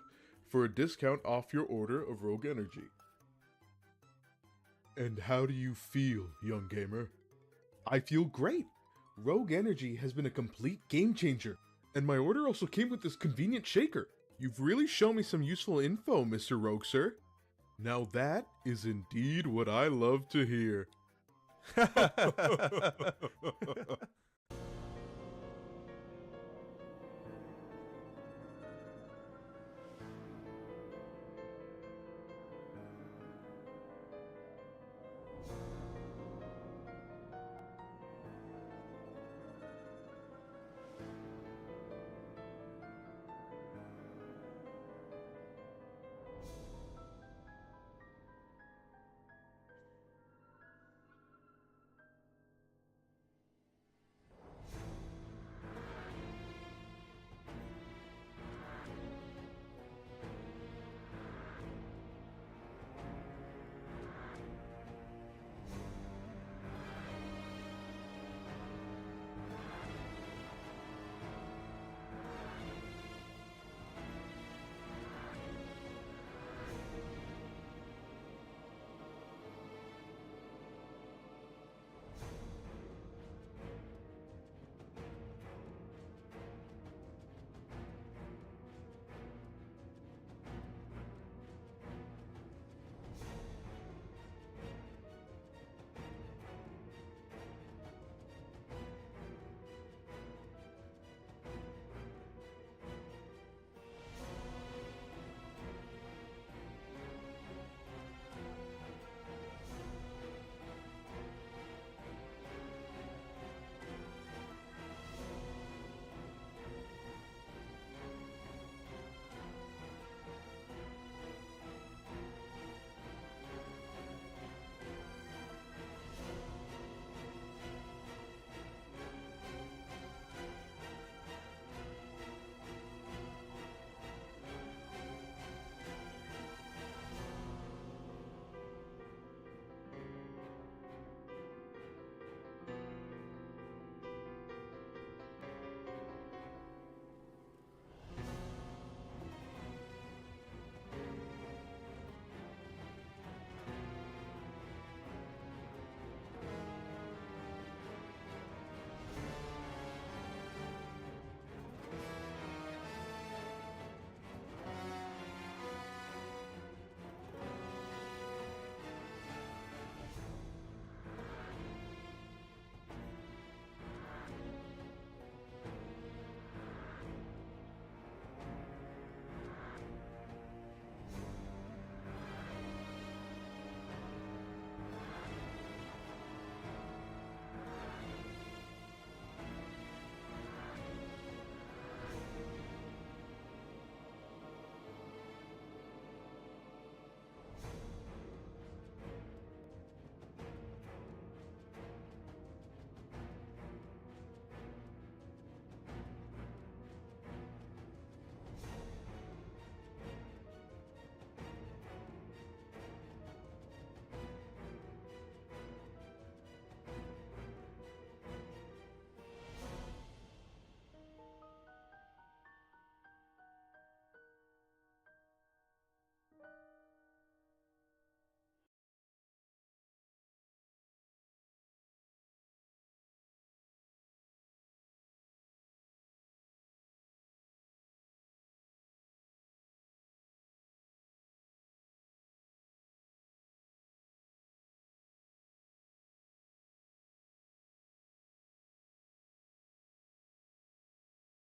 for a discount off your order of Rogue Energy. And how do you feel, young gamer? I feel great! Rogue Energy has been a complete game changer, and my order also came with this convenient shaker. You've really shown me some useful info, Mr. Rogue, sir. Now that is indeed what I love to hear.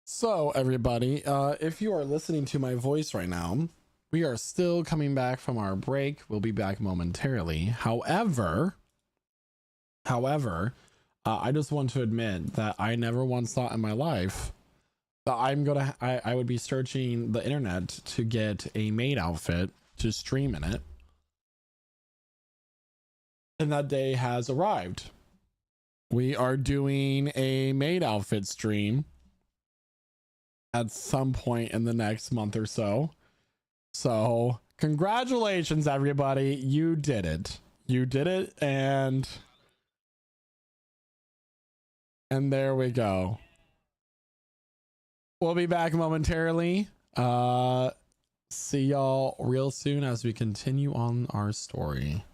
So, everybody, if you are listening to my voice right now, we are still coming back from our break. We'll be back momentarily. However, I just want to admit that I never once thought in my life that I would be searching the internet to get a maid outfit to stream in it. And that day has arrived. We are doing a maid outfit stream at some point in the next month or so. So, congratulations, everybody. You did it. You did it, and there we go. We'll be back momentarily. See y'all real soon as we continue on our story.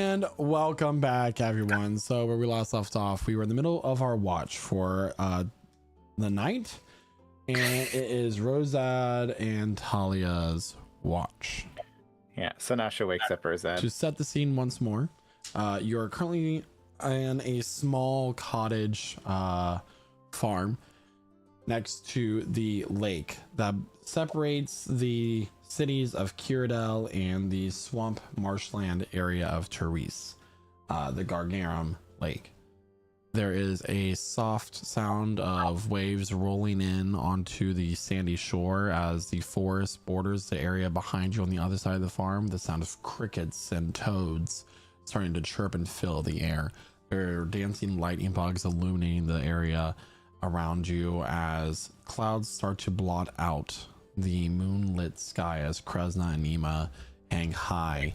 And welcome back, everyone. So where we last left off, we were in the middle of our watch for the night, and it is Rosad and Talia's watch. Yeah, so Nasha wakes up Rosad. To set the scene once more, you're currently in a small cottage farm next to the lake that separates the cities of Cyrodiil and the swamp marshland area of Therese, the Gargarum Lake. There is a soft sound of waves rolling in onto the sandy shore as the forest borders the area behind you on the other side of the farm. The sound of crickets and toads starting to chirp and fill the air. There are dancing lightning bugs illuminating the area around you as clouds start to blot out the moonlit sky as Kresna and Nima hang high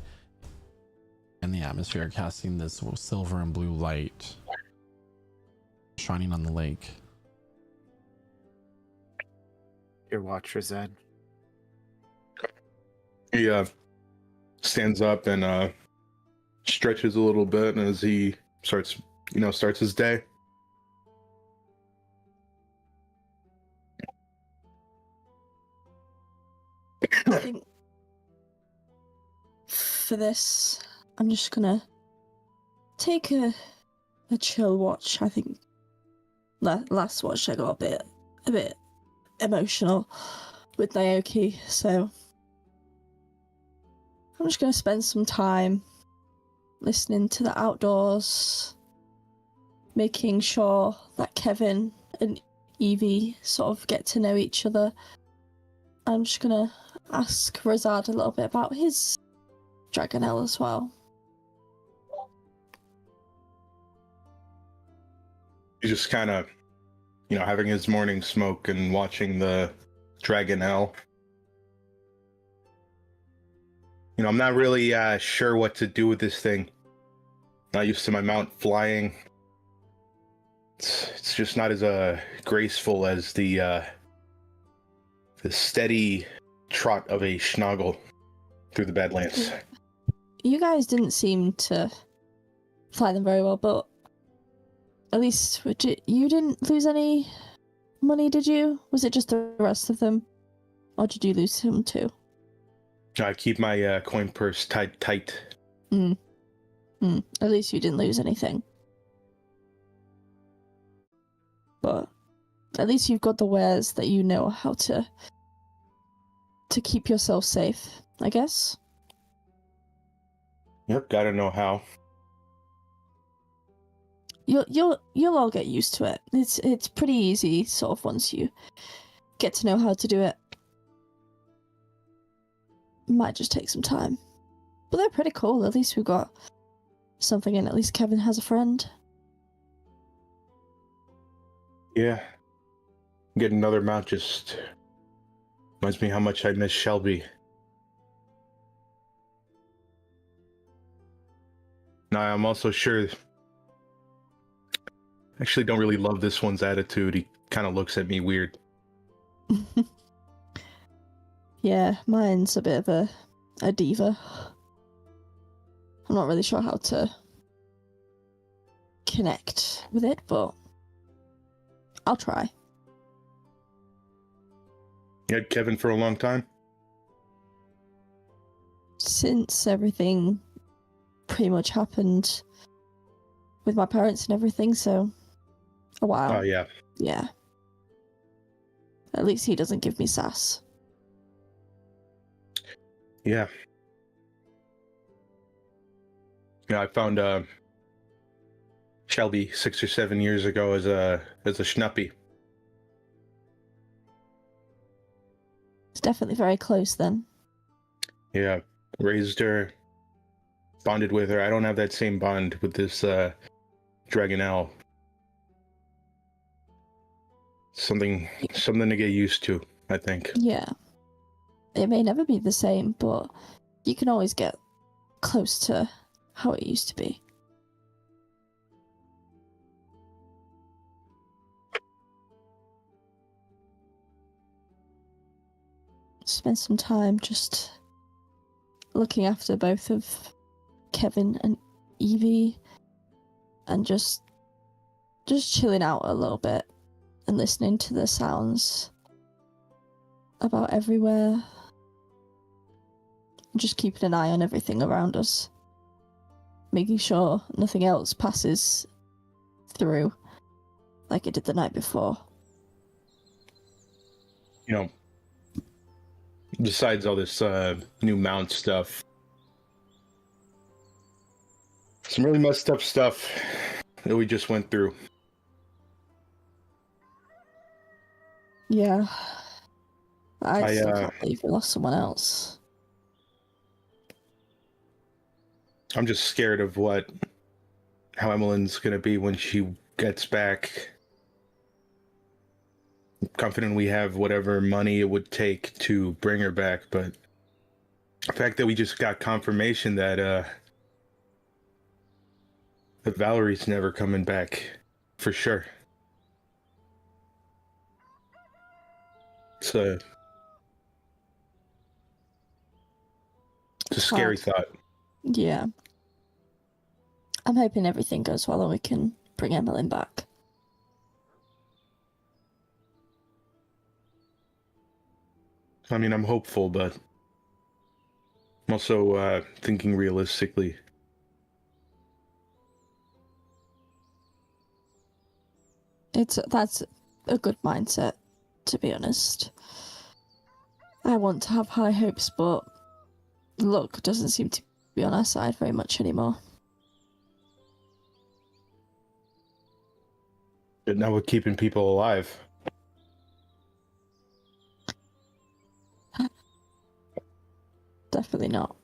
in the atmosphere, casting this silver and blue light shining on the lake. Your watch, Rosad. He stands up and stretches a little bit as he starts his day. I think for this, I'm just gonna take a chill watch. I think last watch I got a bit emotional with Naoki, so I'm just gonna spend some time listening to the outdoors, making sure that Kevin and Evie sort of get to know each other. I'm just gonna ask Rosad a little bit about his Dragonelle as well. He's just kind of, having his morning smoke and watching the Dragonelle. I'm not really sure what to do with this thing. Not used to my mount flying. It's just not as graceful as the steady trot of a Schnagel through the Badlands. You guys didn't seem to fly them very well, but at least you didn't lose any money, did you? Was it just the rest of them? Or did you lose him too? I keep my coin purse tied tight. At least you didn't lose anything. But at least you've got the wares that you know how to keep yourself safe, I guess. Yep, gotta know how. You'll all get used to it. It's pretty easy, sort of, once you get to know how to do it. Might just take some time. But they're pretty cool. At least we've got something, and at least Kevin has a friend. Yeah. Get another mount just reminds me how much I miss Shelby. Now, I'm also sure... Actually don't really love this one's attitude. He kind of looks at me weird. Yeah, mine's a bit of a diva. I'm not really sure how to connect with it, but I'll try. You had Kevin for a long time? Since everything pretty much happened with my parents and everything, so a while. Oh, yeah. Yeah. At least he doesn't give me sass. Yeah. Yeah, I found Shelby 6 or 7 years ago as a schnuppy. It's definitely very close then. Yeah, raised her, bonded with her. I don't have that same bond with this Dragonelle. Something to get used to, I think. Yeah. It may never be the same, but you can always get close to how it used to be. Spend some time just looking after both of Kevin and Evie, and just chilling out a little bit and listening to the sounds about everywhere. Just keeping an eye on everything around us, making sure nothing else passes through like it did the night before. You know, besides all this new mount stuff, some really messed up stuff that we just went through. Yeah. I still I can't believe we lost someone else. I'm just scared of how Emmeline's gonna be when she gets back. I'm confident we have whatever money it would take to bring her back, but the fact that we just got confirmation that Valerie's never coming back for sure. It's a scary thought. Yeah. I'm hoping everything goes well and we can bring Emmeline back. I mean, I'm hopeful, but I'm also thinking realistically. That's a good mindset, to be honest. I want to have high hopes, but luck doesn't seem to be on our side very much anymore. But now we're keeping people alive. Definitely not.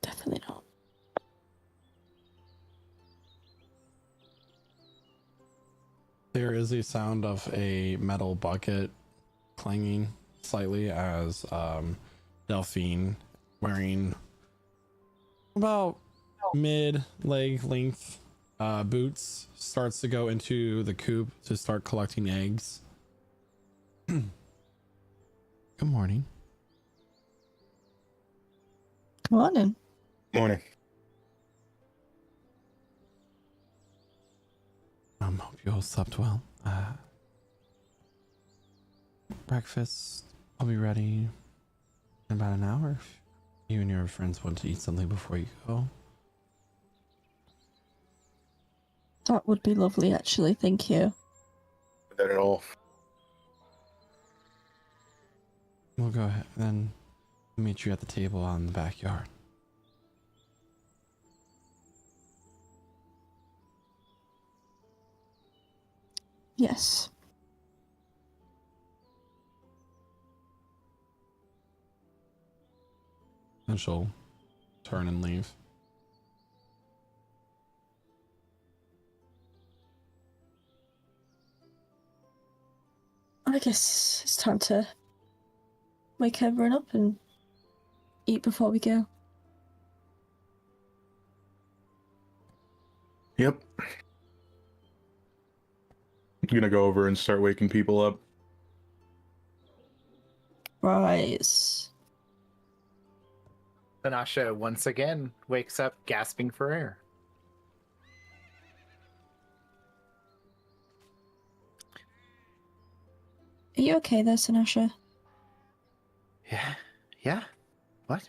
Definitely not. There is a sound of a metal bucket clanging slightly as Delphine, wearing about mid-leg length boots, starts to go into the coop to start collecting eggs. Good morning. Good morning. Morning. Hope you all slept well. Breakfast will be ready in about an hour. If you and your friends want to eat something before you go. That would be lovely, actually. Thank you. Not at all. We'll go ahead then meet you at the table out in the backyard. Yes. And she'll turn and leave. I guess it's time to wake everyone up and eat before we go. Yep. I'm gonna go over and start waking people up. Rise. Anasha once again wakes up gasping for air. Are you okay there, Sinasha? Yeah? Yeah? What?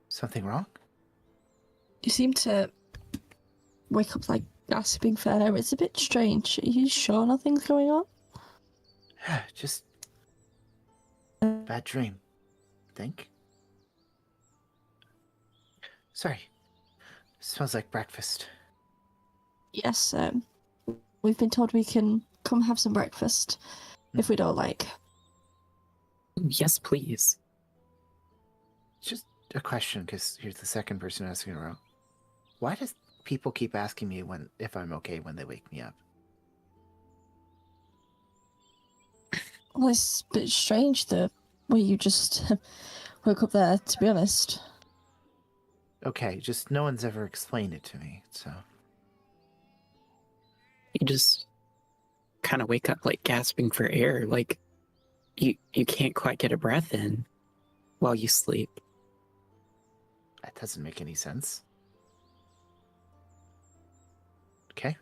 Something wrong? You seem to wake up like gasping for air. It's a bit strange. Are you sure nothing's going on? Just bad dream. Think. Sorry. Smells like breakfast. Yes, we've been told we can come have some breakfast if we don't like. Yes, please. Just a question, because you're the second person asking in a row. Why does people keep asking me if I'm okay when they wake me up? Well, it's a bit strange the way you just woke up there, to be honest. Okay, just no one's ever explained it to me, so... You just kind of wake up like gasping for air, like you can't quite get a breath in while you sleep. That doesn't make any sense. Okay.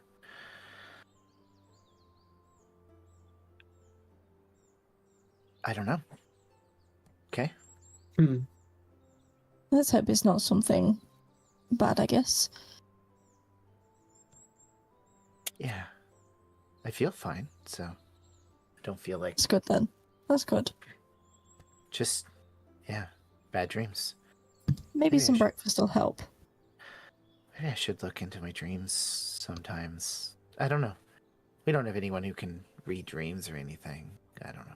I don't know. Okay. Let's hope it's not something bad, I guess. Yeah. I feel fine, so I don't feel like It's good then. That's good. just, yeah, bad dreams. Maybe Maybe I some should- breakfast will help. Maybe I should look into my dreams sometimes. I don't know. We don't have anyone who can read dreams or anything. I don't know.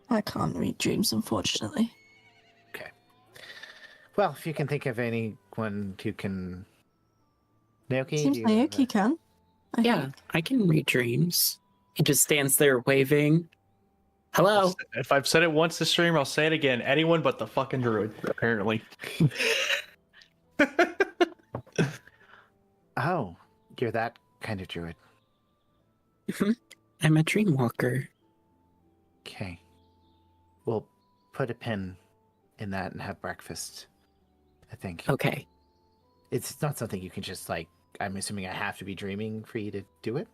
I can't read dreams, unfortunately. Okay. Well, if you can think of anyone who can... Naoki, Seems do you have Naoki can. I Yeah, think. I can read dreams. He just stands there waving. Hello. If I've said it once this stream, I'll say it again. Anyone but the fucking druid, apparently. Oh, you're that kind of druid. I'm a dream walker. Okay. We'll put a pin in that and have breakfast, I think. Okay. It's not something you can just, like, I'm assuming I have to be dreaming for you to do it?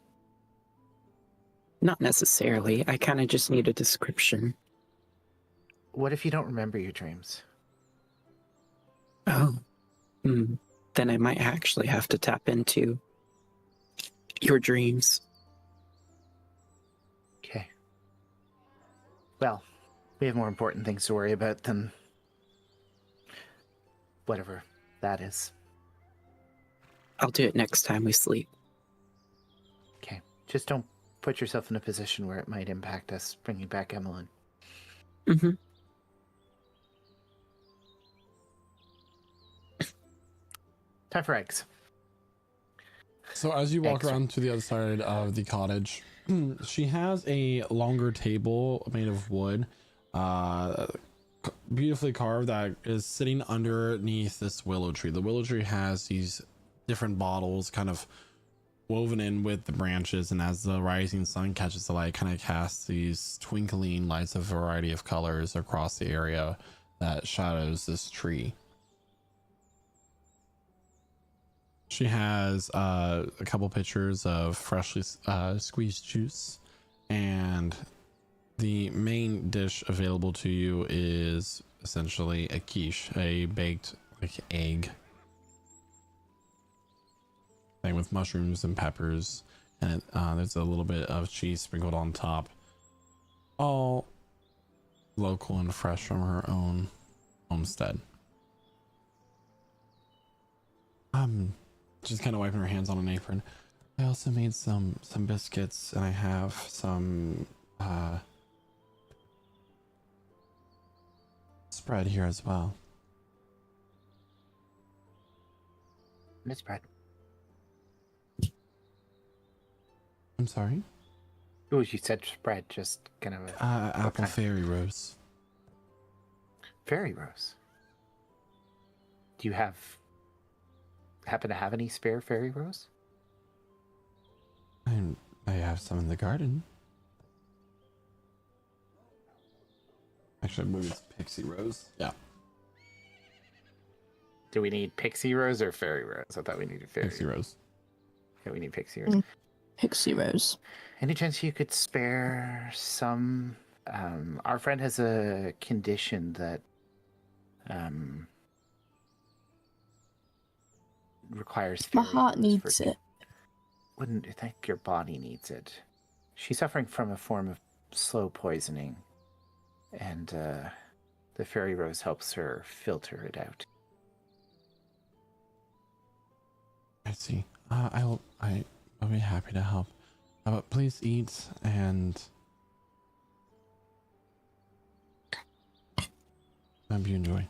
Not necessarily. I kind of just need a description. What if you don't remember your dreams? Oh. Then I might actually have to tap into your dreams. Okay. Well, we have more important things to worry about than whatever that is. I'll do it next time we sleep. Okay. Just don't put yourself in a position where it might impact us bringing back Emmeline. Mm-hmm. Time for eggs. So as you walk Eggs. around to the other side of the cottage, she has a longer table made of wood, beautifully carved, that is sitting underneath this willow tree. The willow tree has these different bottles kind of woven in with the branches, and as the rising sun catches the light, kind of casts these twinkling lights of a variety of colors across the area that shadows this tree. She has a couple pitchers of freshly squeezed juice, and the main dish available to you is essentially a quiche, a baked like egg thing with mushrooms and peppers, and there's a little bit of cheese sprinkled on top, all local and fresh from her own homestead. Just kind of wiping her hands on an apron. I also made some biscuits, and I have some spread here as well. Miss Brad. I'm sorry? Oh, you said spread, just kind of a... Apple kind? fairy rose. Fairy rose. Do you happen to have any spare fairy rose? I have some in the garden. Actually, maybe it's pixie rose. Yeah, Do we need pixie rose or fairy rose? I thought we needed fairy pixie rose. Okay, we need pixie rose. Pixie Rose. Any chance you could spare some? Our friend has a condition that requires. My fairy heart rose needs for- it. Wouldn't you think your body needs it? She's suffering from a form of slow poisoning, and the fairy rose helps her filter it out. I see. I'll be happy to help. But please eat, and hope you enjoy.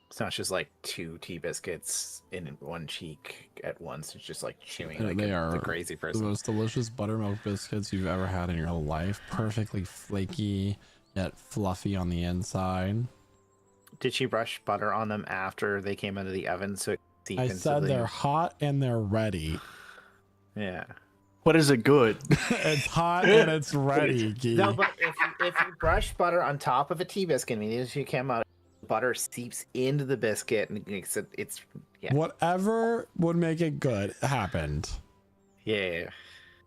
It's not just like 2 tea biscuits in one cheek at once. It's just like chewing like They a are crazy the person. most delicious buttermilk biscuits you've ever had in your life. Perfectly flaky yet fluffy on the inside. Did she brush butter on them after they came out of the oven so it seeped I into said the... they're hot and they're ready. Yeah. What is it good? It's hot and it's ready, Gee. No, but if you brush butter on top of a tea biscuit, immediately as you come out, butter seeps into the biscuit and makes it. It's yeah. Whatever would make it good happened. Yeah.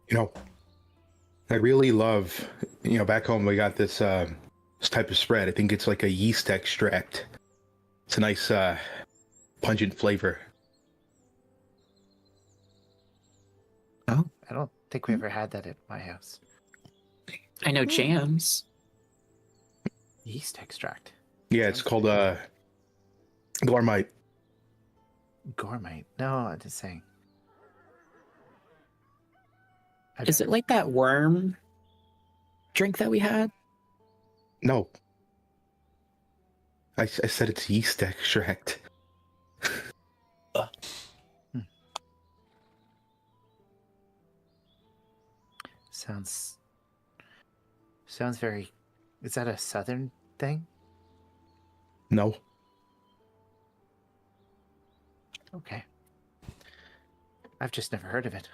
You know, I really love, back home we got this this type of spread. I think it's like a yeast extract. It's a nice pungent flavor. Oh, I don't think we ever had that at my house. I know jams. Yeast extract. Yeah, it's called Gourmite. Gourmet. No, I'm just saying. Is it like that worm drink that we had? No. I said it's yeast extract. Sounds very. Is that a southern thing? No. Okay. I've just never heard of it.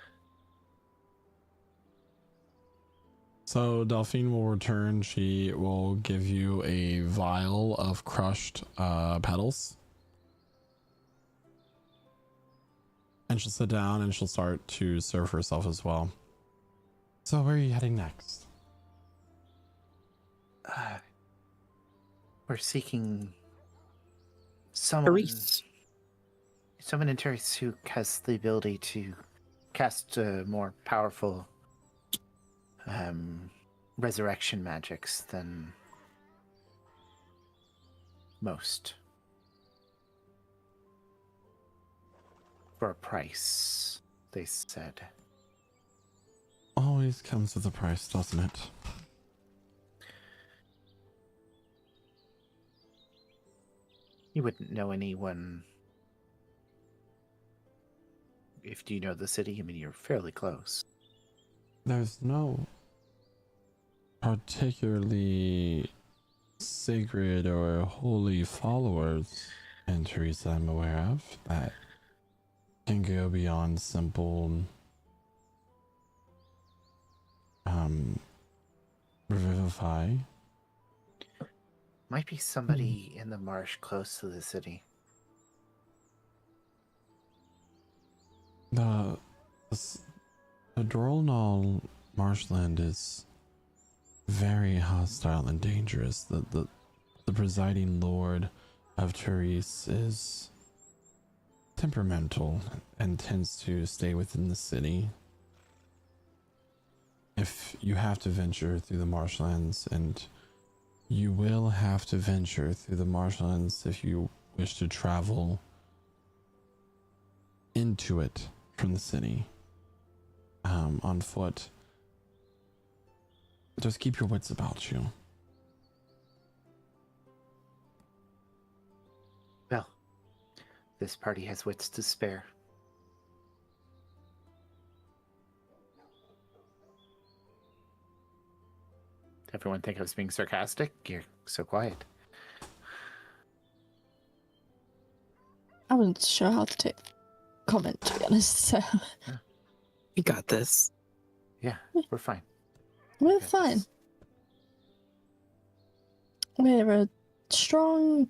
So Delphine will return. She will give you a vial of crushed petals. And she'll sit down and she'll start to serve herself as well. So where are you heading next? We're seeking someone in Therese who has the ability to cast more powerful resurrection magics than most. For a price, they said. Always comes with a price, doesn't it? You wouldn't know anyone if you know the city. I mean, you're fairly close. There's no particularly sacred or holy followers in Teresa I'm aware of that can go beyond simple revivify. Might be somebody in the marsh close to the city. The Dorolnal marshland is very hostile and dangerous. The presiding lord of Therese is temperamental and tends to stay within the city. If you have to venture through the marshlands, and you will have to venture through the marshlands if you wish to travel into it from the city on foot, just keep your wits about you. Well, this party has wits to spare. Everyone think I was being sarcastic? You're so quiet. I wasn't sure how to take comment, to be honest, so We got this. Yeah, we're fine. we're got fine. this. We're a strong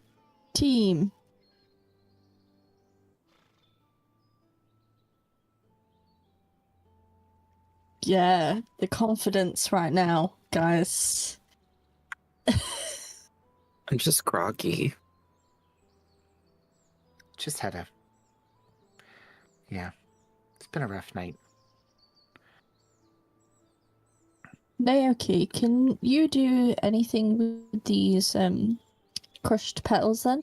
team. Yeah, the confidence right now, guys. I'm just groggy. Just had a... Yeah, it's been a rough night. Naoki, can you do anything with these crushed petals then?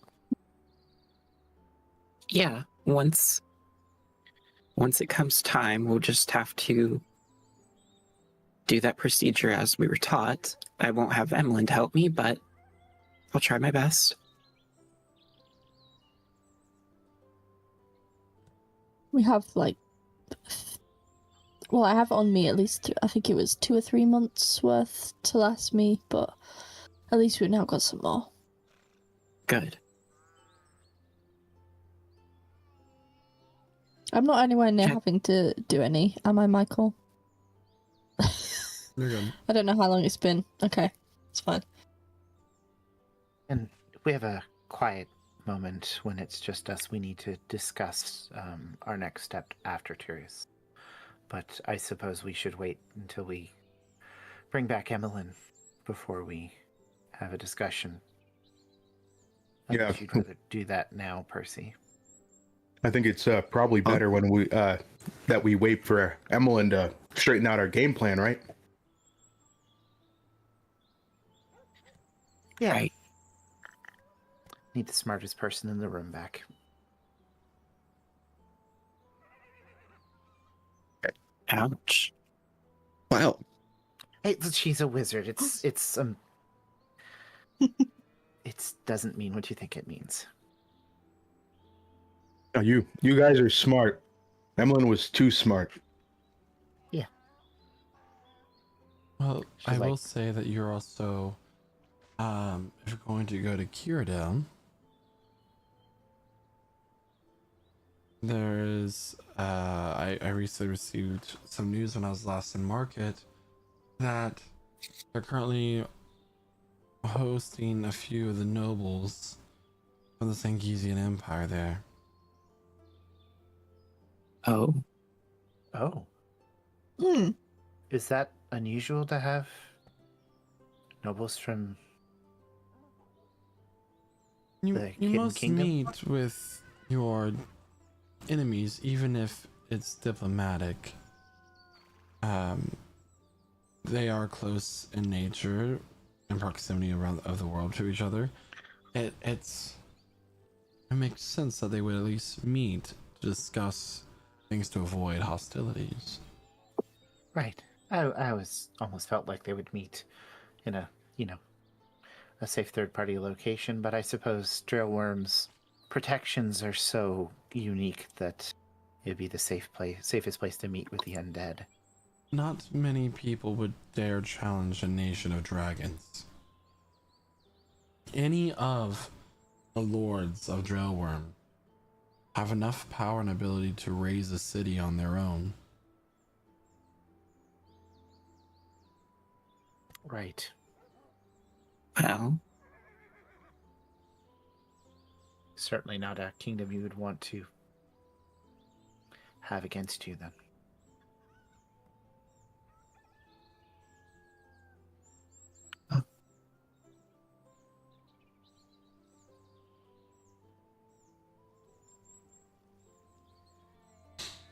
Yeah, once it comes time, we'll just have to do that procedure as we were taught. I won't have Emlyn to help me, but I'll try my best. We have well, I have on me at least, I think it was 2 or 3 months worth to last me, but at least we've now got some more. Good. I'm not anywhere near Yeah. having to do any, am I, Michael? You're good. I don't know how long it's been. Okay, it's fine. And we have a quiet moment when it's just us. We need to discuss our next step after Tyrus. But I suppose we should wait until we bring back Emmeline before we have a discussion. Unless you'd rather do that now, Percy. I think it's probably better when we that we wait for Emmeline to straighten out our game plan, right? Yeah. Right. Need the smartest person in the room back. Ouch. Wow. Hey, she's a wizard. It doesn't mean what you think it means. No, you guys are smart. Emmeline was too smart. Well, She's I like- will say that you're also, if you're going to go to Kiradale, there's, I recently received some news when I was last in market that they're currently hosting a few of the nobles from the Sangesian Empire there. Oh. Oh, Hmm. is that unusual to have nobles from You the you Hidden must Kingdom? meet with your enemies, even if it's diplomatic. They are close in nature and proximity around of the world to each other. It makes sense that they would at least meet to discuss things to avoid hostilities. Right. I was almost felt like they would meet in a a safe third party location, but I suppose Drillworm's protections are so unique that it'd be the safest place to meet with the undead. Not many people would dare challenge a nation of dragons. Any of the lords of Drillworm have enough power and ability to raise a city on their own. Right. Well, Certainly not a kingdom you would want to have against you then.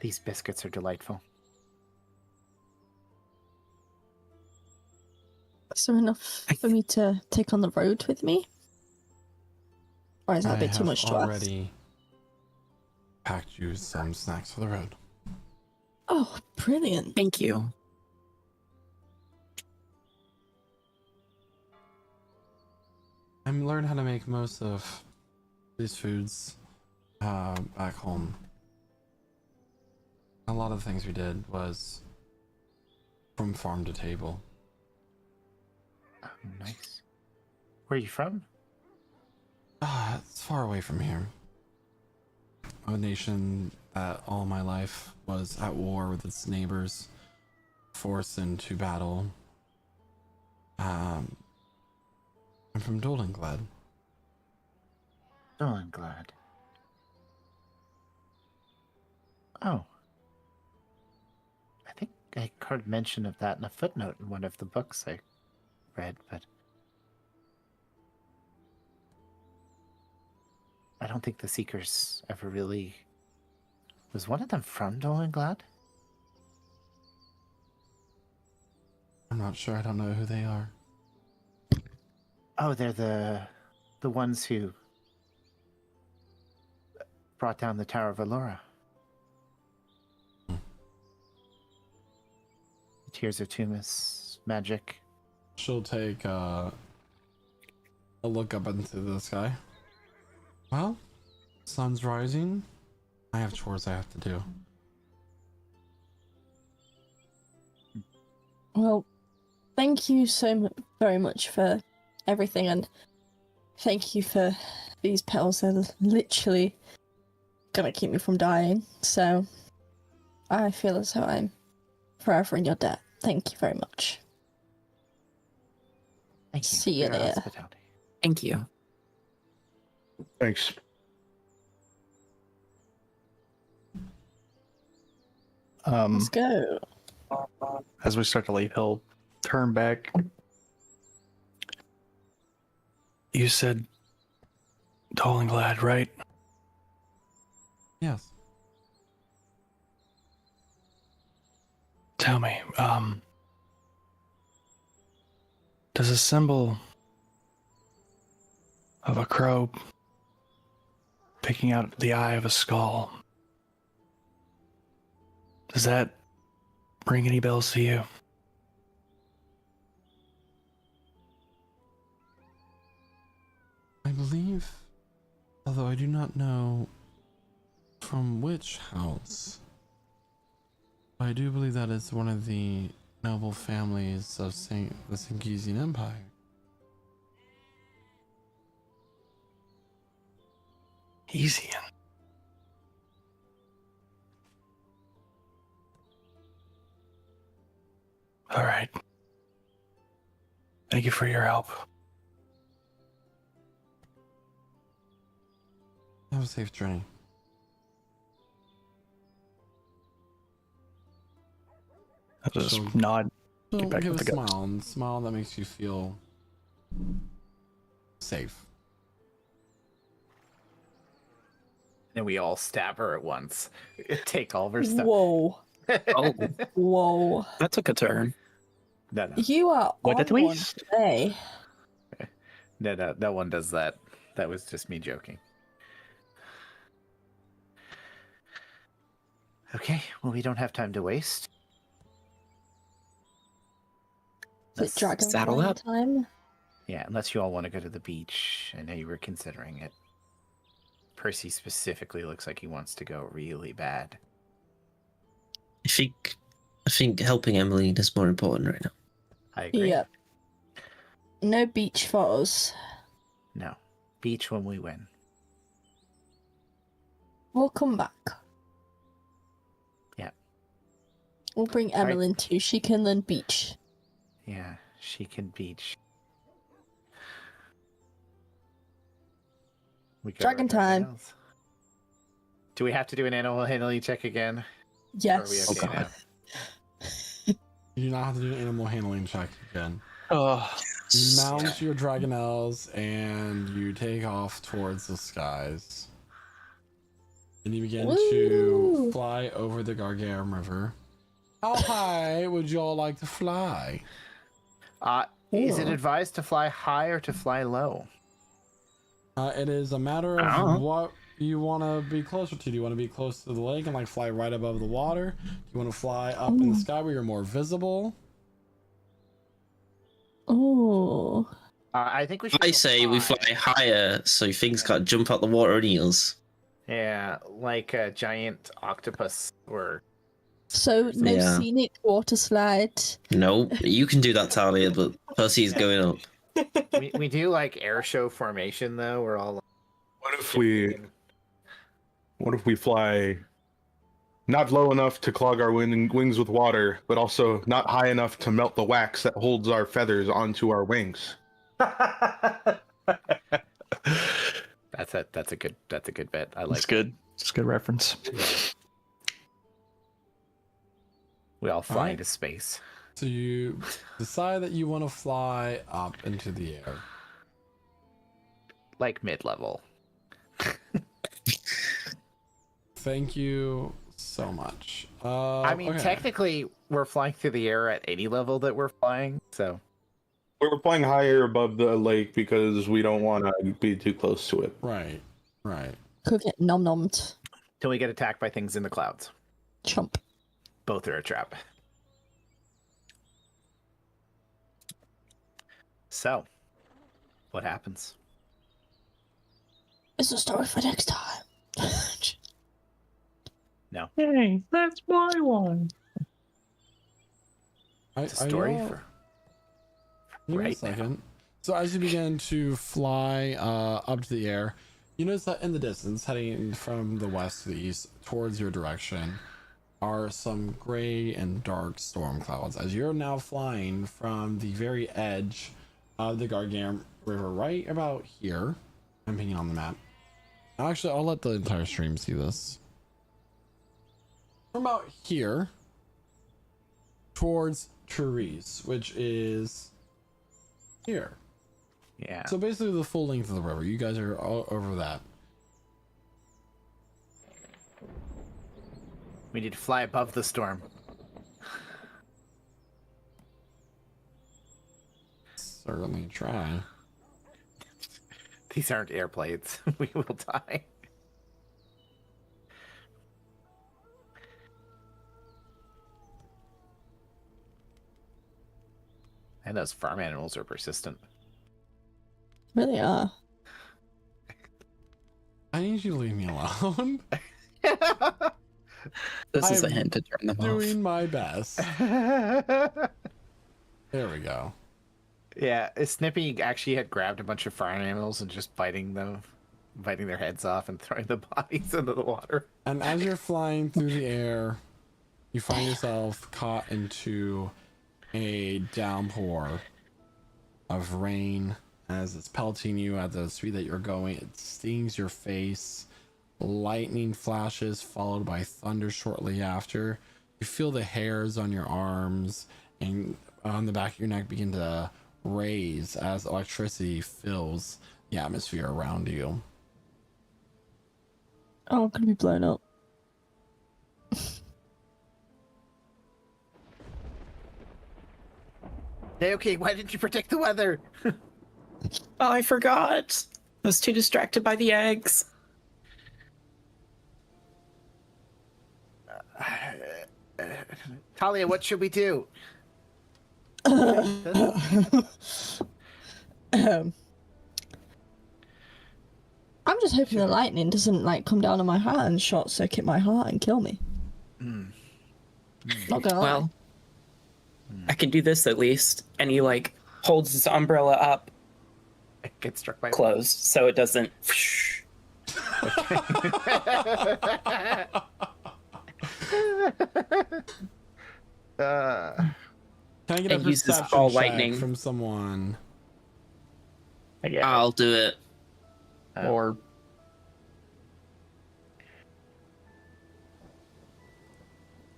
These biscuits are delightful. Is there enough for me to take on the road with me? Or is that a I bit too have much to ask? already packed you some snacks for the road. Oh, brilliant. thank you. I'm learning how to make most of these foods back home. A lot of the things we did was from farm to table. Oh, nice. Where are you from? It's far away from here. A nation that all my life was at war with its neighbors, forced into battle. I'm from Dolinglad. Oh, I'm glad. Oh. I think I heard mention of that in a footnote in one of the books I read, but I don't think the Seekers ever really... Was one of them from Dolinglad? I'm not sure. I don't know who they are. Oh, they're the ones who brought down the Tower of Allura. Hmm. Tears of Tumas magic. She'll take a look up into the sky. Well, sun's rising. I have chores I have to do. Well, thank you so very much for everything, and thank you for these petals. They're literally gonna keep me from dying, so I feel as though I'm forever in your debt. Thank you very much. Thank you. See you for your there. hospitality. Thank you. Thanks. Let's go. As we start to leave, he'll turn back. You said tall and glad, right? Yes. Tell me, does a symbol of a crow picking out the eye of a skull, does that ring any bells to you? I believe, although I do not know from which house, I do believe that is one of the noble families of the Singisian Empire. Easy. All right. Thank you for your help. Have a safe journey. I'll just So- nod. So Get back give with a the ghost. smile, and smile that makes you feel safe. And we all stab her at once. Take all of her stuff. Whoa. Oh, Whoa. that took a turn. No, no. You are What on a one twist. today. No one does that. That was just me joking. Okay, well, we don't have time to waste. Is it dragon saddle flying up. time? Yeah, unless you all want to go to the beach. I know you were considering it. Percy specifically looks like he wants to go really bad. I think helping Emily is more important right now. I agree. Yep. No beach for us. No. Beach when we win. We'll come back. Yeah. We'll bring Right. Emmeline too. She can learn beach. Yeah, she can beach. We go to Dragon our time. dragonels. Do we have to do an animal handling check again? Yes. Or are we Oh, okay God. now? You do not have to do an animal handling check again. Oh, You mount your dragonels and you take off towards the skies. And you begin to Woo! fly over the Gargarum River. How high would you all like to fly? Is it Ooh. advised to fly high or to fly low? It is a matter of what you want to be closer to. Do you want to be close to the lake and like fly right above the water? Do you want to fly up in the sky where you're more visible? Ooh. I think we should. I go say we fly higher so things can't jump out the water and eat us. Yeah, like a giant octopus or. So no Yeah. scenic water slide. No, you can do that, Talia, but Percy's going up. we do like air show formation though. We're all. What if we fly not low enough to clog our wings with water, but also not high enough to melt the wax that holds our feathers onto our wings? That's a good bet. I like. that's good. It's a good reference. We all fly Alright. into space. So you decide that you want to fly up into the air. Like mid-level. Thank you so much. I mean, okay. technically, we're flying through the air at any level that we're flying. So We're flying higher above the lake because we don't want to be too close to it. Right. Could get nom-nommed. till we get attacked by things in the clouds. Chomp. Both are a trap. So, what happens? It's a story for next time. No. Hey, that's my one. It's a story y'all- for Give me a right now. second. So as you begin to fly up to the air, you notice that in the distance, heading from the west to the east towards your direction, are some gray and dark storm clouds as you're now flying from the very edge of the Gargam River, right about here. I'm pinging on the map. Actually, I'll let the entire stream see this. From about here towards Therese, which is here. Yeah. So basically the full length of the river. You guys are all over that. We need to fly above the storm. Certainly try. These aren't airplanes. We will die. And those farm animals are persistent. Really are. I need you to leave me alone. This is a I'm hint to turn them off. Doing my best. There we go. Yeah, Snippy actually had grabbed a bunch of farm animals and just biting their heads off and throwing the bodies into the water. And as you're flying through the air, you find yourself caught into a downpour of rain. As it's pelting you at the speed that you're going, it stings your face. Lightning flashes followed by thunder shortly after. You feel the hairs on your arms and on the back of your neck begin to raise as electricity fills the atmosphere around you. Oh, I'm gonna be blown up. Hey, okay, why didn't you predict the weather? Oh, I forgot. I was too distracted by the eggs. Talia, what should we do? I'm just hoping the lightning doesn't like come down on my heart and short circuit my heart and kill me. Not gonna lie. Well, I can do this at least. And he like holds his umbrella up, Get struck by closed, so it doesn't. Can I get a It uses perception all check lightning. from someone? I'll do it. Or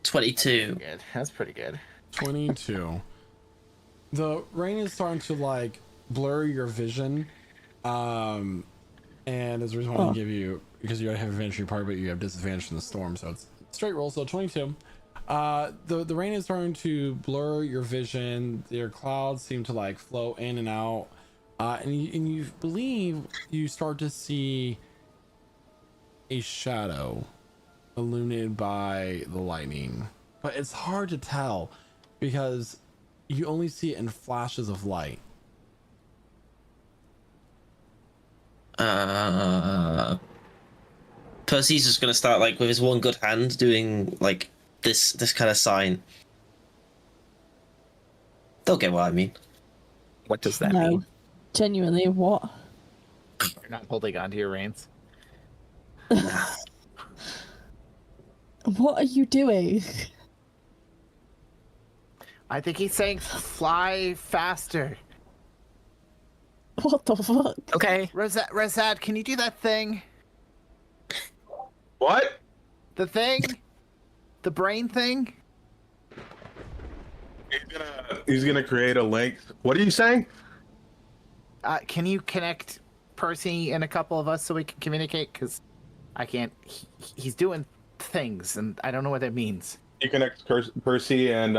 22. Good. That's pretty good. 22. The rain is starting to like blur your vision. And there's a reason why I give you, because you already have advantage part, but you have disadvantage in the storm, so it's straight roll. So 22. The rain is starting to blur your vision. Your clouds seem to like flow in and out. And you believe you start to see a shadow illuminated by the lightning, but it's hard to tell because you only see it in flashes of light. Percy's just gonna start like with his one good hand doing like this kind of sign. They'll get what I mean. What does that No. mean? Genuinely, what? You're not holding onto your reins. What are you doing? I think he's saying fly faster. What the fuck? Okay. Razad, can you do that thing? What? The thing? The brain thing? He's gonna create a link. What are you saying? Can you connect Percy and a couple of us so we can communicate? Because I can't. He's doing things, and I don't know what that means. You connect Percy and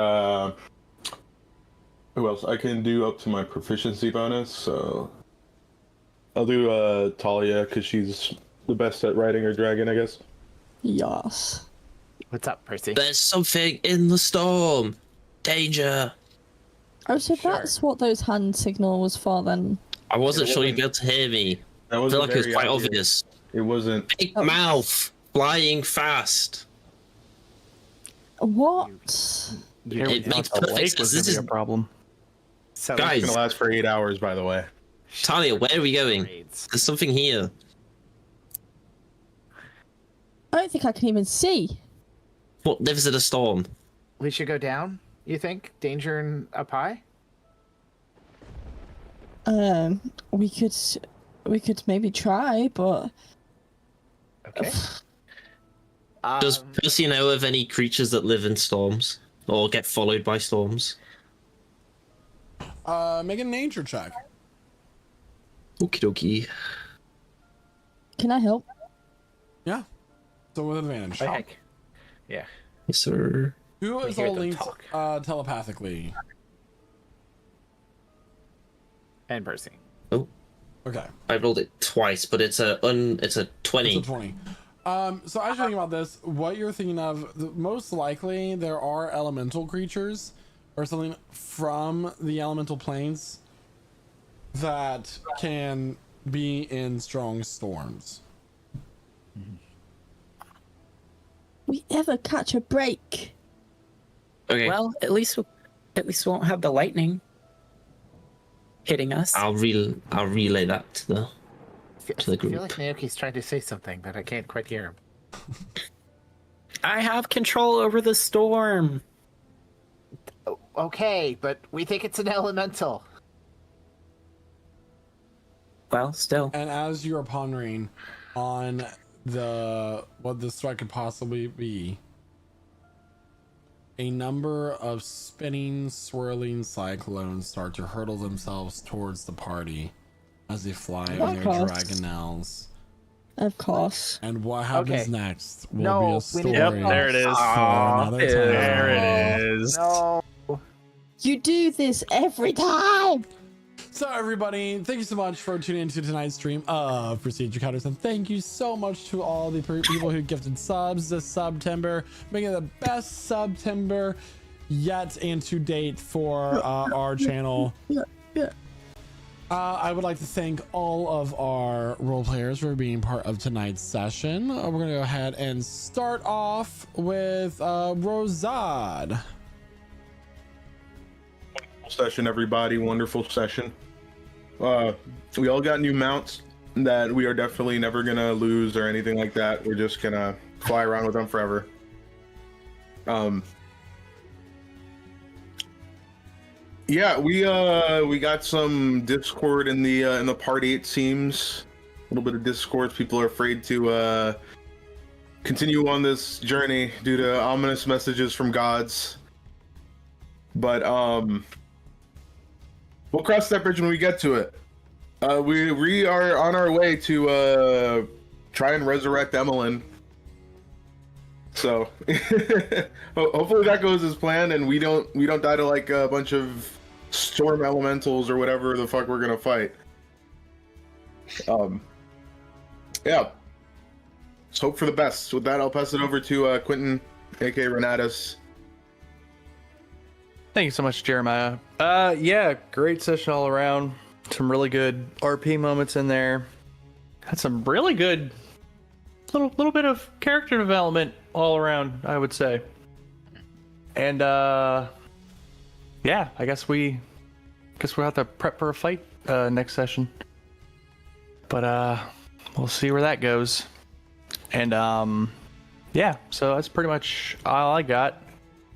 who else? I can do up to my proficiency bonus, so I'll do Talia because she's the best at riding her dragon, I guess. Yes. What's up, Percy? There's something in the storm. Danger. Oh, so Sure. that's what those hand signal was for then. I wasn't sure you'd be able to hear me. That I was feel like it was very quite obvious. It wasn't. Big mouth, flying fast. What? It makes the perfect lake sense. was This gonna is be a problem. So Guys. It's gonna last for 8 hours, by the way. Talia. Where are we going? Raids. There's something here. I don't think I can even see. What lives in a storm? We should go down, you think? Danger and up high? We could maybe try, but Okay. Does Percy know of any creatures that live in storms or get followed by storms? Make a nature check. Okie dokie. can I help? Yeah. So with advantage. Oh, heck. Yeah. Yes, sir. Who is hear all them linked talk. telepathically? And Percy. Oh, Okay. I rolled it twice, but it's a 20. It's a 20. So as you think about this, what you're thinking of, most likely there are elemental creatures or something from the elemental planes that can be in strong storms. We ever catch a break? Okay. Well, at least we won't have the lightning hitting us. I'll relay that to the I group. feel like Naoki's trying to say something, but I can't quite hear him. I have control over the storm. Okay, but we think it's an elemental. Well, still. And as you're pondering on what this threat could possibly be, a number of spinning, swirling cyclones start to hurtle themselves towards the party as they fly on their dragonelles. Of course. And what happens Okay. next will No, be a we story. need to- Yep, there it is. for another time. There it is. No. You do this every time. So everybody, thank you so much for tuning into tonight's stream of Procedure Counters, and thank you so much to all the people who gifted subs this September, making it the best September yet and to date for our channel. I would like to thank all of our role players for being part of tonight's session. We're gonna go ahead and start off with Rosad. Session, everybody. Wonderful session. We all got new mounts that we are definitely never gonna lose or anything like that. We're just gonna fly around with them forever. Yeah, we got some discord in the party. It seems a little bit of discord. People are afraid to continue on this journey due to ominous messages from gods. But we'll cross that bridge when we get to it. We are on our way to try and resurrect Emmeline. So hopefully that goes as planned, and we don't die to like a bunch of storm elementals or whatever the fuck we're gonna fight. Yeah. Let's hope for the best. With that, I'll pass it over to Quentin, aka Renatus. Thank you so much, Jeremiah. Yeah, great session all around. Some really good RP moments in there. Had some really good little bit of character development all around, I would say. And yeah, I guess we'll have to prep for a fight next session. But we'll see where that goes. And yeah, so that's pretty much all I got.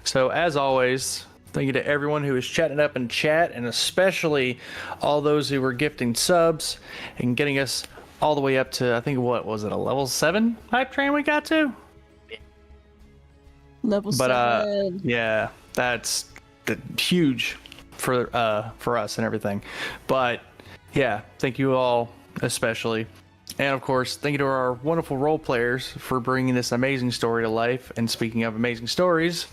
So as always, thank you to everyone who is chatting up in chat, and especially all those who were gifting subs and getting us all the way up to, I think, what was it, a level 7 hype train we got to? Level 7. Yeah, that's huge for us and everything. But yeah, thank you all especially. And of course, thank you to our wonderful role players for bringing this amazing story to life. And speaking of amazing stories,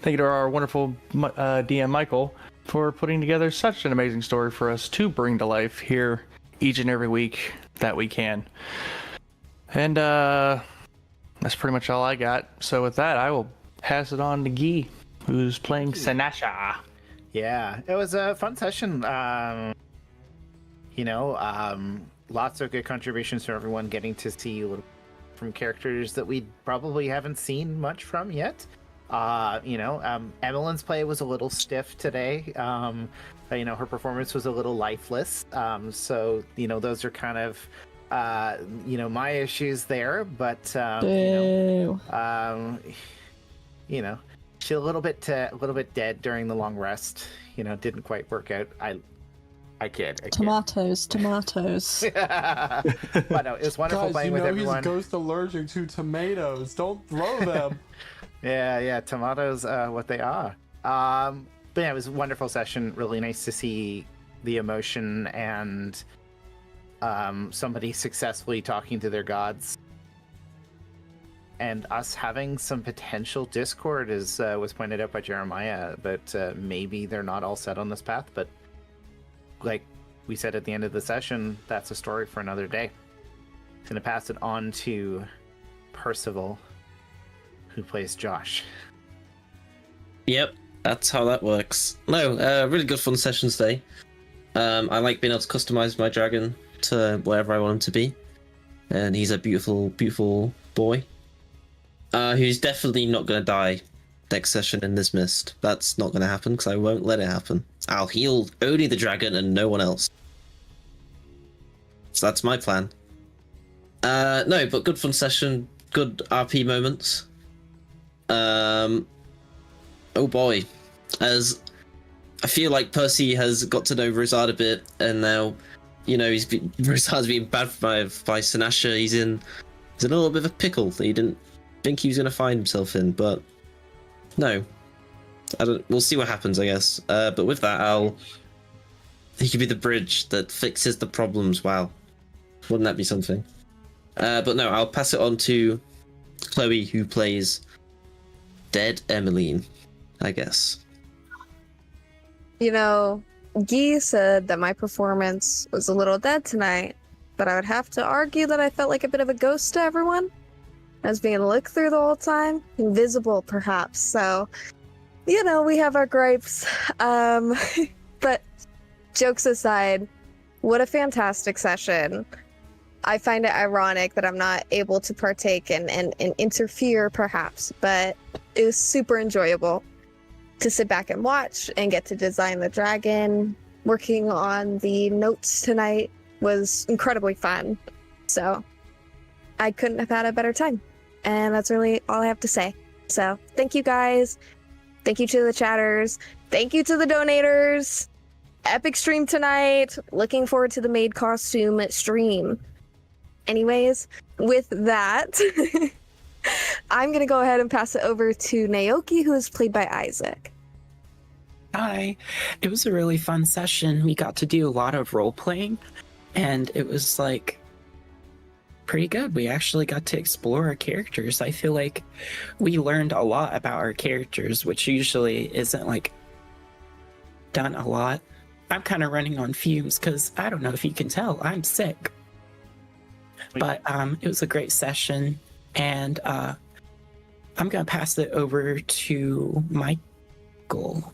thank you to our wonderful DM Michael for putting together such an amazing story for us to bring to life here each and every week that we can. And that's pretty much all I got. So with that, I will pass it on to Guy, who's playing Sanasha. Yeah, it was a fun session. Lots of good contributions from everyone, getting to see a little from characters that we probably haven't seen much from yet. Emmeline's play was a little stiff today. Her performance was a little lifeless. So those are kind of my issues there. But you know, she's a little bit dead during the long rest. You know, didn't quite work out. I kid. Tomatoes. But no, it was wonderful Guys, playing you with know everyone. he's ghost allergic to tomatoes. Don't throw them. Yeah, tomatoes, what they are. But yeah, it was a wonderful session. Really nice to see the emotion and somebody successfully talking to their gods. And us having some potential discord, as was pointed out by Jeremiah, but maybe they're not all set on this path. But like we said at the end of the session, that's a story for another day. I'm going to pass it on to Percival, who plays Josh. Yep, that's how that works. No, really good fun session today. I like being able to customize my dragon to wherever I want him to be. And he's a beautiful, beautiful boy. Who's definitely not going to die next session in this mist. That's not going to happen because I won't let it happen. I'll heal only the dragon and no one else. So that's my plan. No, but good fun session. Good RP moments. Oh boy. As I feel like Percy has got to know Rosard a bit, and now, you know, Rosard's being bad by Sinasha. He's in a little bit of a pickle that he didn't think he was going to find himself in, but no. We'll see what happens, I guess. But with that, he could be the bridge that fixes the problems. Wow. Wouldn't that be something? But no, I'll pass it on to Chloe, who plays Dead Emmeline, I guess. You know, Guy said that my performance was a little dead tonight, but I would have to argue that I felt like a bit of a ghost to everyone. I was being looked through the whole time, invisible perhaps. So, you know, we have our gripes. But jokes aside, what a fantastic session. I find it ironic that I'm not able to partake and interfere perhaps, but it was super enjoyable to sit back and watch and get to design the dragon. Working on the notes tonight was incredibly fun. So I couldn't have had a better time. And that's really all I have to say. So thank you guys. Thank you to the chatters. Thank you to the donators. Epic stream tonight. Looking forward to the maid costume stream. Anyways, with that, I'm going to go ahead and pass it over to Naoki, who is played by Isaac. Hi. It was a really fun session. We got to do a lot of role playing, and it was like pretty good. We actually got to explore our characters. I feel like we learned a lot about our characters, which usually isn't like done a lot. I'm kind of running on fumes because I don't know if you can tell, I'm sick. But it was a great session, and I'm gonna pass it over to Michael.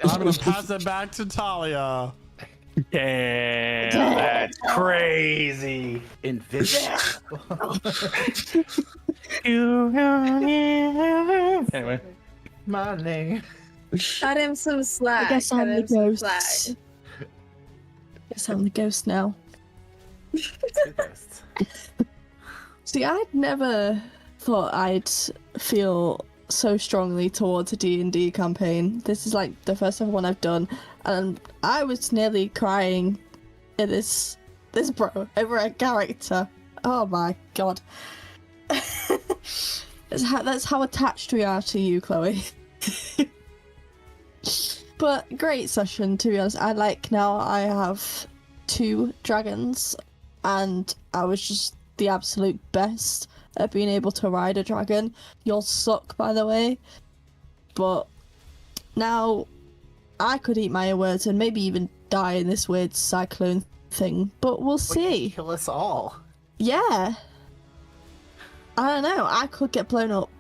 I'm gonna pass it back to Talia. Damn, that's crazy. Invisible. Anyway, My name. Cut him some slack. I guess I'm the ghost. Guess I'm the ghost now. See, I'd never thought I'd feel so strongly towards a D&D campaign. This is like the first ever one I've done, and I was nearly crying in this bro over a character. Oh my god. That's how attached we are to you, Chloe. But great session, to be honest. Now I have 2 dragons, and I was just the absolute best at being able to ride a dragon. You'll suck, by the way. But now I could eat my words and maybe even die in this weird cyclone thing. But we'll see. Kill us all. Yeah. I don't know. I could get blown up.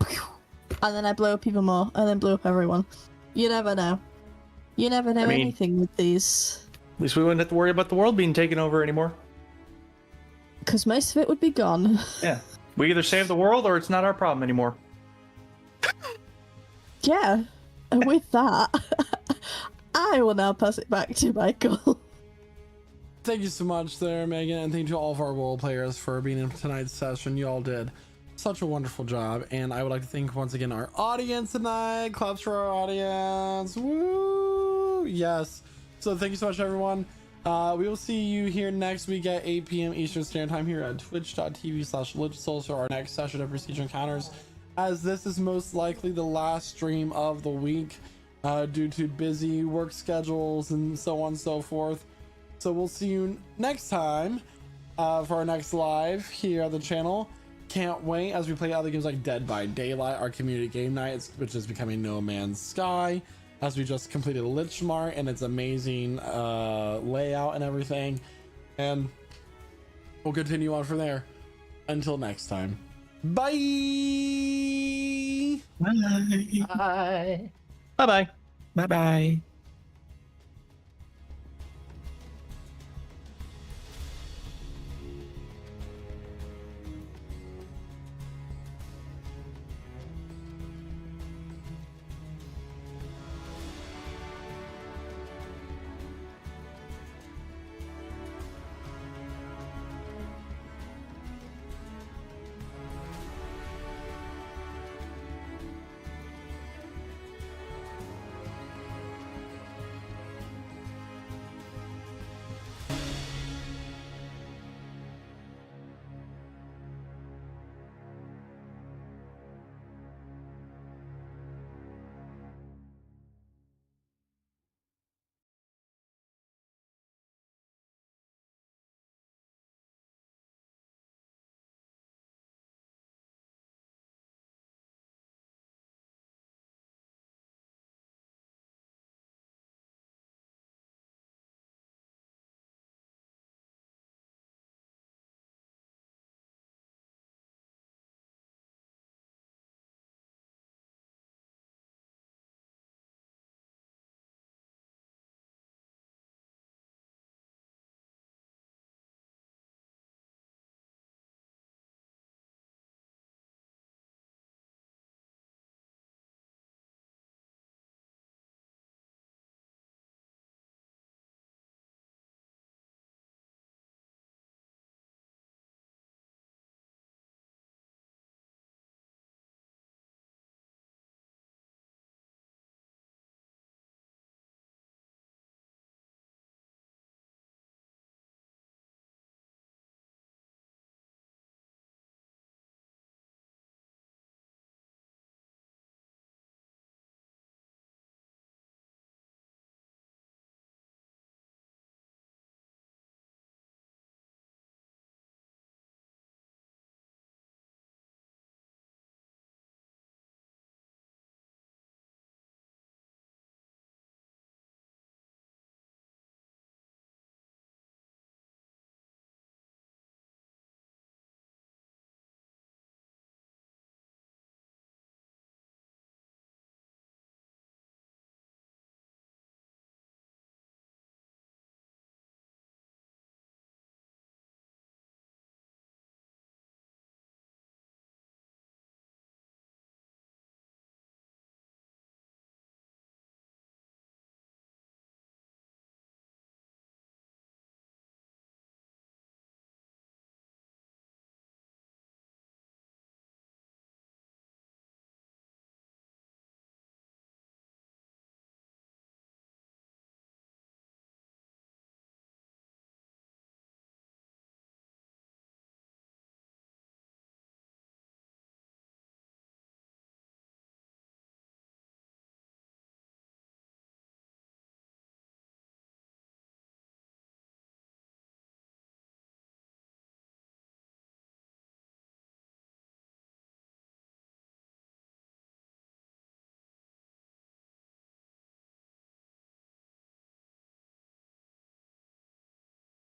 And then I blow up even more. And then blow up everyone. You never know. You never know anything with these. at least we wouldn't have to worry about the world being taken over anymore. Because most of it would be gone. Yeah. We either save the world or it's not our problem anymore. Yeah. And with that, I will now pass it back to Michael. Thank you so much there, Megan, and thank you to all of our role players for being in tonight's session. You all did such a wonderful job. And I would like to thank once again our audience tonight. Claps for our audience. Woo! Yes. So thank you so much, everyone. We will see you here next week at 8 p.m. Eastern Standard Time here at twitch.tv/LichSouls for our next session of Procedure Encounters, as this is most likely the last stream of the week due to busy work schedules and so on and so forth. So we'll see you next time for our next live here on the channel. Can't wait as we play other games like Dead by Daylight, our community game night, which is becoming No Man's Sky, as we just completed Lich Mart and its amazing layout and everything. And we'll continue on from there. Until next time. Bye! Bye. Bye. Bye bye. Bye bye.